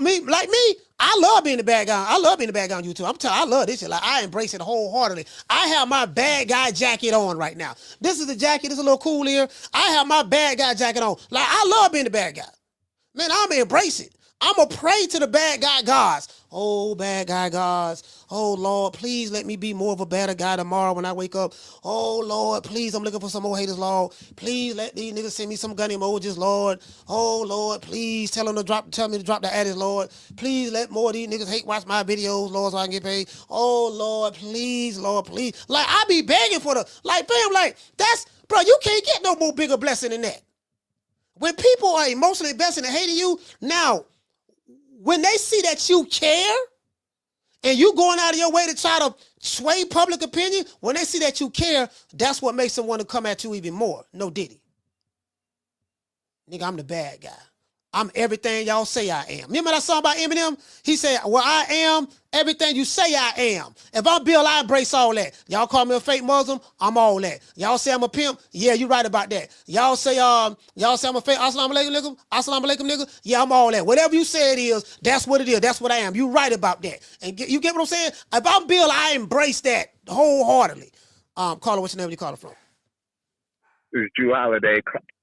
love being the bad guy. I love being the bad guy on YouTube. I'm telling you, I love this shit. Like, I embrace it wholeheartedly. I have my bad guy jacket on right now. This is the jacket. It's a little cool here. I have my bad guy jacket on. Like, I love being the bad guy. Man, I'm going to embrace it. I'm going to pray to the bad guy gods. Oh, bad guy gods. Oh, Lord, please let me be more of a better guy tomorrow when I wake up. Oh, Lord, please, I'm looking for some more haters, Lord. Please let these niggas send me some gun emojis, Lord. Oh, Lord, please tell me to drop the address, Lord. Please let more of these niggas watch my videos, Lord, so I can get paid. Oh, Lord, please, Lord, please. Like, I be begging for bro, you can't get no more bigger blessing than that. When people are emotionally invested in hating you, now, when they see that you care and you going out of your way to try to sway public opinion, when they see that you care, that's what makes them want to come at you even more. No diddy. Nigga, I'm the bad guy. I'm everything y'all say I am. Remember that song by Eminem? He said, well, I am everything you say I am. If I'm Bill, I embrace all that. Y'all call me a fake Muslim, I'm all that. Y'all say I'm a pimp, yeah, you right about that. Y'all say I'm a fake Assalamu alaikum nigga, yeah, I'm all that. Whatever you say it is, that's what it is. That's what I am. You right about that. And you get what I'm saying? If I'm Bill, I embrace that wholeheartedly. Caller, what's your name? You call it from? This is Drew Holiday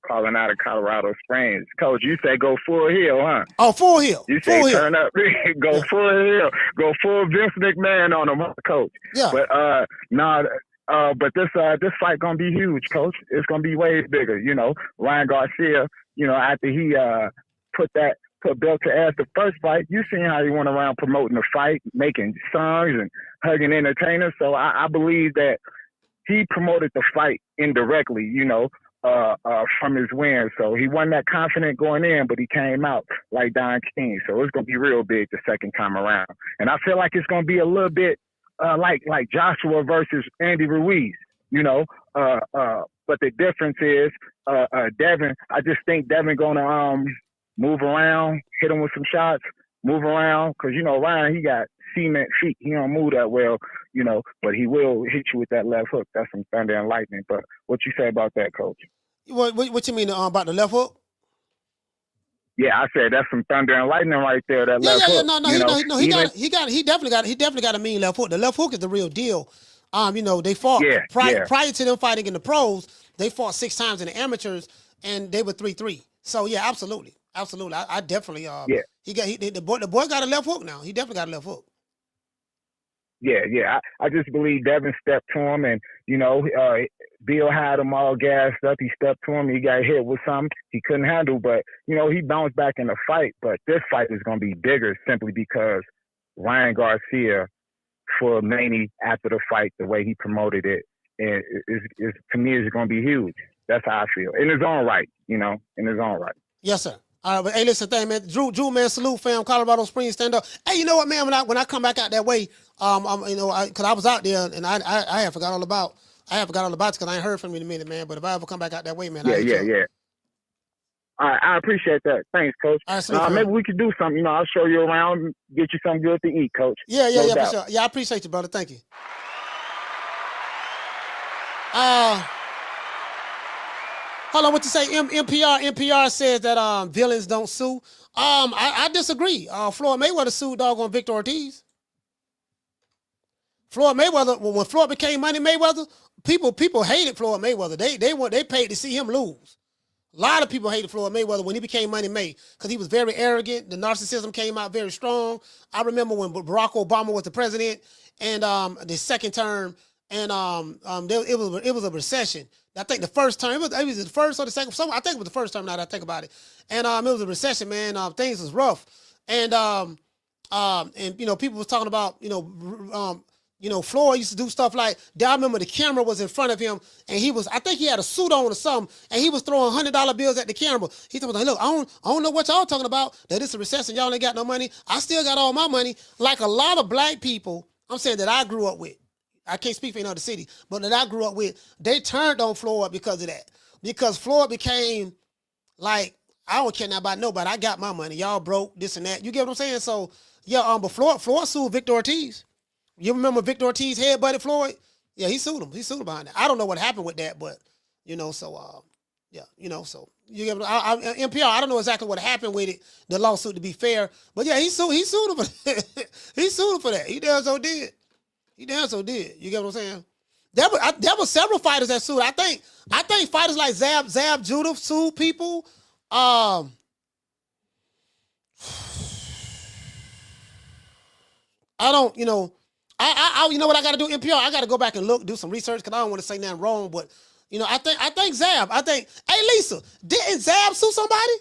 calling out of Colorado Springs. Coach, you say go full hill, huh? Oh, full hill. You say full turn hill. up, go full hill, go full Vince McMahon on them, huh, Coach? Yeah. But but this fight gonna be huge, Coach. It's gonna be way bigger. You know, Ryan Garcia. You know, after he put belt to ass the first fight, you seen how he went around promoting the fight, making songs and hugging entertainers. So I believe that he promoted the fight indirectly, you know, from his win. So he wasn't that confident going in, but he came out like Don King. So it's going to be real big the second time around. And I feel like it's going to be a little bit like Joshua versus Andy Ruiz, you know. But the difference is Devin, I just think Devin going to move around, hit him with some shots, move around. Because, you know, Ryan, he got cement feet. He don't move that well, you know, but he will hit you with that left hook. That's some thunder and lightning. But what you say about that, Coach? What you mean about the left hook? Yeah, I said that's some thunder and lightning right there. That left hook. He definitely got a mean left hook. The left hook is the real deal. You know, they fought prior to them fighting in the pros. They fought 6 times in the amateurs, and they were 3-3. So yeah, absolutely. I definitely the boy got a left hook now. He definitely got a left hook. Yeah. I just believe Devin stepped to him, and you know, Bill had him all gassed up. He stepped to him. He got hit with something he couldn't handle, but you know, he bounced back in the fight. But this fight is going to be bigger simply because Ryan Garcia for Haney after the fight, the way he promoted it, is to me is going to be huge. That's how I feel. In his own right, you know, in his own right. Yes, sir. All right, but hey, listen, man, Drew, man, salute, fam, Colorado Springs, stand up. Hey, you know what, man? When I come back out that way, you know, because I was out there and I had forgot all about it because I ain't heard from you in a minute, man. But if I ever come back out that way, man, yeah. All right, I appreciate that. Thanks, Coach. All right, maybe we could do something. You know, I'll show you around, get you something good to eat, Coach. Yeah, for sure. Yeah, I appreciate you, brother. Thank you. Hold on, what you say? NPR says that villains don't sue. I disagree. Floyd Mayweather sued doggone Victor Ortiz. Floyd Mayweather, when Floyd became Money Mayweather, people hated Floyd Mayweather. They paid to see him lose. A lot of people hated Floyd Mayweather when he became Money May because he was very arrogant. The narcissism came out very strong. I remember when Barack Obama was the president and the second term, and it was a recession. I think the first term, it was the first or the second. I think it was the first term now that I think about it. And it was a recession, man. Things was rough. And you know, people was talking about, you know, Floyd used to do stuff like, I remember the camera was in front of him and I think he had a suit on or something, and he was throwing $100 bills at the camera. He was like, look, I don't know what y'all talking about, that it's a recession, y'all ain't got no money. I still got all my money. Like a lot of black people, I'm saying that I grew up with, I can't speak for any other city, but that I grew up with, they turned on Floyd because of that. Because Floyd became like, I don't care now about nobody. I got my money. Y'all broke, this and that. You get what I'm saying? So, yeah, but Floyd sued Victor Ortiz. You remember Victor Ortiz headbutted Floyd? Yeah, he sued him. He sued him behind that. I don't know what happened with that, but, you know, so, yeah, you know, so. You get NPR, I don't know exactly what happened with it, the lawsuit, to be fair. But, yeah, he sued him for that. He sued him for that. He damn so did. You get what I'm saying? There were several fighters that sued. I think fighters like Zab Judah sued people. I don't, you know, I you know what I got to do, NPR? I got to go back and do some research because I don't want to say nothing wrong. But, you know, I think Zab. Hey, Lisa, didn't Zab sue somebody?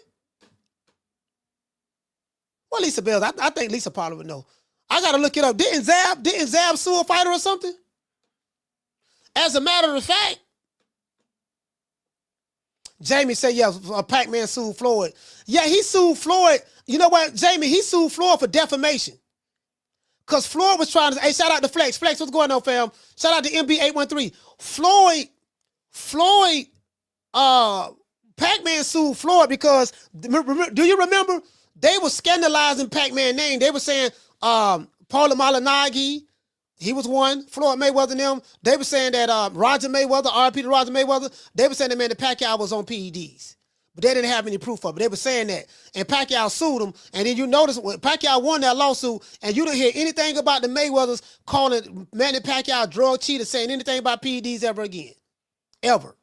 Well, Lisa Bells, I think Lisa probably would know. I got to look it up. Didn't Zab sue a fighter or something? As a matter of fact, Jamie said, yeah, Pac-Man sued Floyd. Yeah, he sued Floyd. You know what, Jamie? He sued Floyd for defamation. Because Floyd was trying to, hey, shout out to Flex. Flex, what's going on, fam? Shout out to MB813. Floyd Pac-Man sued Floyd because do you remember they were scandalizing Pac-Man name? They were saying Paula Malignaggi, he was one. Floyd Mayweather and them. They were saying that Roger Mayweather, RP to Roger Mayweather, they were saying that Manny Pacquiao was on PEDs. But they didn't have any proof of it. They were saying that. And Pacquiao sued him. And then you notice when Pacquiao won that lawsuit and you didn't hear anything about the Mayweathers calling Manny Pacquiao a drug cheater, saying anything about PEDs ever again. Ever.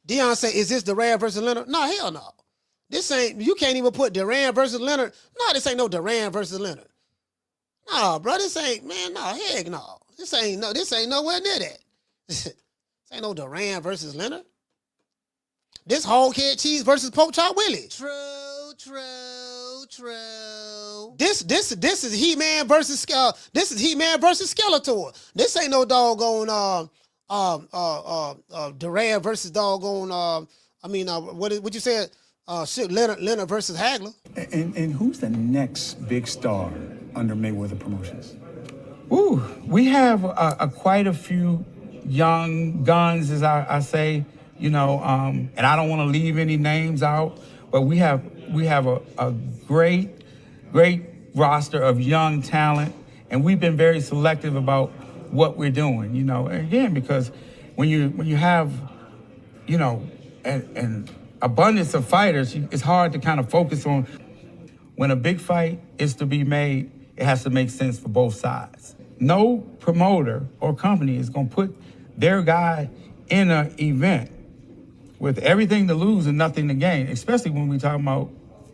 Deion say, is this Duran versus Leonard? No, hell no. This ain't, you can't even put Duran versus Leonard. No, this ain't no Duran versus Leonard. No, bro, this ain't, man, no, heck no. This ain't nowhere near that. This ain't no Duran versus Leonard. This hog head cheese versus Pork Chop Willie. True. This is He-Man versus Skeletor. This ain't no doggone Duran versus doggone what you said? Leonard versus Hagler. And who's the next big star under Mayweather Promotions? Ooh, we have quite a few young guns, as I say, and I don't want to leave any names out, but we have a great roster of young talent, and we've been very selective about what we're doing, again, because when you have, an abundance of fighters, it's hard to kind of focus on. When a big fight is to be made, it has to make sense for both sides. No promoter or company is going to put their guy in an event with everything to lose and nothing to gain, especially when we talk about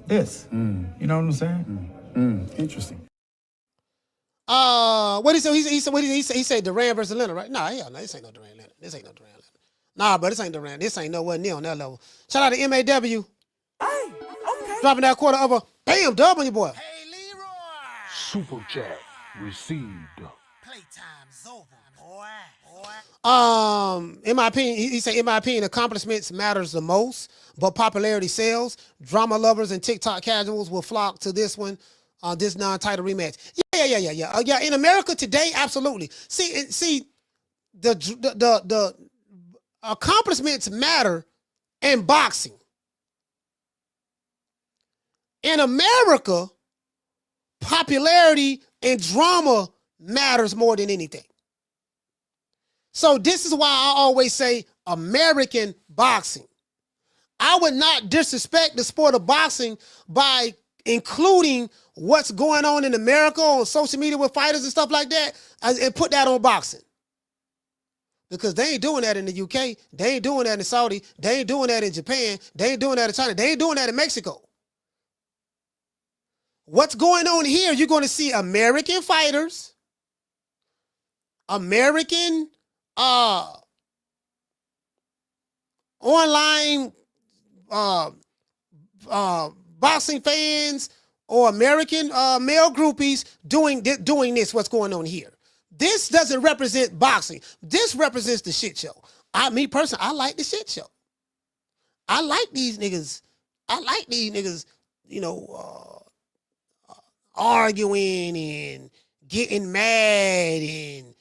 this. You know what I'm saying? Interesting. What he said? He said Duran versus Leonard, right? Nah, hell no, this ain't no Duran Leonard. Nah, bro, this ain't Duran. This ain't nowhere near on that level. Shout out to MAW. Hey, okay. Dropping that quarter of a bam dub on your boy. Hey, Leroy. Super chat received. Playtime's over, boy. In my opinion, he said, in my opinion, accomplishments matters the most, but popularity sells. Drama lovers and TikTok casuals will flock to this one, this non-title rematch. Yeah. In America today, absolutely. See, the accomplishments matter in boxing. In America, popularity and drama matters more than anything. So this is why I always say American boxing. I would not disrespect the sport of boxing by including what's going on in America on social media with fighters and stuff like that and put that on boxing. Because they ain't doing that in the UK. They ain't doing that in Saudi. They ain't doing that in Japan. They ain't doing that in China. They ain't doing that in Mexico. What's going on here, you're going to see American fighters, American online boxing fans or American male groupies doing this, what's going on here. This doesn't represent boxing. This represents the shit show. Me personally, I like the shit show. I like these niggas, arguing and getting mad and,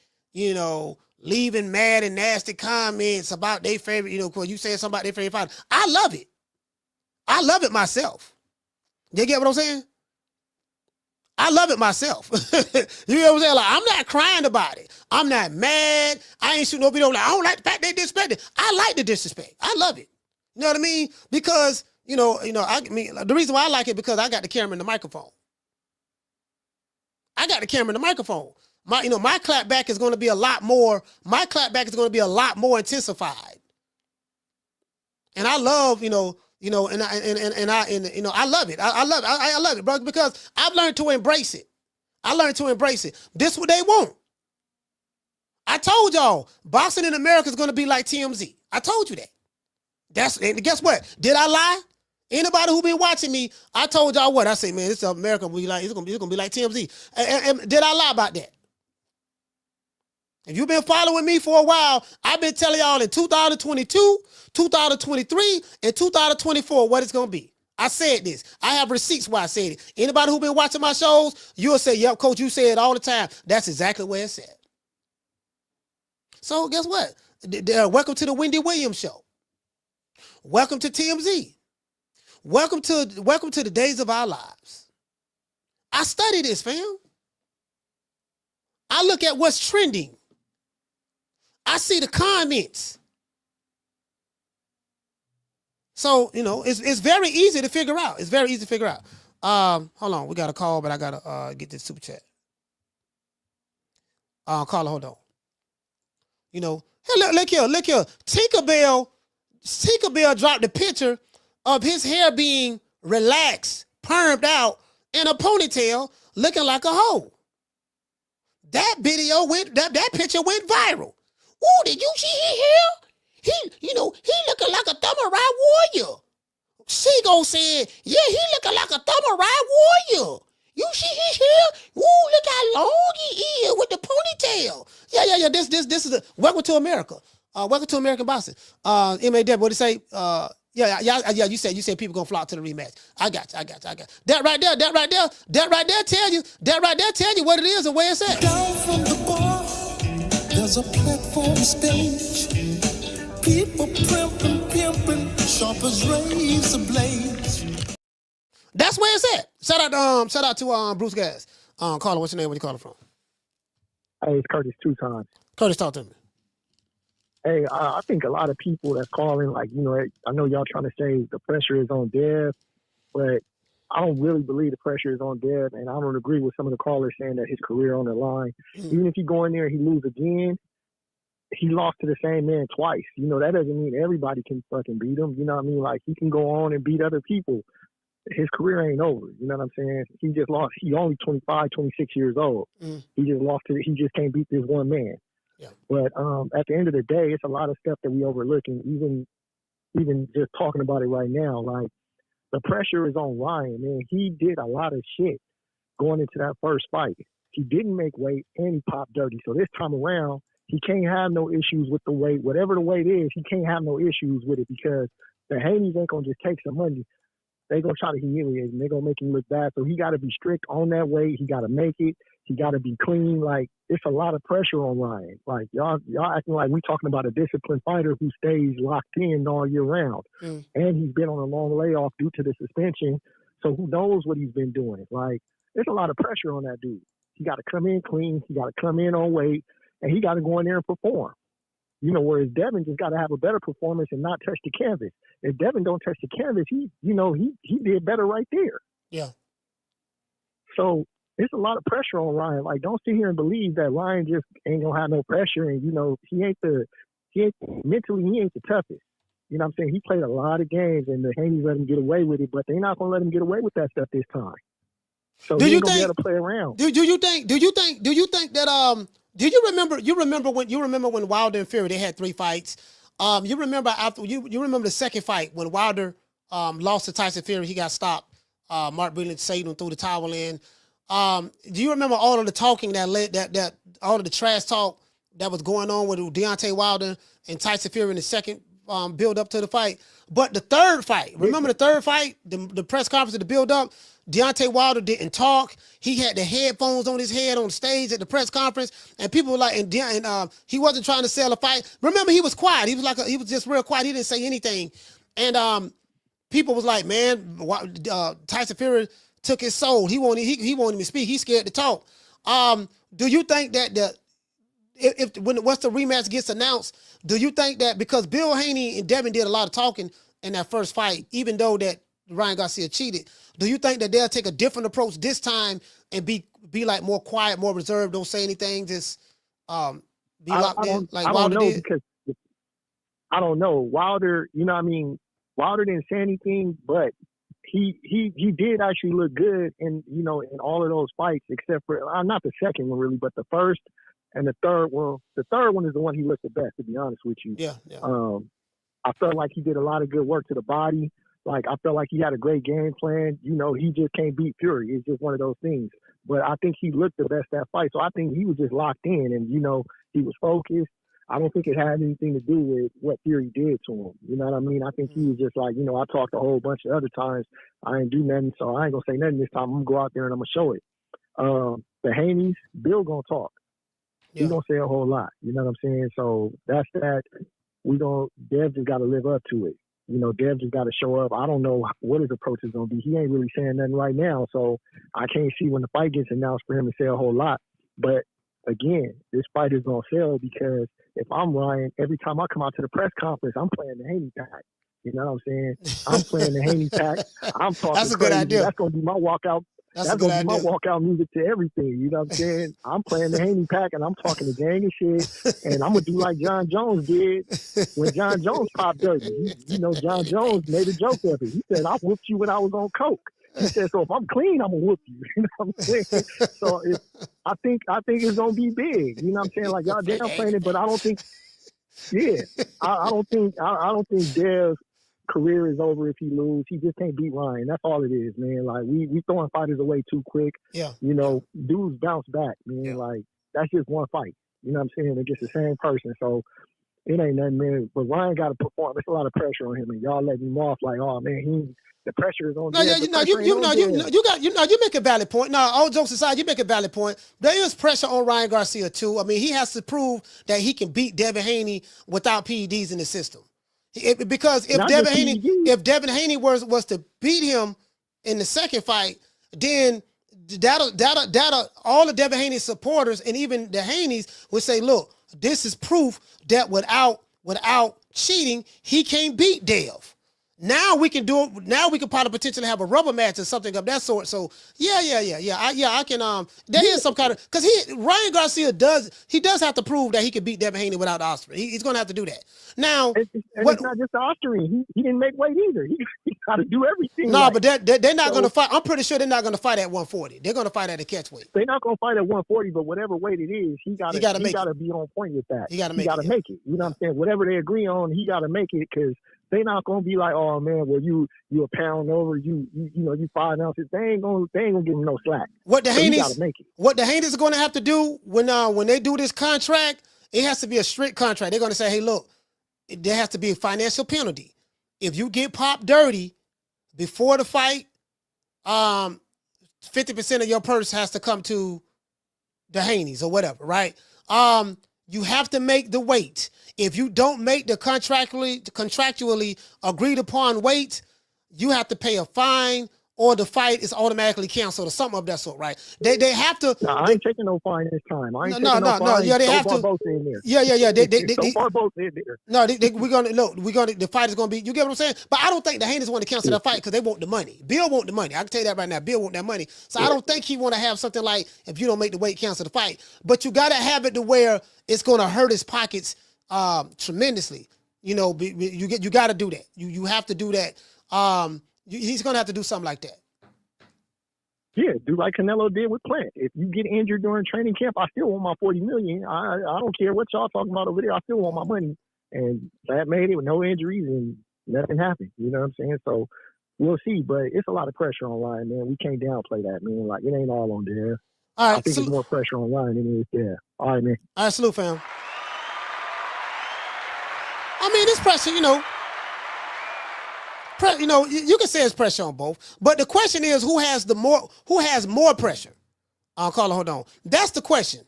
leaving mad and nasty comments about their favorite, you saying something about their favorite fighter. I love it. I love it myself. You get what I'm saying? I love it myself. You know what I'm saying? Like, I'm not crying about it. I'm not mad. I ain't shooting no video. Like, I don't like the fact they disrespected. I like the disrespect. I love it. You know what I mean? Because, the reason why I like it because I got the camera and the microphone. I got the camera and the microphone. My clap back is going to be a lot more. My clap back is going to be a lot more intensified. And I love, I love it. I love it, bro, because I've learned to embrace it. This is what they want. I told y'all, boxing in America is going to be like TMZ. I told you that. And guess what? Did I lie? Anybody who been watching me, I told y'all what? I said, man, this America will be like, it's gonna be like TMZ. And did I lie about that? If you've been following me for a while, I've been telling y'all in 2022, 2023, and 2024 what it's gonna be. I said this. I have receipts why I said it. Anybody who been watching my shows, you'll say, yep, coach, you say it all the time. That's exactly where it's at. So guess what? Welcome to the Wendy Williams show. Welcome to TMZ. Welcome to the days of our lives. I study this, fam. I look at what's trending. I see the comments. So, it's very easy to figure out. It's very easy to figure out. Hold on. We got a call, but I got to get this super chat. Carla, hold on. Hey, look here. Tinkerbell dropped the picture of his hair being relaxed, permed out, in a ponytail, looking like a hoe. That video that picture went viral. Ooh, did you see his hair? He looking like a samurai warrior. Seago said, yeah, he looking like a samurai warrior. You see his hair? Ooh, look how long he is with the ponytail. Yeah. This is welcome to America. Welcome to American boxing. MAW, what do you say? Yeah. You said people gonna flock to the rematch. I got you. That right there tell you what it is and where it's at. Down from the bar, there's a platform stage. People pimping, sharp as razor blades. That's where it's at. Shout out to Bruce Gas. Carla, what's your name? Where you calling from? Hey, it's Curtis 2 times. Curtis, talk to me. Hey, I think a lot of people that's calling, like, I know y'all trying to say the pressure is on Dev, but I don't really believe the pressure is on Dev, and I don't agree with some of the callers saying that his career on the line. Even if he go in there and he lose again, he lost to the same man twice. That doesn't mean everybody can fucking beat him. You know what I mean? Like, he can go on and beat other people. His career ain't over. You know what I'm saying? He just lost. He only 25, 26 years old. He just lost to, he just can't beat this one man. Yeah. But at the end of the day, it's a lot of stuff that we overlooking, even just talking about it right now. Like, the pressure is on Ryan, man. He did a lot of shit going into that first fight. He didn't make weight and he popped dirty. So this time around, he can't have no issues with the weight. Whatever the weight is, he can't have no issues with it because the Haneys ain't gonna just take some money. They gonna try to humiliate him. They gonna make him look bad. So he got to be strict on that weight. He got to make it. He got to be clean. Like, it's a lot of pressure on Ryan. Like, y'all acting like we talking about a disciplined fighter who stays locked in all year round. And he's been on a long layoff due to the suspension. So who knows what he's been doing? Like, there's a lot of pressure on that dude. He got to come in clean. He got to come in on weight, and he got to go in there and perform. Whereas Devin just got to have a better performance and not touch the canvas. If Devin don't touch the canvas, he did better right there. Yeah. So there's a lot of pressure on Ryan. Like, don't sit here and believe that Ryan just ain't gonna have no pressure. And mentally he ain't the toughest. You know what I'm saying? He played a lot of games, and the Haney let him get away with it, but they're not gonna let him get away with that stuff this time. So he ain't gonna be able to play around. Do you think that do you remember when Wilder and Fury, they had 3 fights? You remember the second fight when Wilder lost to Tyson Fury, he got stopped. Mark Breland saved him, threw the towel in. Do you remember all of the talking that all of the trash talk that was going on with Deontay Wilder and Tyson Fury in the second build up to the fight? But the third fight, remember the third fight, the press conference, the build up, Deontay Wilder didn't talk. He had the headphones on his head on stage at the press conference, and people were like, and he wasn't trying to sell a fight. Remember, he was quiet. He was just real quiet. He didn't say anything, and people was like, man, Tyson Fury took his soul. He won't even speak. He's scared to talk. Do you think that once the rematch gets announced, do you think that because Bill Haney and Devin did a lot of talking in that first fight, even though that Ryan Garcia cheated, do you think that they'll take a different approach this time and be like more quiet, more reserved, don't say anything, just be locked in like Wilder did? Because I don't know. Wilder, you know what I mean? Wilder didn't say anything, but he did actually look good in all of those fights, except for not the second one really, but the first and the third one. The third one is the one he looked the best, to be honest with you. Yeah. I felt like he did a lot of good work to the body. Like, I felt like he had a great game plan. He just can't beat Fury. It's just one of those things. But I think he looked the best that fight. So I think he was just locked in and, he was focused. I don't think it had anything to do with what Fury did to him. You know what I mean? I think he was just like, I talked a whole bunch of other times. I ain't do nothing, so I ain't going to say nothing this time. I'm going to go out there and I'm going to show it. The Haneys, Bill going to talk. Yeah. He going to say a whole lot. You know what I'm saying? So that's that. Dev just got to live up to it. You know, Dev just got to show up. I don't know what his approach is going to be. He ain't really saying nothing right now, so I can't see when the fight gets announced for him to say a whole lot. But again, this fight is going to sell because if I'm Ryan, every time I come out to the press conference, I'm playing the Haney pack. You know what I'm saying? I'm playing the Haney pack. I'm talking That's a crazy. good idea. That's going to be my walkout. That's a good going to be idea. my walkout music to everything. You know what I'm saying? I'm playing the Haney pack and I'm talking the gang and shit. And I'm going to do like John Jones did when John Jones popped dirty. You know, John Jones made a joke of it. He said, I whooped you when I was on coke. He said, so if I'm clean, I'm going to whoop you. You know what I'm saying? So I think it's going to be big. You know what I'm saying? Like, y'all downplaying it, but I don't think, I don't think Dev's career is over if he loses. He just can't beat Ryan. That's all it is, man. Like we throwing fighters away too quick. Yeah. You know, dudes bounce back, man. Yeah. Like that's just one fight. You know what I'm saying? Against the same person. So it ain't nothing, man. But Ryan got to perform. There's a lot of pressure on him, and y'all letting him off like, oh man, the pressure is on. No, yeah, you make a valid point. No, all jokes aside, you make a valid point. There is pressure on Ryan Garcia too. I mean, he has to prove that he can beat Devin Haney without PEDs in the system. Because if Devin Haney was to beat him in the second fight, then that'll all the Devin Haney supporters and even the Haneys would say, look, this is proof that without cheating, he can't beat Dev. Now we can do it. Now we can probably potentially have a rubber match or something of that sort. So yeah. I can. There is some kind of because Ryan Garcia does have to prove that he can beat Devin Haney without the Osprey. He's going to have to do that. Now, it's not just the Osprey. He didn't make weight either. He got to do everything. No, but they're not going to fight. I'm pretty sure they're not going to fight at 140. They're going to fight at a catch weight. They're not going to fight at 140, but whatever weight it is, he got to be on point with that. He got to make it. You know what I'm saying? Whatever they agree on, he got to make it because. They're not gonna be like, oh man, well you a pound over, you 5 ounces. They ain't gonna give him no slack. What the Haney's are gonna have to do when they do this contract, it has to be a strict contract. They're gonna say, hey, look, there has to be a financial penalty. If you get popped dirty before the fight, 50% of your purse has to come to the Haneys or whatever, right? You have to make the weight. If you don't make the contractually agreed upon weight, you have to pay a fine or the fight is automatically canceled or something of that sort, right? They have to. No, I ain't taking no fine this time. I ain't taking no fine. No. Yeah, they have to. Both in there. Yeah. So far, both in there. No, the fight is gonna be. You get what I'm saying? But I don't think the Haneys want to cancel that fight because they want the money. Bill want the money. I can tell you that right now. Bill want that money. So I don't think he want to have something like if you don't make the weight, cancel the fight. But you gotta have it to where it's gonna hurt his pockets tremendously. You know, you got to do that. You have to do that. He's gonna have to do something like that. Yeah, do like Canelo did with Plant. If you get injured during training camp, I still want my $40 million. I don't care what y'all talking about over there. I still want my money. And Plant made it with no injuries and nothing happened. You know what I'm saying? So we'll see. But it's a lot of pressure on Ryan, man. We can't downplay that, man. Like it ain't all on there. All right, I think it's more pressure on Ryan than it is there. All right, man. All right, salute, fam. I mean, this pressure, you can say it's pressure on both, but the question is who has more pressure? Carla, hold on. That's the question.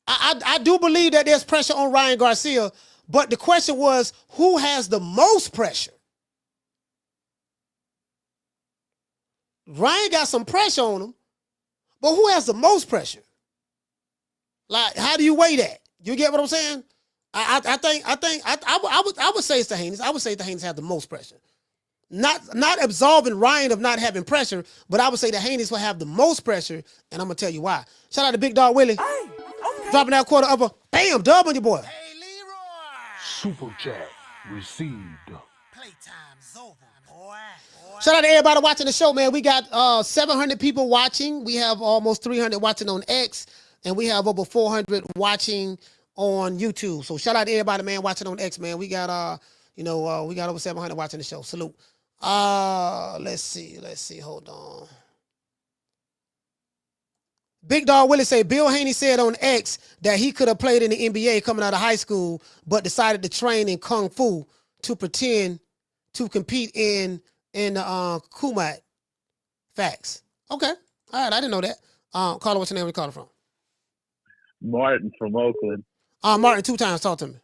I do believe that there's pressure on Ryan Garcia, but the question was who has the most pressure? Ryan got some pressure on him, but who has the most pressure? Like, how do you weigh that? You get what I'm saying? I would say it's the Haneys. I would say the Haneys have the most pressure. Not absolving Ryan of not having pressure, but I would say the Haneys will have the most pressure, and I'm gonna tell you why. Shout out to Big Dog Willie. Hey, okay. Dropping that quarter of a bam dub on your boy. Hey, Leroy. Super chat received. Playtime's over, boy. Shout out to everybody watching the show, man. We got 700 people watching. We have almost 300 watching on X, and we have over 400 watching on YouTube. So shout out to everybody, man, watching on X, man. We got we got over 700 watching the show. Salute. Let's see. Hold on. Big Dog Willie say Bill Haney said on X that he could have played in the NBA coming out of high school, but decided to train in Kung Fu to pretend to compete in the Kumat. Facts. Okay. All right. I didn't know that. Carla, what's your name? Where you calling from? Martin from Oakland. Martin, 2 times. Talk to me.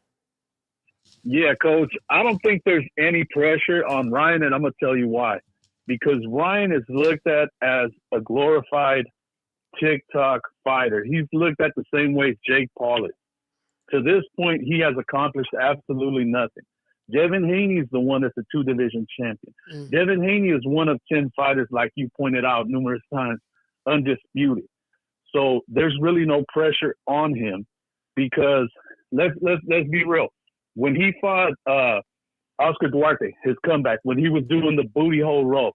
Yeah, Coach. I don't think there's any pressure on Ryan, and I'm gonna tell you why. Because Ryan is looked at as a glorified TikTok fighter. He's looked at the same way Jake Paul is. To this point, he has accomplished absolutely nothing. Devin Haney is the one that's a 2-division champion. Devin Haney is one of 10 fighters, like you pointed out numerous times, undisputed. So there's really no pressure on him because let's be real. When he fought Oscar Duarte, his comeback, when he was doing the booty hole roll,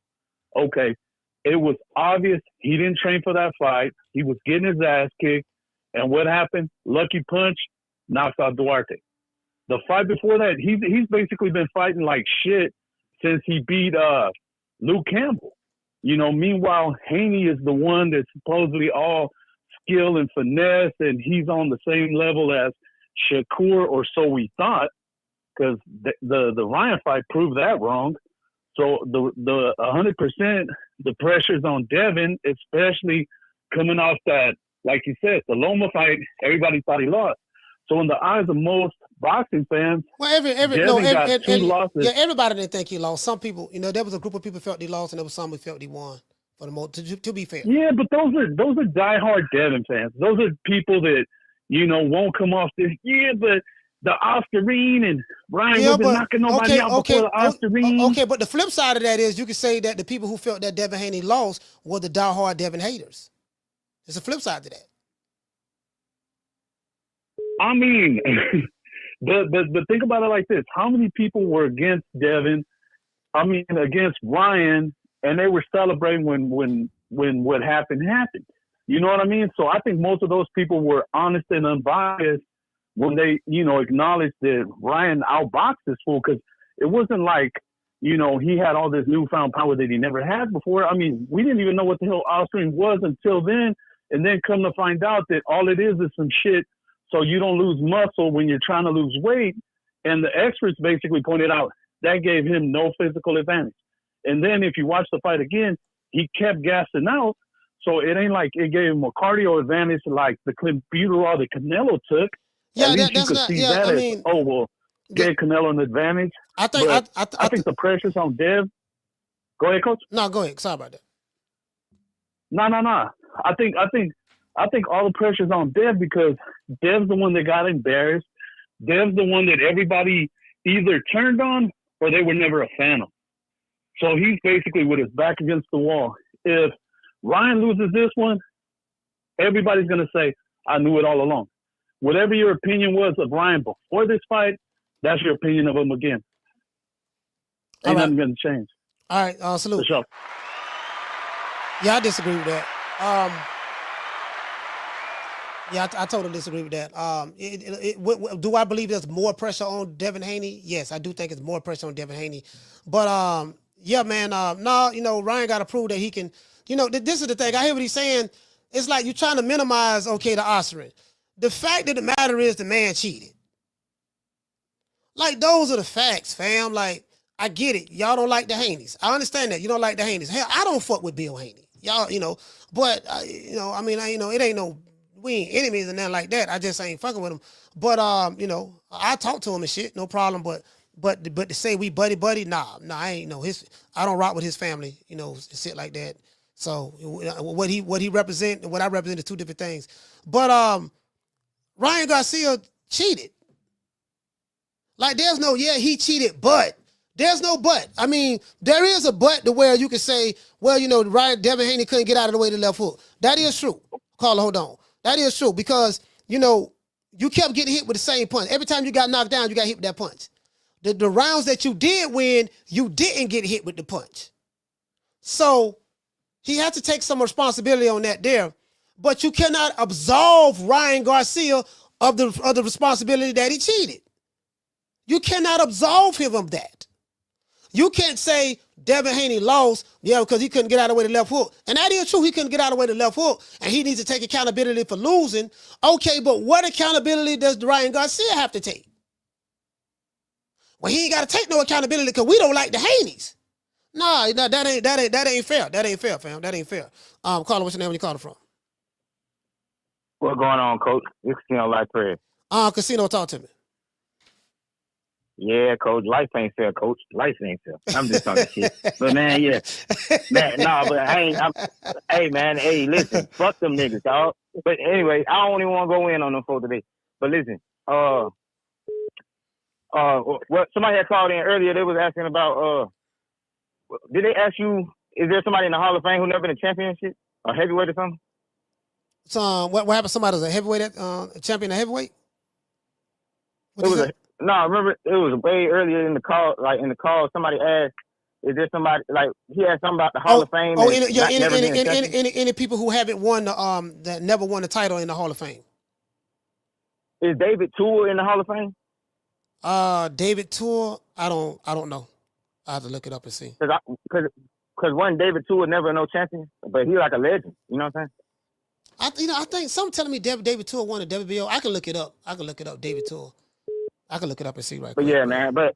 okay, it was obvious he didn't train for that fight. He was getting his ass kicked. And what happened? Lucky punch, knocks out Duarte. The fight before that, he's basically been fighting like shit since he beat Luke Campbell. Meanwhile, Haney is the one that's supposedly all skill and finesse, and he's on the same level as Shakur, or so we thought, because the Ryan fight proved that wrong. So the 100%, the pressure's on Devin, especially coming off that, like you said, the Loma fight. Everybody thought he lost. So in the eyes of most boxing fans, Devin got 2 losses. Yeah, everybody didn't think he lost. Some people, there was a group of people felt he lost, and there was some who felt he won. For the most, to be fair. Yeah, but those are diehard Devin fans. Those are people that won't come off this. Yeah, but the Oscarine and Ryan wasn't knocking nobody out before the Oscarine. Okay, but the flip side of that is you can say that the people who felt that Devin Haney lost were the diehard Devin haters. There's a flip side to that. I mean, but think about it like this: how many people were against Devin? I mean, against Ryan, and they were celebrating when what happened. You know what I mean? So I think most of those people were honest and unbiased when they, acknowledged that Ryan outboxed this fool, because it wasn't like, he had all this newfound power that he never had before. I mean, we didn't even know what the hell Osprey was until then, and then come to find out that all it is some shit so you don't lose muscle when you're trying to lose weight. And the experts basically pointed out that gave him no physical advantage. And then if you watch the fight again, he kept gassing out. So it ain't like it gave him a cardio advantage like the clenbuterol that Canelo took. Yeah, At least you could see that as, gave Canelo an advantage. I think the pressure's on Dev. Go ahead, Coach. No, go ahead. Sorry about that. No. I think all the pressure's on Dev because Dev's the one that got embarrassed. Dev's the one that everybody either turned on or they were never a fan of. So he's basically with his back against the wall. If Ryan loses this one, everybody's going to say, I knew it all along. Whatever your opinion was of Ryan before this fight, that's your opinion of him again. Ain't nothing going to change. All right, salute. For sure. Yeah, I disagree with that. I totally disagree with that. Do I believe there's more pressure on Devin Haney? Yes, I do think it's more pressure on Devin Haney. But, yeah, man, Ryan got to prove that he can, this is the thing. I hear what he's saying. It's like you're trying to minimize, the Osprey. The fact of the matter is the man cheated. Like, those are the facts, fam. Like, I get it. Y'all don't like the Haneys. I understand that. You don't like the Haneys. Hell, I don't fuck with Bill Haney. Y'all, but, it ain't no, we ain't enemies and nothing like that. I just ain't fucking with him. But, I talk to him and shit, no problem. But to say we buddy, nah, I ain't I don't rock with his family, shit like that. So what he represent and what I represent is two different things. But Ryan Garcia cheated. Like there's no, he cheated, but there's no but. I mean, there is a but to where you can say, well, Devin Haney couldn't get out of the way of the left hook. That is true. Carla, hold on. That is true because, you kept getting hit with the same punch. Every time you got knocked down, you got hit with that punch. The rounds that you did win, you didn't get hit with the punch. So he had to take some responsibility on that there. But you cannot absolve Ryan Garcia of the responsibility that he cheated. You cannot absolve him of that. You can't say Devin Haney lost, because he couldn't get out of the way of the left hook. And that is true, he couldn't get out of the way of the left hook, and he needs to take accountability for losing. Okay, but what accountability does Ryan Garcia have to take? Well, he ain't got to take no accountability because we don't like the Haneys. No, that ain't fair. That ain't fair, fam. That ain't fair. Carla, what's your name? Where you calling from? What's going on, Coach? It's Casino Light Prayer. Casino, talk to me. Yeah, coach. Life ain't fair, coach. Life ain't fair. I'm just talking shit. But man, yeah, man, but hey, man, hey, listen, fuck them niggas, dog. But anyway, I don't even want to go in on them for today. But listen, what somebody had called in earlier. They was asking about, did they ask you? Is there somebody in the Hall of Fame who never been a championship or heavyweight or something? So what happened? Somebody was a heavyweight, champion of heavyweight. Remember it was way earlier in the call. Like in the call, somebody asked, "Is there somebody like he asked something about the Hall of Fame?" Any people who haven't won that never won a title in the Hall of Fame. Is David Toole in the Hall of Fame? David Toole, I don't know. I have to look it up and see. Because one David Toole never no champion, but he like a legend. You know what I'm saying? I think some telling me David Toole won a WBO. I can look it up. David Toole. I can look it up and see right quick. But yeah, man. But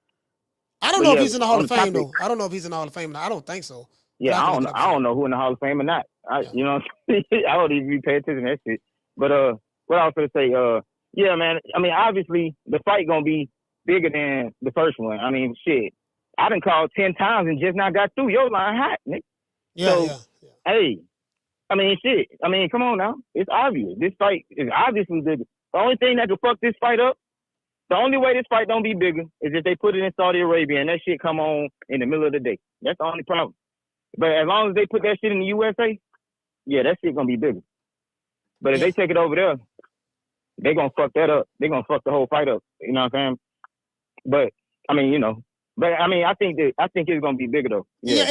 I don't know if he's in the Hall of Fame though. I don't know if he's in the Hall of Fame. I don't think so. Yeah, I don't know who in the Hall of Fame or not. You know what I'm saying? I don't even be paying attention to that shit. But what I was gonna say, yeah, man. I mean, obviously the fight gonna be bigger than the first one. I mean, shit. I done called 10 times and just not got through. Your line hot, Nick. Yeah. Hey, I mean, shit. I mean, come on now. It's obvious. This fight is obviously bigger. The only thing that could fuck this fight up, the only way this fight don't be bigger is if they put it in Saudi Arabia and that shit come on in the middle of the day. That's the only problem. But as long as they put that shit in the USA, yeah, that shit gonna be bigger. But if they take it over there, they gonna fuck that up. They gonna fuck the whole fight up. You know what I'm saying? But I mean, I think it's gonna be bigger though. It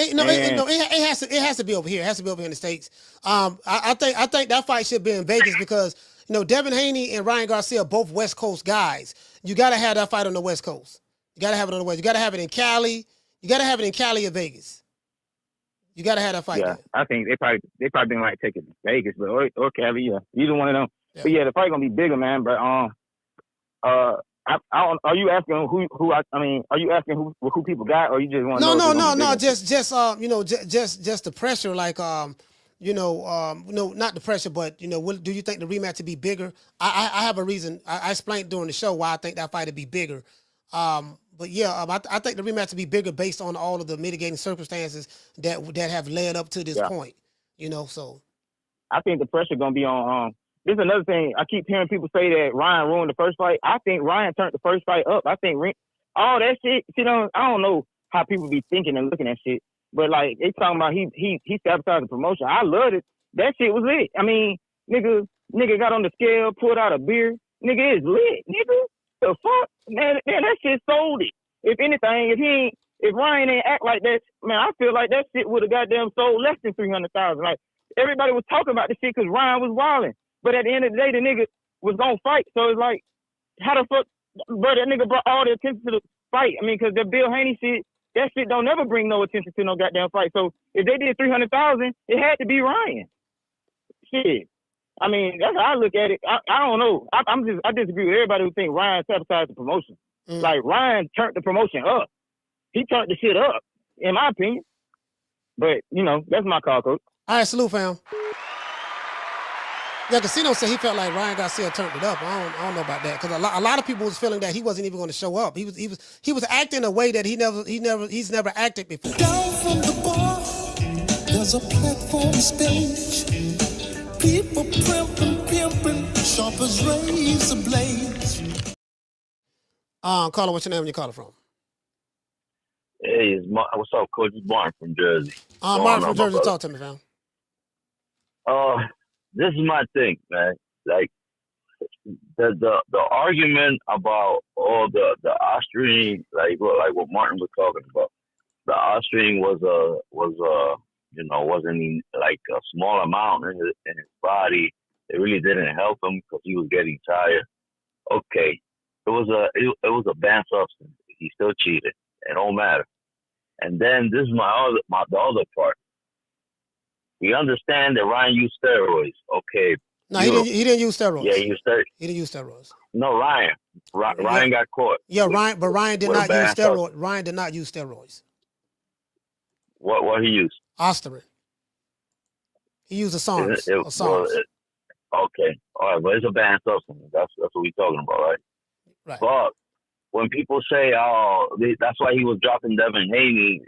has to be over here. It has to be over here in the States. I think that fight should be in Vegas because Devin Haney and Ryan Garcia are both West Coast guys. You gotta have that fight on the West Coast. You gotta have it on the West. You gotta have it in Cali. You gotta have it in Cali or Vegas. You gotta have that fight. Yeah, I think they probably didn't like take it to Vegas, but or Cali, yeah, either one of them. Yeah. But yeah, the fight gonna be bigger, man. But are you asking who? Are you asking who people got, or you just want? No. Just the pressure, like not the pressure, but do you think the rematch to be bigger? I have a reason. I explained during the show why I think that fight to be bigger. But yeah, I think the rematch to be bigger based on all of the mitigating circumstances that have led up to this point. So I think the pressure gonna be on. This is another thing. I keep hearing people say that Ryan ruined the first fight. I think Ryan turned the first fight up. I think all that shit. I don't know how people be thinking and looking at shit, but like they talking about he sabotaged the promotion. I loved it. That shit was lit. I mean, nigga got on the scale, pulled out a beer. Nigga is lit. Nigga, the fuck, man, that shit sold it. If anything, if Ryan ain't act like that, man, I feel like that shit would have goddamn sold less than 300,000. Like everybody was talking about this shit because Ryan was wilding. But at the end of the day, the nigga was gonna fight. So it's like, how the fuck, bro, that nigga brought all the attention to the fight. I mean, because the Bill Haney shit, that shit don't never bring no attention to no goddamn fight. So if they did 300,000, it had to be Ryan. Shit. I mean, that's how I look at it. I don't know. I disagree with everybody who think Ryan sabotaged the promotion. Like Ryan turned the promotion up. He turned the shit up, in my opinion. But that's my call, coach. All right, salute, fam. Yeah, Casino said he felt like Ryan Garcia turned it up. I don't know about that because a lot of people was feeling that he wasn't even going to show up. He was acting a way that he's never acted before. Down from the bar, there's a platform stage. People pimping, sharp as razor blades. Caller, what's your name? Where you calling from? Hey, what's up, Coach? It's Martin from Jersey. Martin from Jersey, talk to me, fam. This is my thing, man. Like the argument about all the Austrian, like what Martin was talking about. The Austrian wasn't even like a small amount in his body. It really didn't help him because he was getting tired. Okay, it was a banned substance. He still cheated. It don't matter. And then this is the other part. We understand that Ryan used steroids. Okay. No, he didn't use steroids. Yeah, he used steroids. He didn't use steroids. No, Ryan. Ryan got caught. Yeah, Ryan did not use steroids. Ryan did not use steroids. What he used? Aspirin. He used a SARS. Okay. All right, but it's a banned substance. That's what we're talking about, right? Right. But when people say, "Oh, that's why he was dropping Devin Haney,"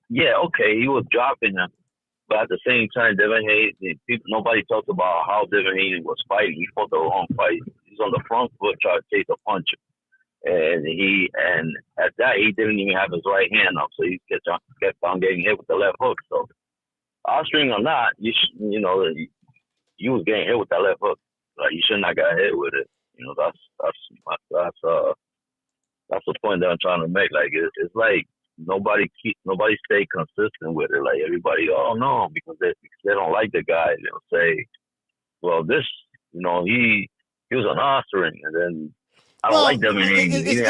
yeah, okay, he was dropping him, but at the same time, Devin Haney, nobody talks about how Devin Haney was fighting. He fought the wrong fight. He's on the front foot trying to chase a puncher, and at that he didn't even have his right hand up, so he kept on getting hit with the left hook. So, Austrian or not, you was getting hit with that left hook. Like, you should not got hit with it. That's the point that I'm trying to make. Like, it's like nobody stay consistent with it. Like, everybody, oh no, because they don't like the guy. They'll say, well, this, he was an Austrian, and then I don't like Devin Haney.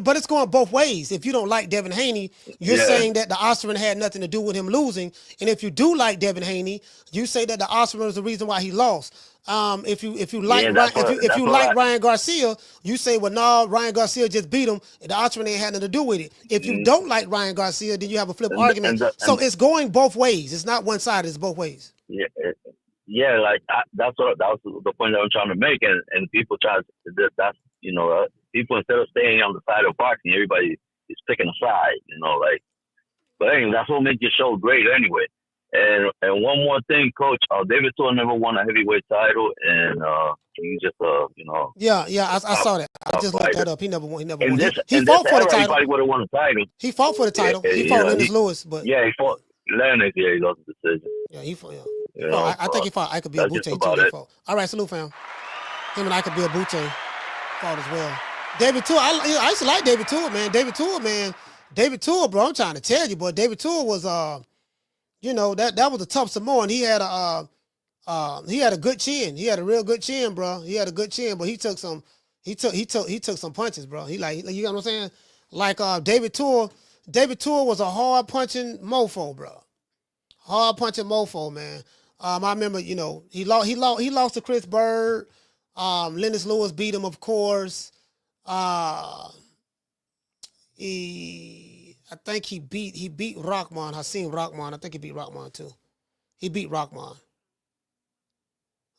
But it's going both ways. If you don't like Devin Haney, you're saying that the Austrian had nothing to do with him losing. And if you do like Devin Haney, you say that the Austrian was the reason why he lost. If you like Ryan Garcia, you say, well, no, Ryan Garcia just beat him, and the Austrian ain't had nothing to do with it. If you don't like Ryan Garcia, then you have a flip argument. So it's going both ways. It's not one side. It's both ways. Yeah, like that was the point that I'm trying to make, and people try to people, instead of staying on the side of boxing, everybody is picking a side, But anyway, that's what makes your show great, anyway. And one more thing, Coach, David Tua never won a heavyweight title, and he just Yeah, I saw that. I just looked that up. He never won. He fought for the title. Everybody would have won the title. He fought for the title. He fought Lennox Lewis, but he fought Lennox. Yeah, he lost the decision. Yeah, he fought. Yeah. I think he fought. I could be a Butte too. All right, salute, fam. Him and I could be a Butte fought as well. David Tua, I used to like David Tua, man. David Tua, bro. I'm trying to tell you, boy. David Tua was that was a tough Samoan. He had a good chin. He had a real good chin, bro. He had a good chin, but he took some punches, bro. He you know what I'm saying? Like David Tua was a hard punching mofo, bro. Hard punching mofo, man. I remember, he lost to Chris Bird. Lennox Lewis beat him, of course. I think he beat Rockman. Hasim Rockman. I think he beat Rockman too. He beat Rockman.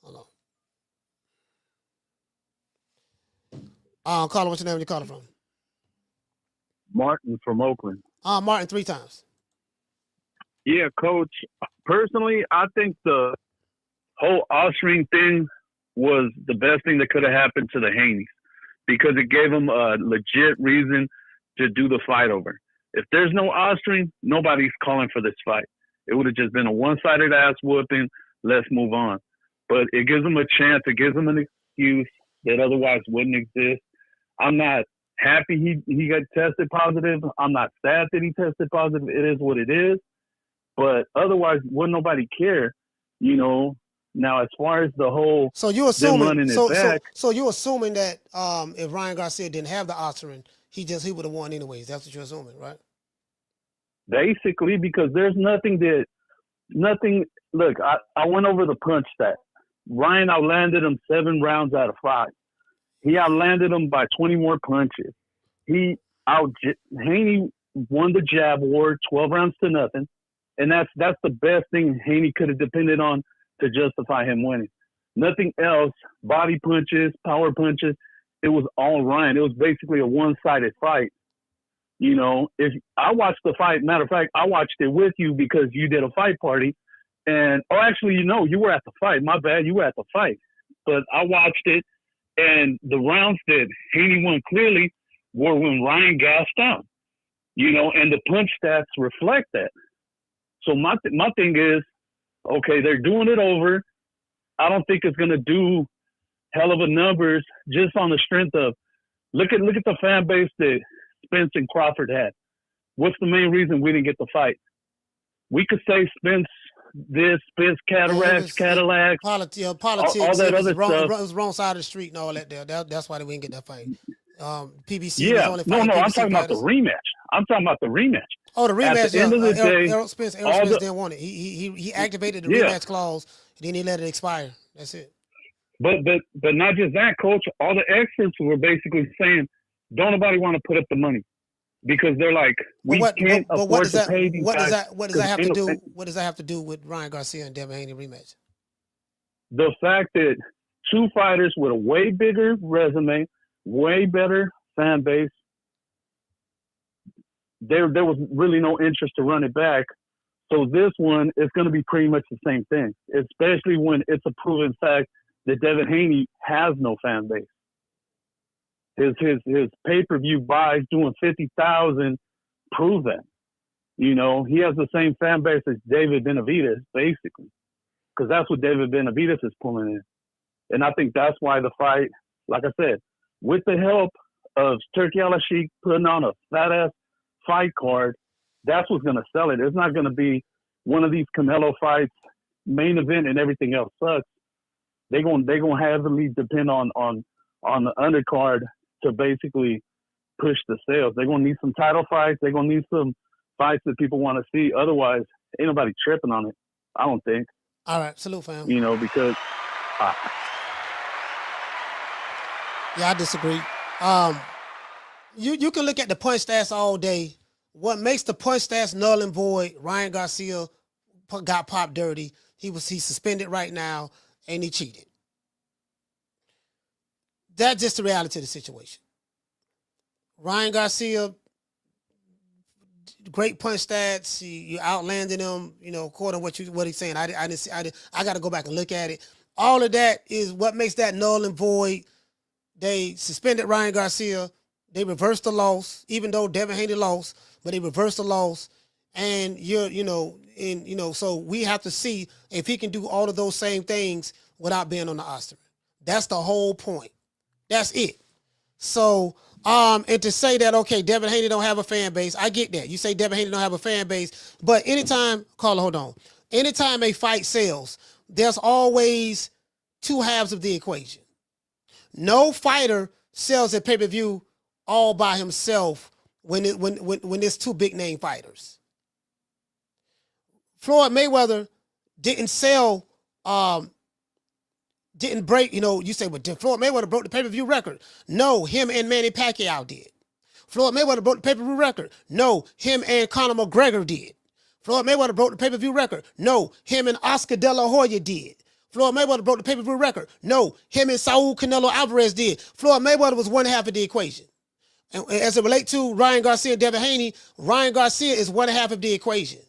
Hold on. Caller, what's your name? Where you calling from? Martin from Oakland. Martin, 3 times. Yeah, Coach. Personally, I think the whole Austrian thing was the best thing that could have happened to the Haneys, because it gave them a legit reason to do the fight over. If there's no Austrian, nobody's calling for this fight. It would have just been a one-sided ass whooping. Let's move on. But it gives them a chance. It gives them an excuse that otherwise wouldn't exist. I'm not happy he got tested positive. I'm not sad that he tested positive. It is what it is. But otherwise, wouldn't nobody care, Now, as far as the whole so you assuming running it back, so you're assuming that if Ryan Garcia didn't have the Austrian, he would have won anyways. That's what you're assuming, right? Basically, because there's nothing. Look, I went over the punch stat. Ryan outlanded him 7 rounds out of 5. He outlanded him by 20 more punches. Haney won the jab war, 12 rounds to nothing, and that's the best thing Haney could have depended on to justify him winning. Nothing else. Body punches, power punches. It was all Ryan. It was basically a one-sided fight. If I watched the fight, matter of fact, I watched it with you because you did a fight party. And, you were at the fight. My bad. You were at the fight. But I watched it, and the rounds that Haney won clearly were when Ryan gassed out. And the punch stats reflect that. So my thing is, okay, they're doing it over. I don't think it's going to do hell of a numbers just on the strength of look at the fan base that Spence and Crawford had. What's the main reason we didn't get the fight? We could say Spence Cadillacs, politics, all that other stuff. It was wrong side of the street and all that there. That's why they didn't get that fight. PBC Yeah, was only no, fighting I'm PBC talking about the rematch. Oh, the rematch. At the end of the day, Errol Spence didn't want it. He activated the rematch clause, and then he let it expire. That's it. But not just that, Coach. All the experts were basically saying, don't nobody want to put up the money because they're like, can't afford to pay these guys. What does that have to do? What does that have to do with Ryan Garcia and Devin Haney rematch? The fact that 2 fighters with a way bigger resume, way better fan base, there was really no interest to run it back. So this one is going to be pretty much the same thing, especially when it's a proven fact that Devin Haney has no fan base. His pay-per-view buys doing 50,000 prove that. You know, he has the same fan base as David Benavidez, basically, because that's what David Benavidez is pulling in. And I think that's why the fight, like I said, with the help of Turkey Al-Sheikh putting on a fat-ass fight card, that's what's going to sell it. It's not going to be one of these Canelo fights, main event, and everything else sucks. They're going to heavily depend on the undercard to basically push the sales. They're going to need some title fights. They're going to need some fights that people want to see. Otherwise, ain't nobody tripping on it, I don't think. All right, salute, fam. You know, because... Yeah, I disagree. You can look at the punch stats all day. What makes the punch stats null and void? Ryan Garcia got popped dirty. He's suspended right now, and he cheated. That's just the reality of the situation. Ryan Garcia, great punch stats. You outlanded him, you know, according to what he's saying. I got to go back and look at it. All of that is what makes that null and void. They suspended Ryan Garcia. They reversed the loss, even though Devin Haney lost, but they reversed the loss. And so we have to see if he can do all of those same things without being on the Osterman. That's the whole point. That's it. So, and to say that, okay, Devin Haney don't have a fan base, I get that. You say Devin Haney don't have a fan base, but anytime, Carla, hold on. Anytime a fight sells, there's always two halves of the equation. No fighter sells a pay-per-view all by himself when there's two big name fighters. Floyd Mayweather didn't sell, didn't break, you say, but Floyd Mayweather broke the pay-per-view record. No, him and Manny Pacquiao did. Floyd Mayweather broke the pay-per-view record. No, him and Conor McGregor did. Floyd Mayweather broke the pay-per-view record. No, him and Oscar De La Hoya did. Floyd Mayweather broke the pay-per-view record. No, him and Saul Canelo Alvarez did. Floyd Mayweather was one half of the equation. And as it relates to Ryan Garcia and Devin Haney, Ryan Garcia is one half of the equation.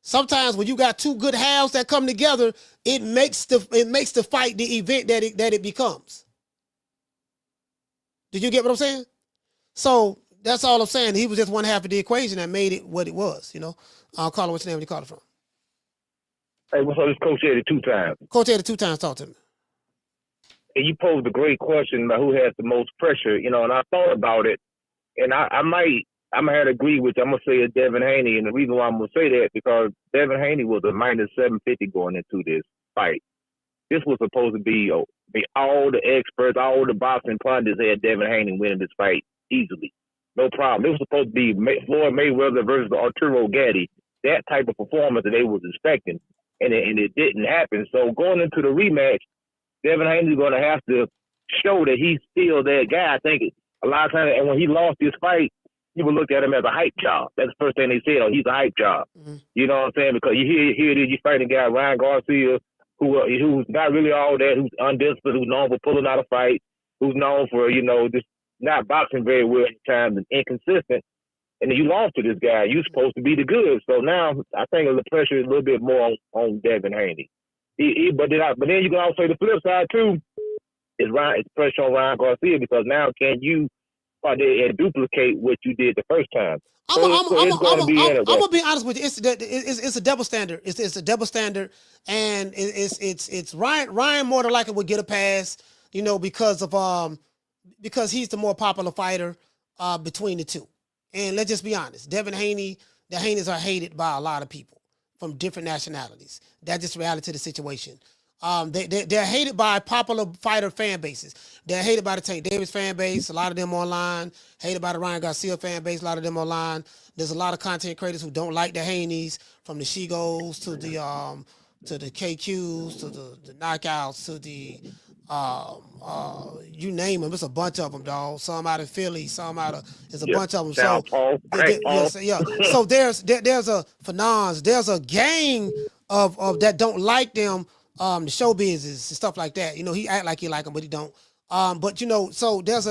Sometimes when you got two good halves that come together, it makes the fight the event that it becomes. Did you get what I'm saying? So that's all I'm saying. He was just one half of the equation that made it what it was. I'll call it what's your name when you call it from. Hey, what's up? This Coach Eddie 2 times. Coach Eddie 2 times, talk to me. And you posed a great question about who has the most pressure, and I thought about it, and I'm gonna have to agree with you. I'm gonna say it's Devin Haney, and the reason why I'm gonna say that because Devin Haney was a minus 750 going into this fight. This was supposed to be all the experts, all the boxing pundits had Devin Haney winning this fight easily, no problem. It was supposed to be Floyd Mayweather versus Arturo Gatti, that type of performance that they was expecting. And it didn't happen. So going into the rematch, Devin Haney's going to have to show that he's still that guy. I think a lot of times, and when he lost this fight, people looked at him as a hype job. That's the first thing they said. Oh, he's a hype job. Mm-hmm. You know what I'm saying? Because you hear it is, you fighting a guy, Ryan Garcia, who's not really all that, who's undisciplined, who's known for pulling out a fight, who's known for, just not boxing very well at times and inconsistent. And then you lost to this guy. You're supposed to be the good. So now I think the pressure is a little bit more on Devin Haney. But then you can also say the flip side too is pressure on Ryan Garcia because now can you duplicate what you did the first time? I'm gonna be honest with you. It's a double standard. It's a double standard, and it's Ryan more than likely would get a pass, because he's the more popular fighter between the two. And let's just be honest, Devin Haney, the Haneys are hated by a lot of people from different nationalities. That's just the reality of the situation. They're hated by popular fighter fan bases. They're hated by the Tank Davis fan base, a lot of them online. Hated by the Ryan Garcia fan base, a lot of them online. There's a lot of content creators who don't like the Haneys, from the Shigos to the KQs to the knockouts to the you name them. It's a bunch of them, dog. Some out of Philly, it's a bunch of them. So there's a finance, there's a gang of that don't like them. The show business and stuff like that. He act like he like them, but he don't. So there's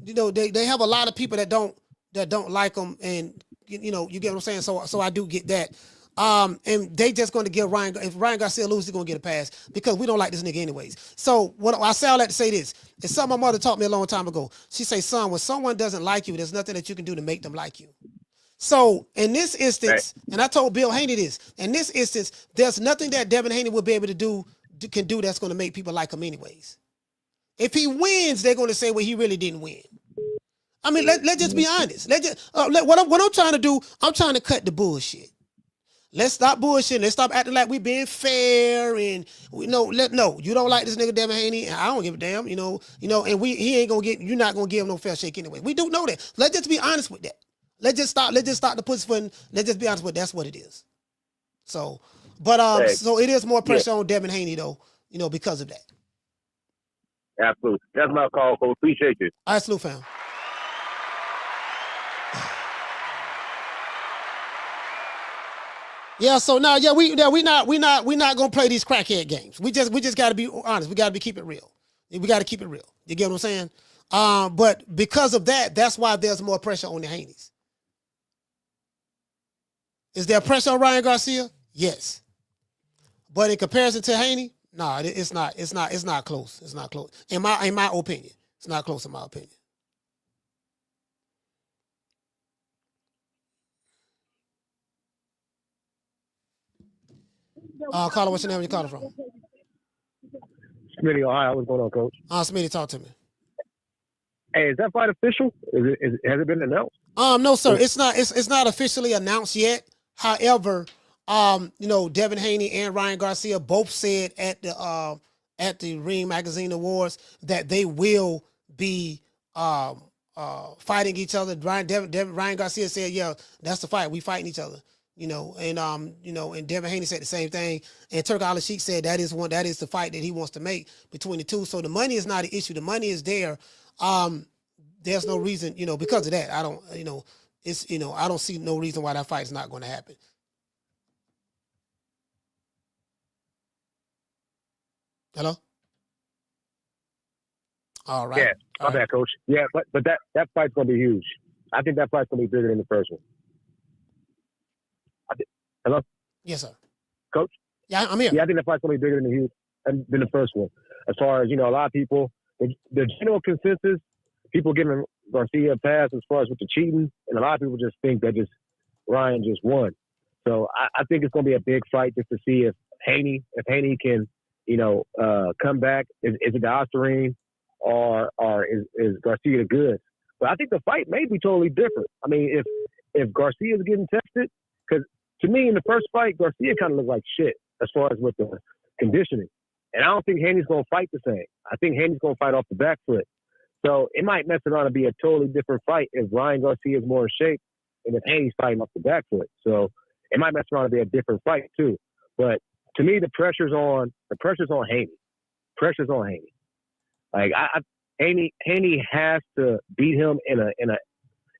they have a lot of people that don't that don't like him, and you know, you get what I'm saying. So I do get that. And they just going to give if Ryan Garcia loses, he's going to get a pass because we don't like this nigga anyways. So what I say all that to say this. It's something my mother taught me a long time ago. She say, son, when someone doesn't like you, there's nothing that you can do to make them like you. So in this instance, and I told Bill Haney this, in this instance, there's nothing that Devin Haney will be able to can do that's going to make people like him anyways. If he wins, they're going to say, well, he really didn't win. I mean, let's just be honest. What I'm trying to do, I'm trying to cut the bullshit. Let's stop bullshitting. Let's stop acting like we being fair and you don't like this nigga Devin Haney, and I don't give a damn, and he ain't gonna get, you're not gonna give him no fair shake anyway. We do know that. Let's just be honest with that. Let's just stop the pussyfooting. Let's just be honest with it. That's what it is. So, but so it is more pressure on Devin Haney though, because of that. Absolutely. That's my call, Coach. Appreciate you. All right, salute, fam. Yeah, so now, we not gonna play these crackhead games. We just gotta be honest. We gotta keep it real. We gotta keep it real. You get what I'm saying? But because of that, that's why there's more pressure on the Haneys. Is there pressure on Ryan Garcia? Yes. But in comparison to Haney, no, it's not close. It's not close. In my opinion. It's not close in my opinion. Caller, what's your name? Where you calling from? Smitty, Ohio. What's going on, Coach? Smitty, talk to me. Hey, is that fight official? Has it been announced? No, sir. It's not. It's not officially announced yet. However, Devin Haney and Ryan Garcia both said at the Ring Magazine Awards that they will be fighting each other. Ryan Garcia said, "Yeah, that's the fight. We fighting each other." And Devin Haney said the same thing. And Turk Al-Sheikh said that is the fight that he wants to make between the two. So the money is not an issue. The money is there. There's no reason, because of that. I don't, I don't see no reason why that fight is not going to happen. Hello? All right. Yeah, my bad, Coach. Yeah, but that fight's going to be huge. I think that fight's going to be bigger than the first one. Hello? Yes, sir. Coach? Yeah, I'm here. Yeah, I think that fight's going to be bigger than the first one. As far as, a lot of people, the general consensus, people giving Garcia a pass as far as with the cheating, and a lot of people just think that Ryan just won. So I think it's going to be a big fight just to see if Haney can, come back. Is it the Ostarine or is Garcia the goods? But I think the fight may be totally different. I mean, if Garcia is getting tested, because to me in the first fight, Garcia kind of looked like shit as far as with the conditioning. And I don't think Haney's going to fight the same. I think Haney's going to fight off the back foot. So it might mess around and be a totally different fight if Ryan Garcia is more in shape and if Haney's fighting off the back foot. So it might mess around and be a different fight too. But to me, the pressure's on Haney. Pressure's on Haney. Like Haney has to beat him in a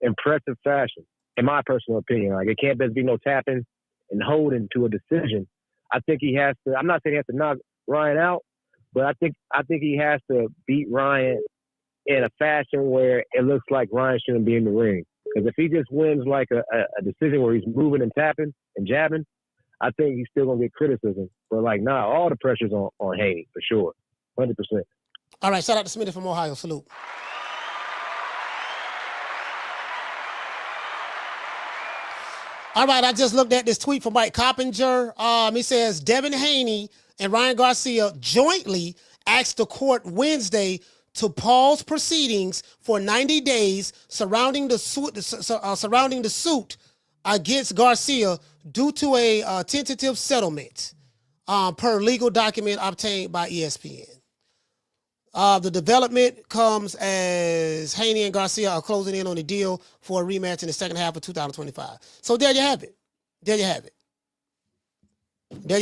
impressive fashion, in my personal opinion. Like it can't just be no tapping and holding to a decision. I think he has to. I'm not saying he has to knock Ryan out, but I think he has to beat Ryan in a fashion where it looks like Ryan shouldn't be in the ring. Because if he just wins like a decision where he's moving and tapping and jabbing, I think he's still gonna get criticism. But like, all the pressure's on Haney for sure, 100%. All right, shout out to Smitty from Ohio. Salute. All right, I just looked at this tweet from Mike Coppinger. He says Devin Haney and Ryan Garcia jointly asked the court Wednesday to pause proceedings for 90 days surrounding the suit against Garcia due to a tentative settlement, per legal document obtained by ESPN. The development comes as Haney and Garcia are closing in on the deal for a rematch in the second half of 2025. So there you have it. There you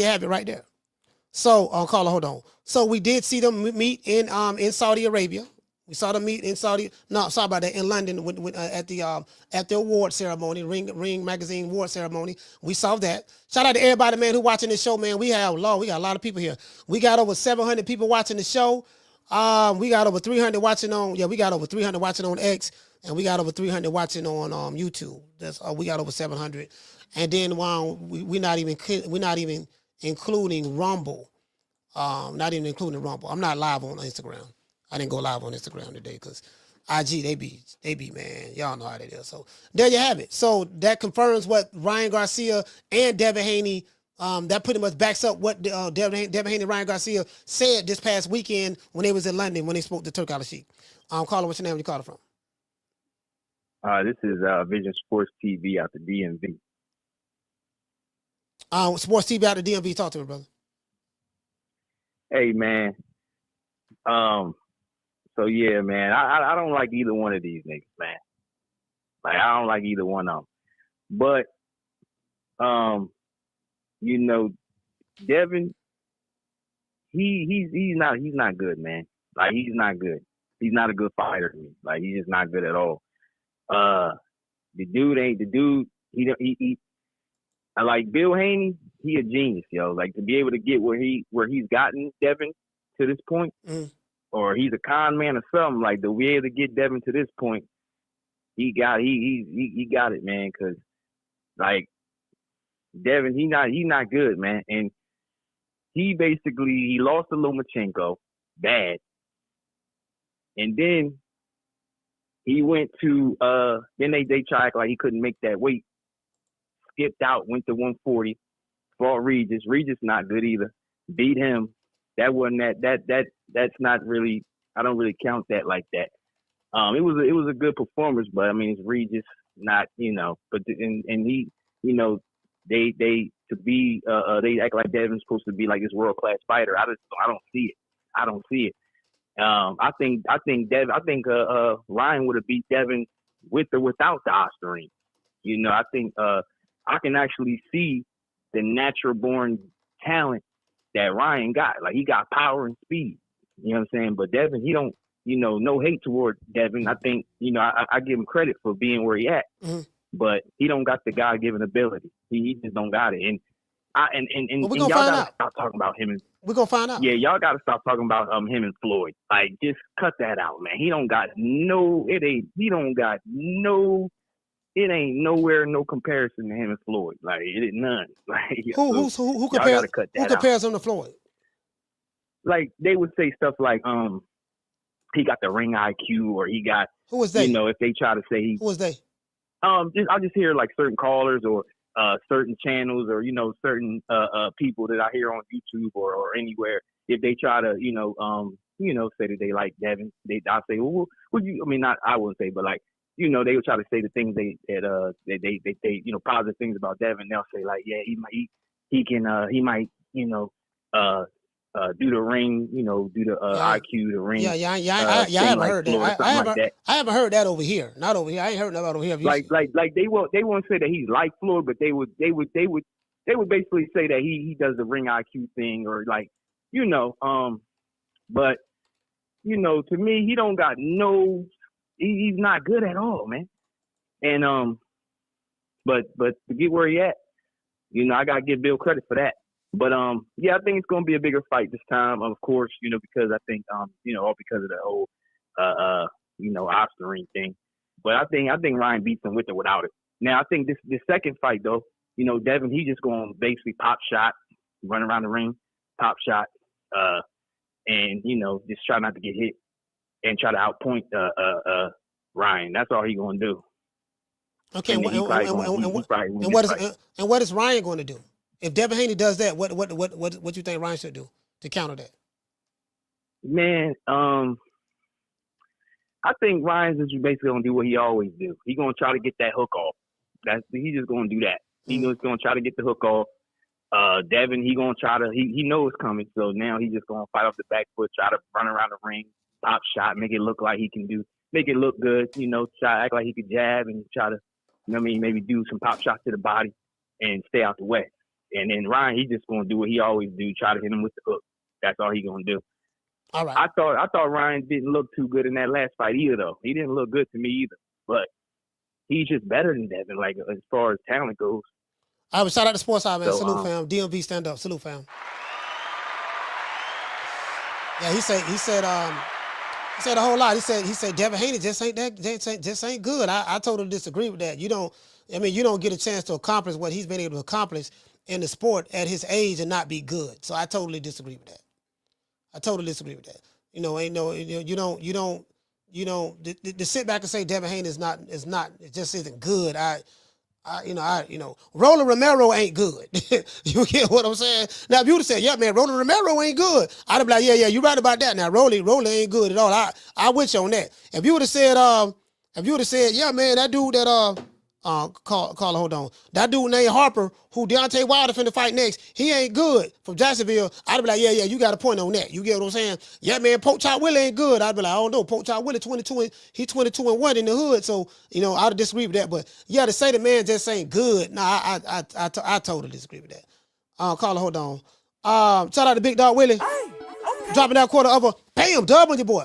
have it right there. So, caller, hold on. So we did see them meet in Saudi Arabia. We saw them meet in in London at the award ceremony, Ring Magazine award ceremony. We saw that. Shout out to everybody, man, who watching this show, man. We got a lot of people here. We got over 700 people watching the show. We got over 300 watching on X. and we got over 300 watching on YouTube. We got over 700, and then we're not even including Rumble. Not even including Rumble. I'm not live on Instagram. I didn't go live on Instagram today because IG they be man, y'all know how they is. So there you have it. So that confirms what Ryan Garcia and Devin Haney. That pretty much backs up what Devin Haney and Ryan Garcia said this past weekend when they was in London when they spoke to Turk Al Sheikh. Caller, what's your name? Where you calling from? This is Vision Sports TV out the DMV. Sports TV out the DMV. Talk to me, brother. Hey, man. So yeah, man, I don't like either one of these niggas, man. Like, I don't like either one of them. But, you know, Devin, he's not good, man. Like, he's not good. He's not a good fighter to me. Like, he's just not good at all. The dude. He like Bill Haney. He a genius, yo. Like, to be able to get where he's gotten Devin to this point, or he's a con man or something. Like, to be able to get Devin to this point, he got it, man. Cause like Devin, he not good, man. And he lost to Lomachenko bad, and then he went to then they tried like he couldn't make that weight, skipped out, went to 140, fought Regis. Regis not good either. Beat him. That wasn't that's not really, I don't really count that like that. It was a good performance, but I mean it's Regis, not, you know, but and he, you know, they act like Devin's supposed to be like this world class fighter. I don't see it. I think Ryan would have beat Devin with or without the Ostarine. You know, I think I can actually see the natural born talent that Ryan got. Like, he got power and speed. You know what I'm saying? But Devin, he don't, you know, no hate toward Devin. I think, you know, I give him credit for being where he at. Mm-hmm. But he don't got the God-given ability. He just don't got it. And y'all gotta stop talking about him. We're gonna find out. Yeah, y'all gotta stop talking about him and Floyd. Like, just cut that out, man. He ain't nowhere, no comparison to him and Floyd. Like, it ain't none. Like, who compares? Who compares him to Floyd? Like, they would say stuff like, he got the ring IQ, or he got. Who was they? You know, if they try to say who was they? I'll just hear like certain callers or certain channels, or, you know, certain people that I hear on YouTube or anywhere. If they try to, you know, say that they like Devin, I'll say, well, would you? I mean, not I wouldn't say, but like, you know, they would try to say the things they you know, positive things about Devin. They'll say like, yeah, he might, you know, do the ring, you know, do the IQ, the ring. I haven't heard that. I haven't heard that over here. Not over here. I ain't heard that over here. Like they won't say that he's like Floyd, but they would basically say that he does the ring IQ thing, or like, you know, but, you know, to me, he don't got no. He's not good at all, man. And but to get where he at, you know, I gotta give Bill credit for that. But yeah, I think it's gonna be a bigger fight this time, of course, you know, because I think you know, all because of the whole you know, Ostarine thing. But I think Ryan beats him with or without it. Now I think this second fight though, you know, Devin, he just gonna basically pop shot, run around the ring, pop shot, and, you know, just try not to get hit and try to outpoint Ryan. That's all he gonna do. Okay, and what is Ryan going to do? If Devin Haney does that, what you think Ryan should do to counter that? Man, I think Ryan's just basically gonna do what he always do. He gonna try to get that hook off. He's just gonna do that. He's gonna try to get the hook off. Devin, he gonna try to. He knows it's coming, so now he's just gonna fight off the back foot, try to run around the ring, pop shot, make it look like he can do, make it look good. You know, try to act like he could jab and try to, you know what I mean, maybe do some pop shots to the body and stay out the way. And then Ryan, he's just gonna do what he always do, try to hit him with the hook. That's all he gonna do. All right. I thought Ryan didn't look too good in that last fight either, though. He didn't look good to me either. But he's just better than Devin, like, as far as talent goes. All right, shout out to Sports High, man. So, salute, fam. DMV, stand up. Salute, fam. Yeah, he said said a whole lot. He said Devin Haney just ain't good. I totally disagree with that. You don't get a chance to accomplish what he's been able to accomplish in the sport at his age and not be good. So I totally disagree with that. To sit back and say Devin Haney it just isn't good. Roland Romero ain't good. You get what I'm saying? Now, if you would have said, yeah, man, Roland Romero ain't good, I'd have been like, yeah, you're right about that. Now, Roland ain't good at all. I with you on that. If you would have said, yeah, man, that dude that hold on. That dude named Harper, who Deontay Wilder finna fight next, he ain't good from Jacksonville. I'd be like, yeah, you got a point on that. You get what I'm saying? Yeah, man, Poke Chop Willie ain't good. I'd be like, I don't know. Poke Chop Willie 22-1 in the hood. So, I'd disagree with that. But yeah, to say the man just ain't good, I totally disagree with that. Caller, hold on. Shout out to Big Dog Willie. Dropping that quarter of a bam dub on your boy.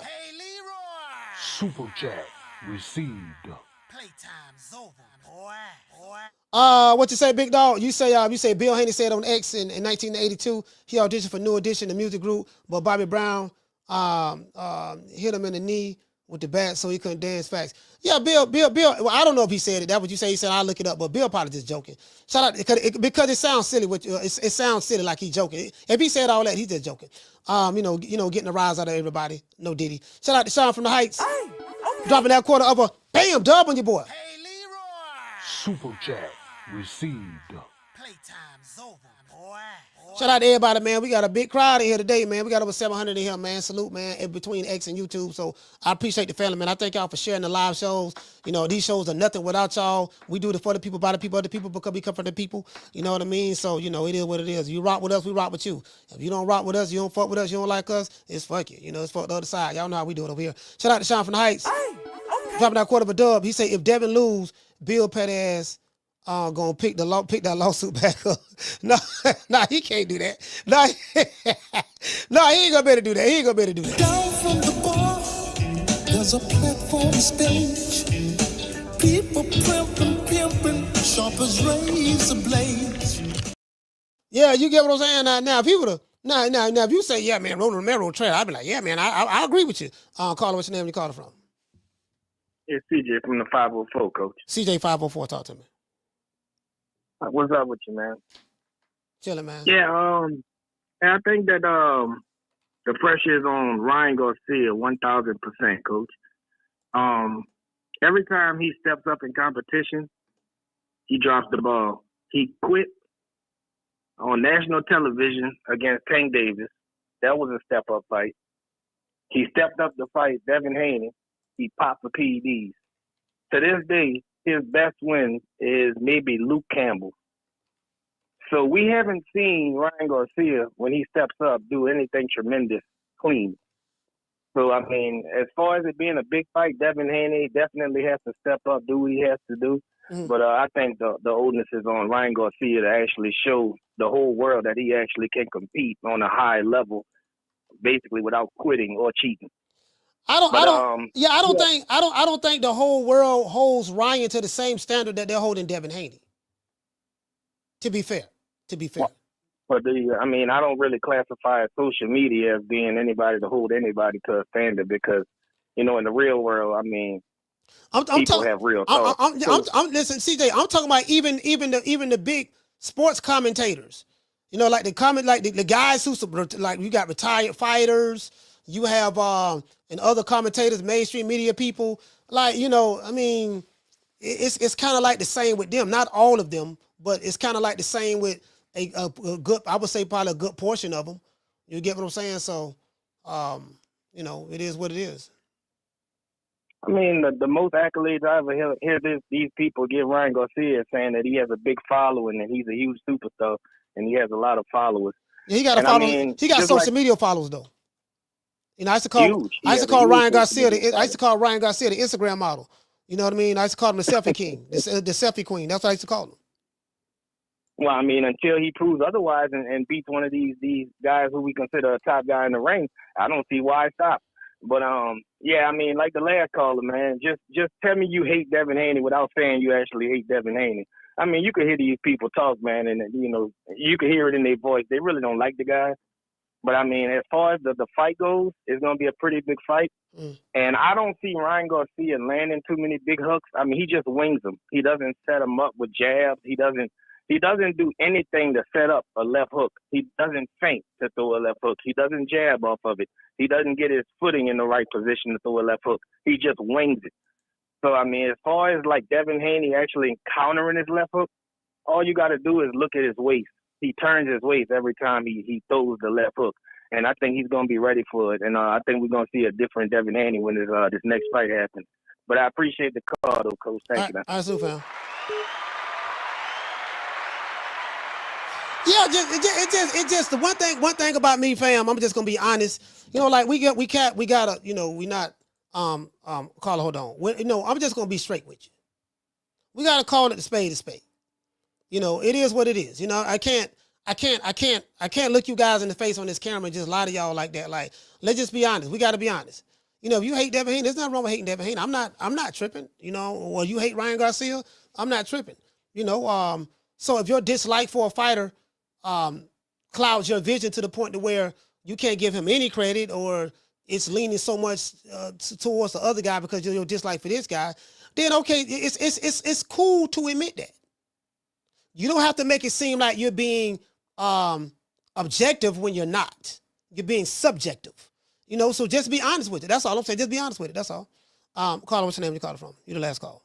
Super chat received. What you say, Big Dog? You say Bill Haney said on X in 1982 he auditioned for New Edition, the music group, but Bobby Brown hit him in the knee with the bat so he couldn't dance fast. Yeah, Bill. Well, I don't know if he said it. That's what you say. He said I'll look it up, but Bill probably just joking. Shout out because it sounds silly. It sounds silly like he's joking. If he said all that, he's just joking. Getting a rise out of everybody. No Diddy. Shout out to Sean from the Heights. Dropping that quarter of a bam dub on your boy. Super chat received. Shout out to everybody, man. We got a big crowd in here today, man. We got over 700 in here, man. Salute, man, in between X and YouTube. So I appreciate the family, man. I thank y'all for sharing the live shows. These shows are nothing without y'all. We do it for the people, by the people, other people, because we come from the people. You know what I mean? So, it is what it is. You rock with us, we rock with you. If you don't rock with us, you don't fuck with us, you don't like us, it's fuck you. It's fuck the other side. Y'all know how we do it over here. Shout out to Sean from the Heights. Dropping that quarter of a dub. He say if Devin lose, Bill Pettis gonna pick that lawsuit back up. No, he can't do that. No, he ain't gonna be able to do that. Down from the bar, there's a platform stage. People pimping, sharp as razor blades. Yeah, you get what I'm saying? Now, if he would have, now, if you say, yeah, man, Roland Romero trade, I'd be like, yeah, man, I agree with you. Caller, what's your name? You called from? It's CJ from the 504, Coach. CJ 504, talk to me. What's up with you, man? Chilling, man. Yeah, and I think that the pressure is on Ryan Garcia 1,000%, Coach. Every time he steps up in competition, he drops the ball. He quit on national television against Tank Davis. That was a step-up fight. He stepped up to fight Devin Haney. He popped for PEDs. To this day, his best win is maybe Luke Campbell. So we haven't seen Ryan Garcia, when he steps up, do anything tremendous clean. So, I mean, as far as it being a big fight, Devin Haney definitely has to step up, do what he has to do. Mm-hmm. But I think the onus is on Ryan Garcia to actually show the whole world that he actually can compete on a high level, basically without quitting or cheating. I don't think the whole world holds Ryan to the same standard that they're holding Devin Haney. To be fair. But I don't really classify social media as being anybody to hold anybody to a standard because, in the real world, people have real talk. Listen, CJ, I'm talking about even the big sports commentators. Like the guys who you got retired fighters. You have and other commentators, mainstream media people, it's kind of like the same with them. Not all of them, but it's kind of like the same with a good, I would say probably a good portion of them. You get what I'm saying? So, it is what it is. The most accolades I ever hear these people give Ryan Garcia saying that he has a big following and he's a huge superstar and he has a lot of followers. Yeah, he got a following. He got social media followers though. I used to call Ryan Garcia the Instagram model. You know what I mean? I used to call him the selfie king, the selfie queen. That's what I used to call him. Well, until he proves otherwise and beats one of these guys who we consider a top guy in the ring, I don't see why stop. But like the last caller, man, just tell me you hate Devin Haney without saying you actually hate Devin Haney. You can hear these people talk, man, and you can hear it in their voice. They really don't like the guy. But I mean, as far as the fight goes, it's gonna be a pretty big fight. And I don't see Ryan Garcia landing too many big hooks. I mean, he just wings them. He doesn't set them up with jabs. He doesn't do anything to set up a left hook. He doesn't feint to throw a left hook. He doesn't jab off of it. He doesn't get his footing in the right position to throw a left hook. He just wings it. So, I mean, as far as like Devin Haney actually countering his left hook, all you got to do is look at his waist. He turns his waist every time he throws the left hook. And I think he's going to be ready for it. And I think we're going to see a different Devin Haney when this next fight happens. But I appreciate the call, though, Coach. Thank you, man. All right, super fam. Yeah, it's just the one thing about me, fam. I'm just gonna be honest. You know, like we gotta, you know, we not Carla, hold on. I'm just gonna be straight with you. We gotta call it a spade. You know, it is what it is. You know, I can't look you guys in the face on this camera and just lie to y'all like that. Like, let's just be honest. We gotta be honest. You know, if you hate Devin Haney, there's nothing wrong with hating Devin Haney. I'm not tripping. You know, or you hate Ryan Garcia, I'm not tripping. You know, so if your dislike for a fighter clouds your vision to the point to where you can't give him any credit, or it's leaning so much towards the other guy because of your dislike for this guy, then okay, it's cool to admit that. You don't have to make it seem like you're being objective when you're not. You're being subjective. You know, so just be honest with it. That's all I'm saying. Just be honest with it. That's all. Carla, what's your name? You called from? You're the last call.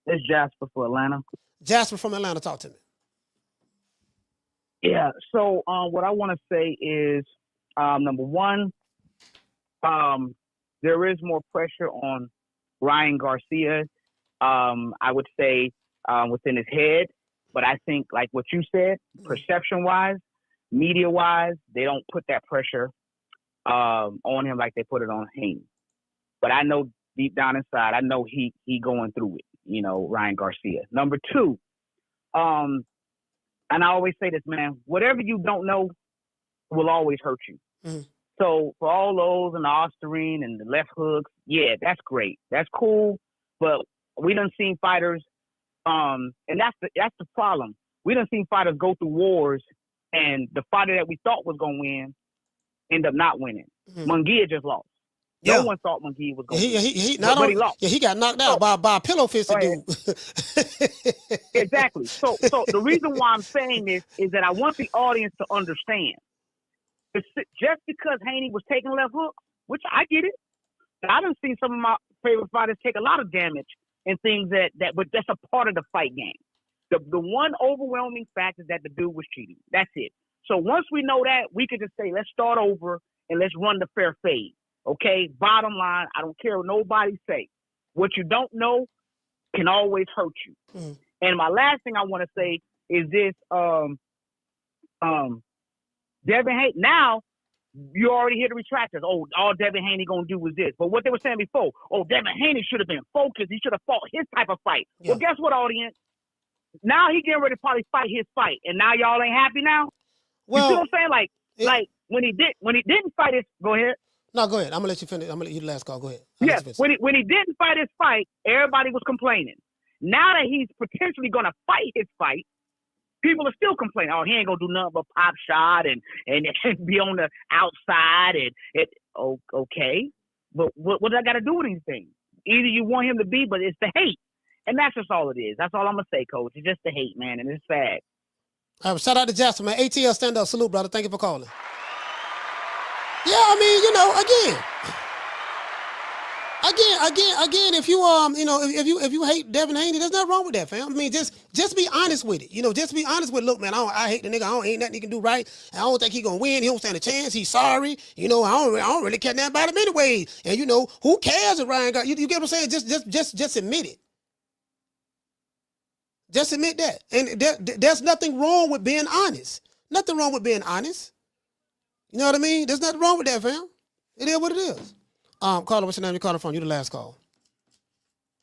It's Jasper for Atlanta. Jasper from Atlanta, talk to me. Yeah, so what I want to say is, number one, there is more pressure on Ryan Garcia, I would say, within his head. But I think, like what you said, perception-wise, media-wise, they don't put that pressure on him like they put it on Haney. But I know deep down inside, I know he going through it, you know, Ryan Garcia. Number two, and I always say this, man, whatever you don't know will always hurt you. Mm-hmm. So for all those and the Osterine and the left hooks, yeah, that's great. That's cool. But we done seen fighters, and that's the problem. We done seen fighters go through wars, and the fighter that we thought was going to win end up not winning. Mm-hmm. Munguia just lost. No one thought Munguia was going to win. But he lost. Yeah, he got knocked out by a pillow fisted dude. Exactly. So the reason why I'm saying this is that I want the audience to understand. Just because Haney was taking left hooks, which I get it, I done seen some of my favorite fighters take a lot of damage and things but that's a part of the fight game. The one overwhelming fact is that the dude was cheating. That's it. So once we know that, we could just say, let's start over and let's run the fair fade. Okay, bottom line, I don't care what nobody say. What you don't know can always hurt you. Mm. And my last thing I want to say is this: Devin Haney. Now you already hear the retractors. Oh, all Devin Haney gonna do was this. But what they were saying before, oh, Devin Haney should have been focused. He should have fought his type of fight. Yeah. Well, guess what, audience? Now he getting ready to probably fight his fight, and now y'all ain't happy now. Well, you see what I'm saying? Like when he didn't fight his. Go ahead. No, go ahead. I'm gonna let you finish. I'm gonna let you the last call. Go ahead. Yes. When he didn't fight his fight, everybody was complaining. Now that he's potentially gonna fight his fight, people are still complaining. Oh, he ain't gonna do nothing but pop shot and be on the outside okay. But what does that got to do with anything? Either you want him to be, but it's the hate, and that's just all it is. That's all I'm gonna say, Coach. It's just the hate, man, and it's sad. All right, shout out to Jasper, man. ATL, stand up, salute, brother. Thank you for calling. Yeah, I mean, you know, again, if you if you hate Devin Haney, there's nothing wrong with that, fam. I mean, just be honest with it. You know, just be honest with it. Look, man, I hate the nigga. Ain't nothing he can do right. I don't think he gonna win. He don't stand a chance. He's sorry. You know, I don't really care nothing about him anyway. And you know, who cares if Ryan got you get what I'm saying? Just admit it. Just admit that. And there's nothing wrong with being honest. Nothing wrong with being honest. You know what I mean? There's nothing wrong with that, fam. It is what it is. Carla, what's your name? You calling from? You the last call.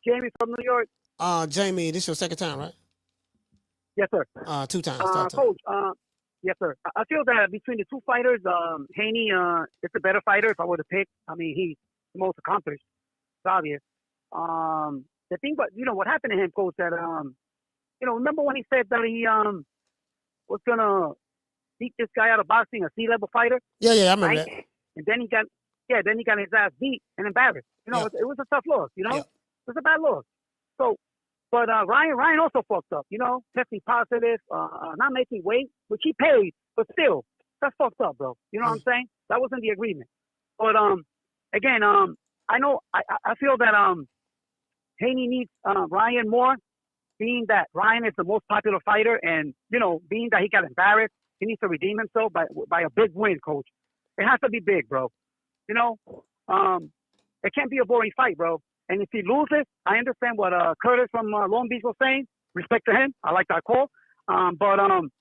Jamie from New York. Jamie, this your second time, right? Yes, sir. 2 times. Coach, yes, sir. I feel that between the two fighters, Haney is a better fighter if I were to pick. I mean, he's the most accomplished. It's obvious. The thing, but you know what happened to him, Coach, that remember when he said that he was gonna beat this guy out of boxing, a C-level fighter. Yeah, I remember right? that. And then he got his ass beat and embarrassed. You know, it was a tough loss. You know, it was a bad loss. So, but Ryan also fucked up. You know, testing positive, not making weight, which he paid, but still, that's fucked up, bro. You know what I'm saying? That wasn't the agreement. But again, I know I feel that Haney needs Ryan more, being that Ryan is the most popular fighter, and you know, being that he got embarrassed, he needs to redeem himself by a big win, coach. It has to be big, bro. You know, it can't be a boring fight, bro. And if he loses, I understand what Curtis from Long Beach was saying. Respect to him. I like that call. But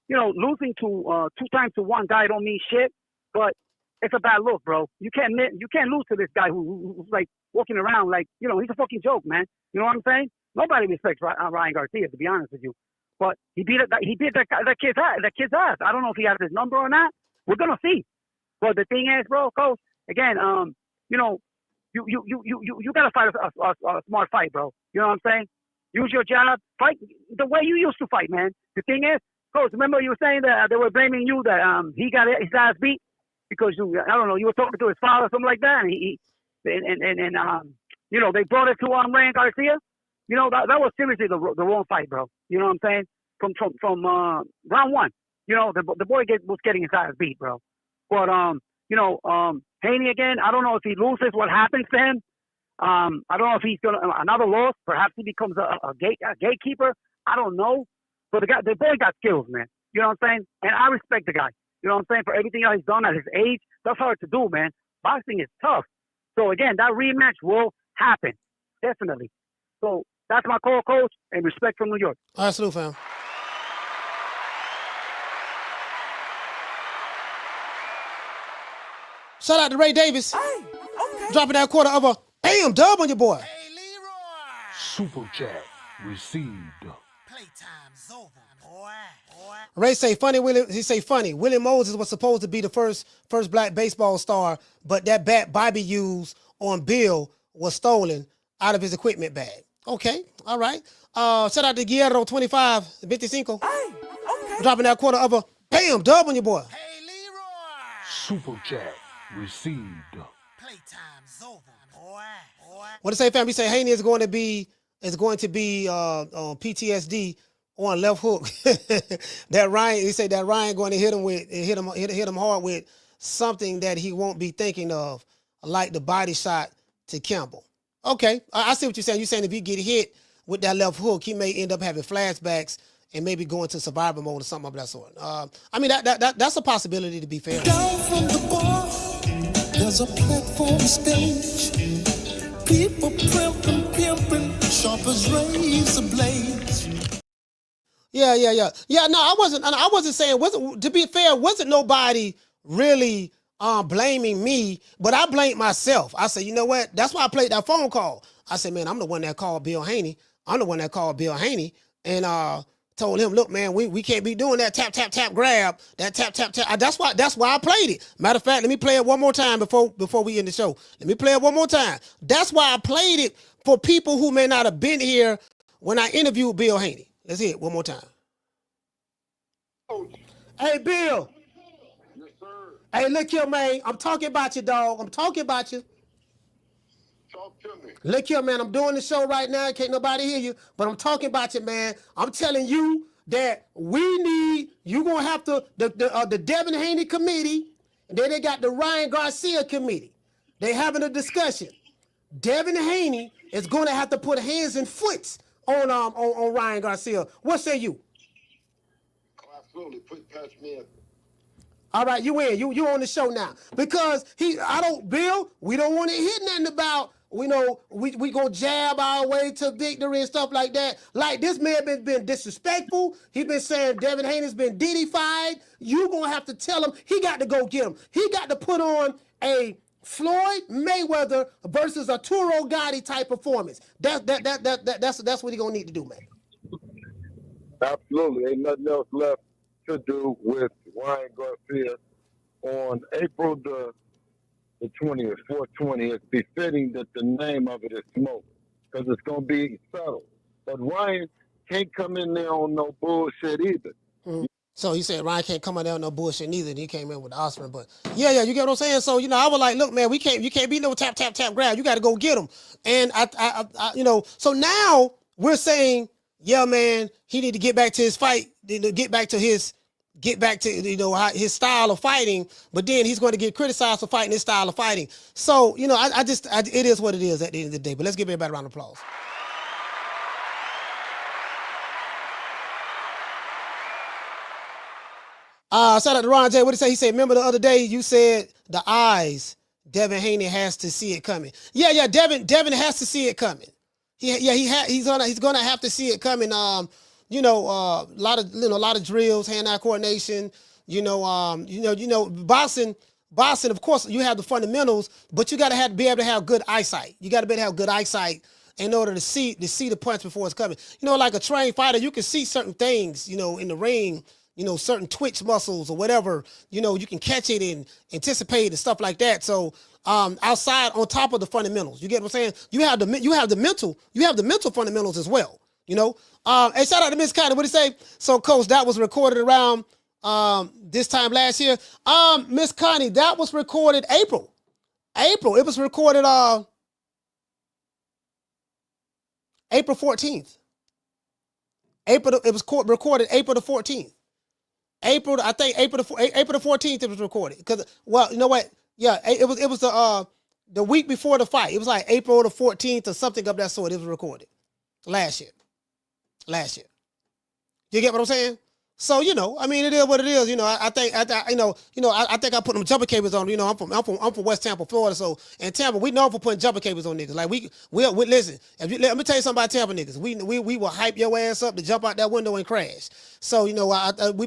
you know, losing to 2 times to one guy don't mean shit. But it's a bad look, bro. You can't lose to this guy who's like walking around like, you know, he's a fucking joke, man. You know what I'm saying? Nobody respects Ryan Garcia, to be honest with you. But he beat that kid's ass. I don't know if he has his number or not. We're gonna see. But the thing is, bro, coach, again, you know, you gotta fight a smart fight, bro. You know what I'm saying? Use your job, fight the way you used to fight, man. The thing is, coach, remember you were saying that they were blaming you that he got his ass beat because you were talking to his father or something like that, and you know, they brought it to Ryan Garcia. You know, that was seriously the wrong fight, bro. You know what I'm saying? From round one, you know, the boy was getting his ass beat, bro. But you know, Haney again, I don't know if he loses, what happens to him. I don't know if he's gonna another loss. Perhaps he becomes a gatekeeper. I don't know. But the boy got skills, man. You know what I'm saying? And I respect the guy. You know what I'm saying? For everything that he's done at his age, that's hard to do, man. Boxing is tough. So again, that rematch will happen, definitely. So that's my call, coach, and respect from New York. All right, salute, fam. Shout out to Ray Davis. Hey, okay. Dropping that quarter of a bam dub on your boy. Hey, Super chat received. Playtime's over, boy. Ray say funny. Willie Moses was supposed to be the first black baseball star, but that bat Bobby used on Bill was stolen out of his equipment bag. Okay, all right. Shout out to Guerrero 25, 25. Hey, okay. Dropping that quarter of a bam dub on your boy. Hey, Super chat received. Playtime's over, boy. What to say, fam? We say Haney is going to be PTSD on left hook. That Ryan, he said that Ryan going to hit him hard with something that he won't be thinking of, like the body shot to Campbell. Okay, I see what you're saying. You're saying if he get hit with that left hook, he may end up having flashbacks and maybe going to survival mode or something of that sort. I mean, that's a possibility, to be fair. Down from the bar, there's a platform stage. People pimping, sharp as razor blades. Yeah. No, I wasn't saying. To be fair, wasn't nobody really blaming me, but I blamed myself. I said, you know what? That's why I played that phone call. I said, man, I'm the one that called Bill Haney. And told him, look, man, we can't be doing that tap grab, that tap. That's why I played it. Matter of fact, let me play it one more time before we end the show. Let me play it one more time. That's why I played it for people who may not have been here when I interviewed Bill Haney. Let's hear it one more time. Hey, Bill. Yes, sir. Hey, look here, man. I'm talking about you, dog. I'm talking about you. Talk to me. Look here, man. I'm doing the show right now. Can't nobody hear you, but I'm talking about you, man. I'm telling you that you're going to have to, the Devin Haney committee, and then they got the Ryan Garcia committee. They having a discussion. Devin Haney is going to have to put hands and foots on Ryan Garcia. What say you? Oh, absolutely. Patch me in. All right, you in. You on the show now. Because Bill, we don't want to hear nothing about, we gonna jab our way to victory and stuff like that. Like, this man been disrespectful. He been saying Devin Haney's been Diddy-fied. You gonna have to tell him he got to go get him. He got to put on a Floyd Mayweather versus Arturo Gotti type performance. That's what he gonna need to do, man. Absolutely. Ain't nothing else left to do with Ryan Garcia on April the 20th, 420. It's befitting that the name of it is Smoke, because it's going to be subtle. But Ryan can't come in there on no bullshit either. Mm-hmm. So he said Ryan can't come out there with no bullshit neither. And he came in with the Osprey. But yeah, you get what I'm saying? So, I was like, look, man, you can't be no tap, grab. You got to go get him. And I so now we're saying, yeah, man, he need to get back to his fight, get back to his style of fighting. But then he's going to get criticized for fighting his style of fighting. So, it is what it is at the end of the day. But let's give everybody a round of applause. Shout out to Ron J. What did he say? He said, remember the other day you said the eyes, Devin Haney has to see it coming. Yeah, Devin has to see it coming. He's gonna have to see it coming. A lot of drills, hand-eye coordination. Boxing. Of course, you have the fundamentals, but you gotta be able to have good eyesight. You gotta be able to have good eyesight in order to see the punch before it's coming. Like a trained fighter, you can see certain things. In the ring. Certain twitch muscles or whatever, you can catch it and anticipate and stuff like that. So, outside on top of the fundamentals, you get what I'm saying? You have the mental fundamentals as well, Hey, shout out to Miss Connie. What did he say? So, Coach, that was recorded around, this time last year. Miss Connie, that was recorded April. It was recorded, April 14th. It was recorded April the 14th. April the 14th it was recorded. Because, well, you know what? Yeah, it was the week before the fight. It was like April the 14th or something of that sort. It was recorded last year. You get what I'm saying? So, it is what it is. I think I put them jumper cables on. I'm from West Tampa, Florida. So in Tampa, we known for putting jumper cables on niggas. Like we listen. Let me tell you something about Tampa niggas. We will hype your ass up to jump out that window and crash. So we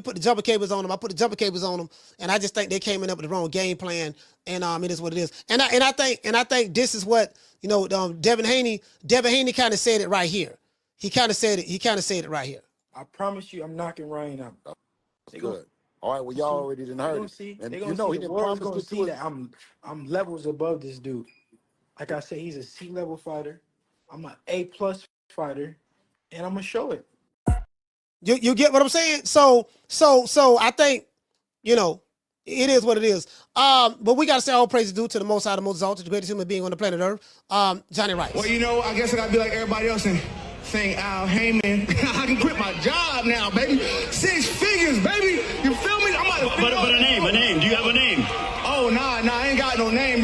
put the jumper cables on them. I put the jumper cables on them, and I just think they came in up with the wrong game plan. And it is what it is. And I think this is what Devin Haney kind of said it right here. He kind of said it right here. I promise you, I'm knocking Ryan out. Good. All right, well, y'all already didn't heard it. And They're he gonna didn't world's promise gonna to see do it. that I'm levels above this dude. Like I said, he's a C-level fighter. I'm an A+ fighter, and I'm gonna show it. You get what I'm saying? So I think, it is what it is. But we gotta say all praise is due to the Most High, the Most Exalted, the greatest human being on the planet Earth, Johnny Rice. Well, I guess I gotta be like everybody else and saying Al Heyman. I can quit my job now, baby. 6 figures, baby. You feel me? I'm about to but a name. Do you have a name? Oh, nah, I ain't got no name,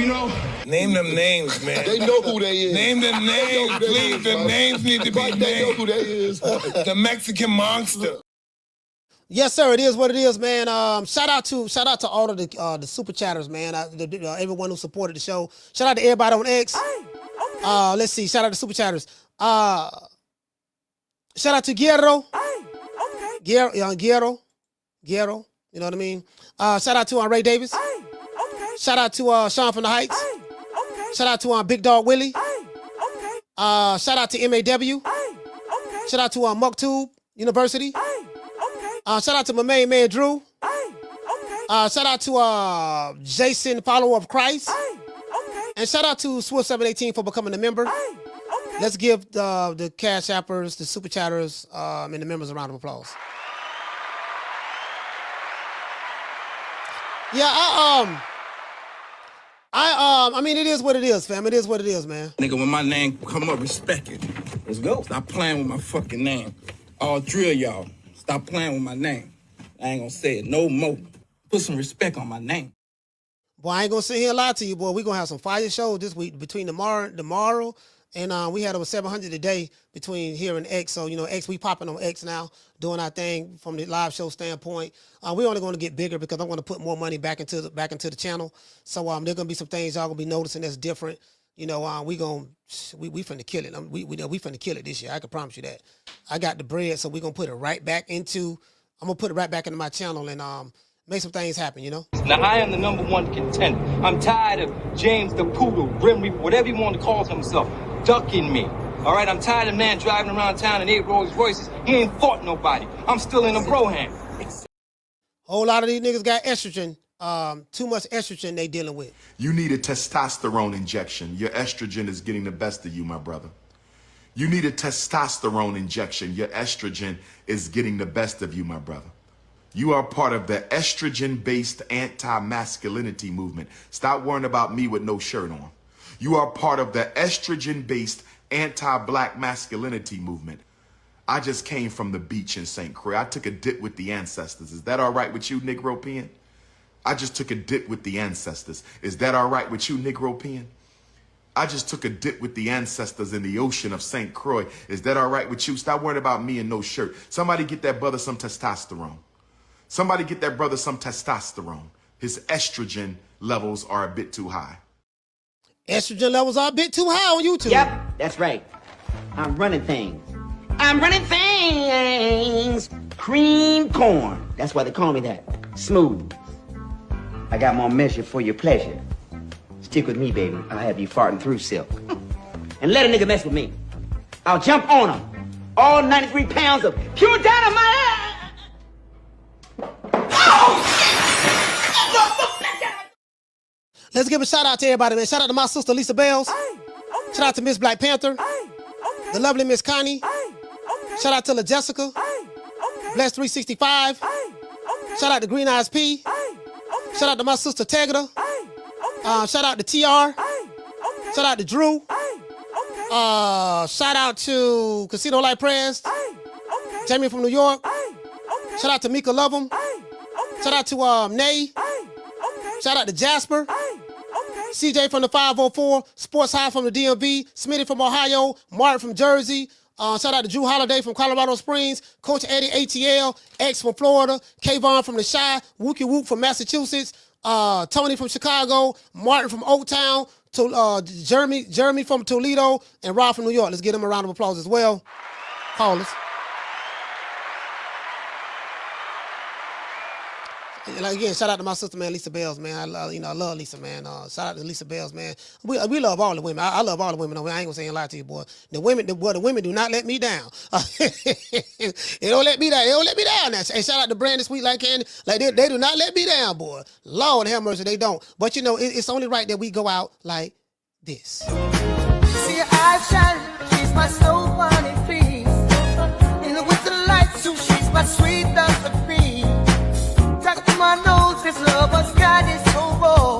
Name them names, man. They know who they is. Name them names, please. The names need to be named. They know who they is. The Mexican monster. Yes, sir. It is what it is, man. Shout out to all of the super chatters, man. Everyone who supported the show. Shout out to everybody on X. Let's see. Shout out to super chatters. Shout out to Guerrero. Guerrero. You know what I mean? Shout out to Ray Davis. Shout out to Sean from the Heights. Shout out to Big Dog Willie. Shout out to MAW. Shout out to Muktube University. Shout out to my main man Drew. Shout out to Jason, follower of Christ. And shout out to Swift 718 for becoming a member. Let's give the cash appers, the super chatters, and the members a round of applause. Yeah, I mean, it is what it is, fam. It is what it is, man. Nigga, when my name come up, respect it. Let's go. Stop playing with my fucking name. I'll drill y'all. Stop playing with my name. I ain't gonna say it no more. Put some respect on my name. Boy, I ain't gonna sit here and lie to you, boy. We gonna have some fire shows this week between tomorrow. And we had over 700 a day between here and X. So, X, we popping on X now, doing our thing from the live show standpoint. We're only going to get bigger because I'm going to put more money back into the channel. So there going to be some things y'all going to be noticing that's different. We finna kill it. We finna kill it this year. I can promise you that. I got the bread, so we're going to put it right back into, I'm going to put it right back into my channel and make some things happen, Now, I am the #1 contender. I'm tired of James the Poodle, Grim Reaper, whatever you want to call himself, ducking me. All right, I'm tired of man driving around town in 8 Rolls Royces. He ain't fought nobody. I'm still in a broham. Whole lot of these niggas got estrogen. Too much estrogen they dealing with. You need a testosterone injection. Your estrogen is getting the best of you, my brother. You need a testosterone injection. Your estrogen is getting the best of you, my brother. You are part of the estrogen-based anti-masculinity movement. Stop worrying about me with no shirt on. You are part of the estrogen-based anti-black masculinity movement. I just came from the beach in St. Croix. I took a dip with the ancestors. Is that all right with you, Negropean? I just took a dip with the ancestors. Is that all right with you, Negropean? I just took a dip with the ancestors in the ocean of St. Croix. Is that all right with you? Stop worrying about me and no shirt. Somebody get that brother some testosterone. Somebody get that brother some testosterone. His estrogen levels are a bit too high. Estrogen levels are a bit too high on YouTube. Yep, that's right. I'm running things. I'm running things. Cream corn. That's why they call me that. Smooth. I got more measure for your pleasure. Stick with me, baby. I'll have you farting through silk. And let a nigga mess with me. I'll jump on him. All 93 pounds of pure dynamite. Let's give a shout out to everybody, man. Shout out to my sister Lisa Bells. Shout out to Miss Black Panther. The lovely Miss Connie. Shout out to La Jessica. Bless 365. Shout out to Green Eyes P. Shout out to my sister Tegra. Shout out to TR. Shout out to Drew. Shout out to Casino Light Prayers. Jamie from New York. Shout out to Mika Lovem. Shout out to Nay. Shout out to Jasper. CJ from the 504. Sports High from the DMV. Smitty from Ohio. Martin from Jersey. Shout out to Drew Holiday from Colorado Springs. Coach Eddie ATL. X from Florida. Kayvon from the Chi. Wookie Wook from Massachusetts. Tony from Chicago. Martin from Oaktown. Jeremy from Toledo. And Rob from New York. Let's give them a round of applause as well. Callers. Like again, shout out to my sister, man, Lisa Bells, man. I love Lisa, man. Shout out to Lisa Bells, man. We love all the women. I love all the women. I ain't gonna say a lie to you, boy. The women do not let me down. They don't let me down. They don't let me down. Now, hey, shout out to Brandon Sweet Like Candy. Like they do not let me down, boy. Lord have mercy, they don't. But it's only right that we go out like this. See your eyes shining, she's my soul bunny, please. In the winter lights, so she's my sweet dust of peace. My nose, this love has got it so raw.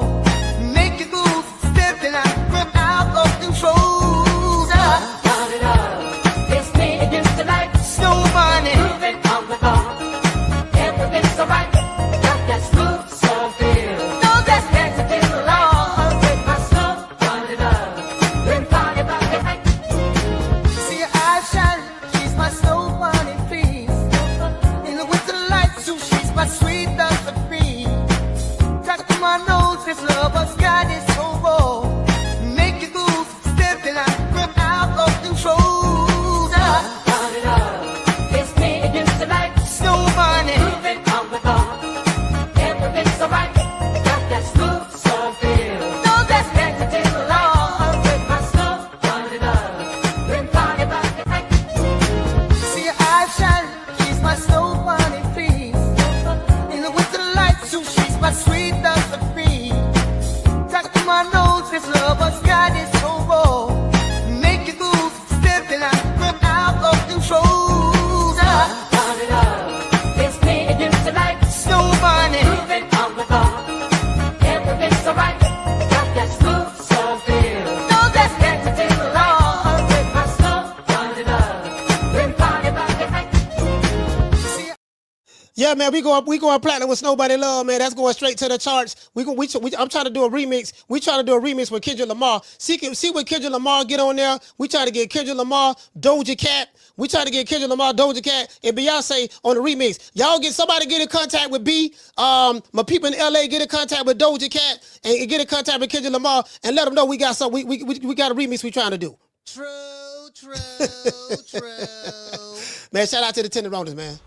Make you move, stepping out, grip out of control. Turn it up, it's me against the light. Snow bunny, moving on the bar. Everything's alright, got that smooth soul feel. No, that's next to the law. With my snow, turn it up, then party about the night. See your eyes shining, she's my snow bunny, please. In the winter light, so she's my sweet dove. My nose, this love has got it so raw. Make you move, stepping out, grip out of control. Turn it up, it's me against the light. Snow bunny, moving on the bar. Everything's alright, got that smooth soul feel. No, that's next to the law. With my snow, turn it up, then party about the night. See your eyes shining, she's my snow bunny, please. In the winter light, so she's my sweet dove. My nose, this love has got it so raw. Make you move, stepping out, grip out of control. Turn it up, it's me against the light. Snow bunny, moving on the bar. Everything's alright, got that smooth soul feel. No, that's next to the law. With my snow, turn it up, then party about the night. Yeah, man, we going platinum with Nobody Love, man. That's going straight to the charts. I'm trying to do a remix. We trying to do a remix with Kendrick Lamar. See what Kendrick Lamar get on there. We try to get Kendrick Lamar, Doja Cat. We try to get Kendrick Lamar, Doja Cat, and Beyonce on the remix. Y'all somebody get in contact with B. My people in LA get in contact with Doja Cat and get in contact with Kendrick Lamar and let them know we got something. We got a remix we trying to do. True. Man, shout out to the Tenderonis, man.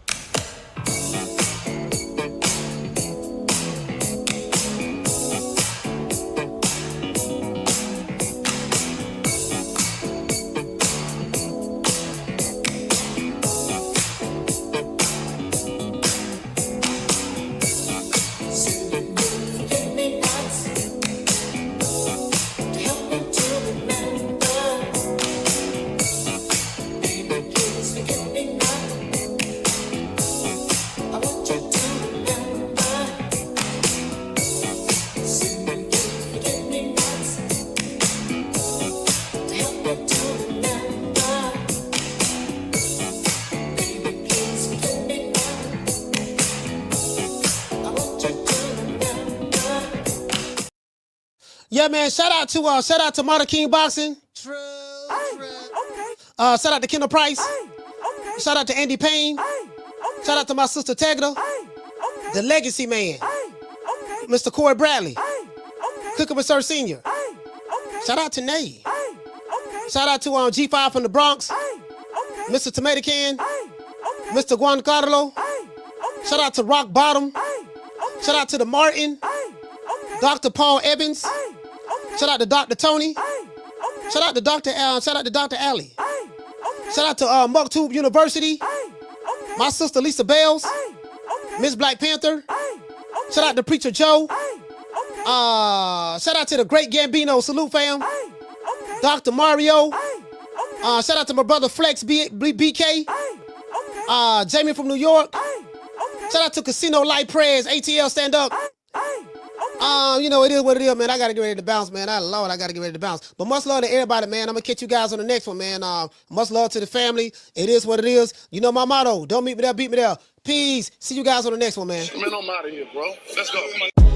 Yeah, man. Shout out to Marta King Boxing. True. Shout out to Kendall Price. Shout out to Andy Payne. Shout out to my sister Tegra. The Legacy Man. Mr. Corey Bradley. Cooker with Sir Senior. Shout out to Nay. Shout out to G5 from the Bronx. Mr. Tomato Can. Mr. Juan Carlo. Shout out to Rock Bottom. Shout out to the Martin. Dr. Paul Evans. Shout out to Dr. Tony. Shout out to Dr. Alley. Shout out to Mugtube University. My sister Lisa Bales. Miss Black Panther. Shout out to Preacher Joe. Shout out to the Great Gambino. Salute, fam. Dr. Mario. Shout out to my brother Flex BK. Jamie from New York. Shout out to Casino Light Prayers. ATL stand up. You know, it is what it is, man. I gotta get ready to bounce, man. Lord, I gotta get ready to bounce. But much love to everybody, man. I'm gonna catch you guys on the next one, man. Much love to the family. It is what it is. You know my motto. Don't meet me there, beat me there. Peace. See you guys on the next one, man. Man, I'm out of here, bro. Let's go.